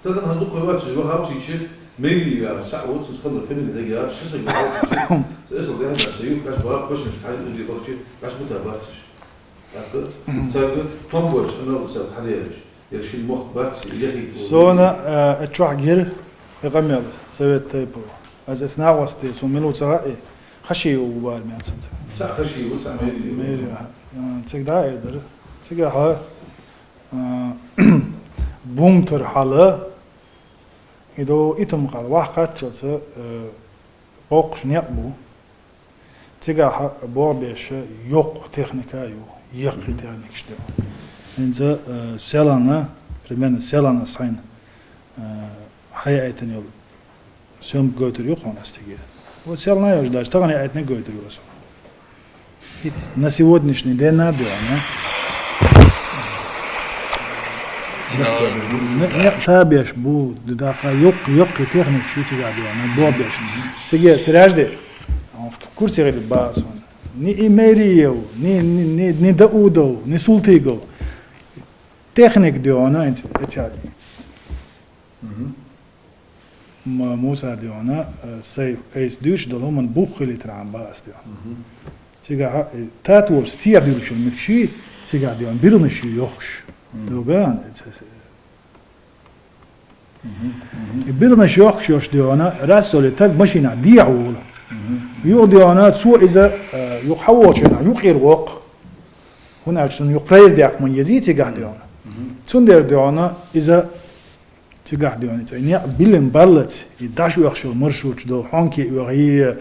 ترى أنا هذوق قوات شو هاب شيء ميلي يا ساعة وقت تخلص فيلم ده جاء شو سوي أصل ده هذا شيء كاش بقى كاش مش حاجة اللي بقى شيء كاش متابعتش أكيد تابع تومبوش أنا أصل حديش يرشي المخ بات يخي سونا اتشوح غير يقمل سويت تايبو از اسنا وستي سو منو تسرائي خشي وبال من سنت ساعة خشي وساعة ميري تقدر يقدر تقدر بومتر حاله إذا إتم قال واحد جالس باقش نيابو تيجا بابيش يق تكنيكا يق تكنيك شدوا إنزا سلانة بريمن سلانة سين حياتنا يول سوم قطر يقون استيجي وسلانة يوجداش تغني حياتنا قطر يوصل на сегодняшний день надо تابعش بو دافع يق تكنيك شو تقعدوا أنا بابعش سجى سراجدي في كرسي غير باس ني إيميريو ني داودو ني سولتيجو تكنيك ديو أنا أنت أتشادي ما موسى ديو أنا سيف إيش دوش دلهم من بوخ اللي ترعم باس ديو سجى تاتور سير ديوش المكشي سجى ديو بيرنشي يخش دوغان بيرنا شيوخ شوش ديونا راسولي تاك ماشينا ديعول يو ديونا سو اذا يحوشنا يقير وق هنا عشان يقريز ديك من يزيد تيغا ديونا تندر ديونا اذا تيغا ديونا يعني بيلن بالت يداش يخشو مرشوش دو حونكي يغي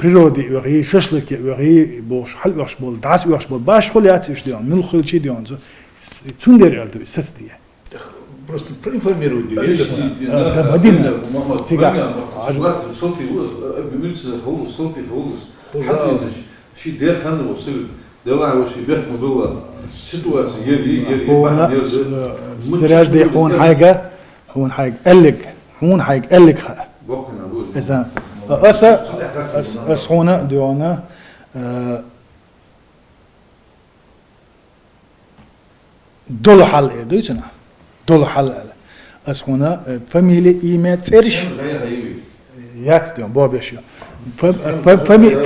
بريرودي يغي ششلك يغي بوش حل يخش بول داس يخش بول باش خليات يش ديون من خل شي ديون تندر يالدو سستيه Просто проинформируют مدينة صوتي بملس صوتي خلص حتى شي دير خلنا وصل دلع وشي بيخدم بالله سيتواتي يلي سراج دي هون حاجة هون حاجة قال لك وقنا بوز إذا أس هنا ديونا دول حل دويتنا دول حل أس هنا فاميلي إيمات سيرش يات ديون بابيشو فامي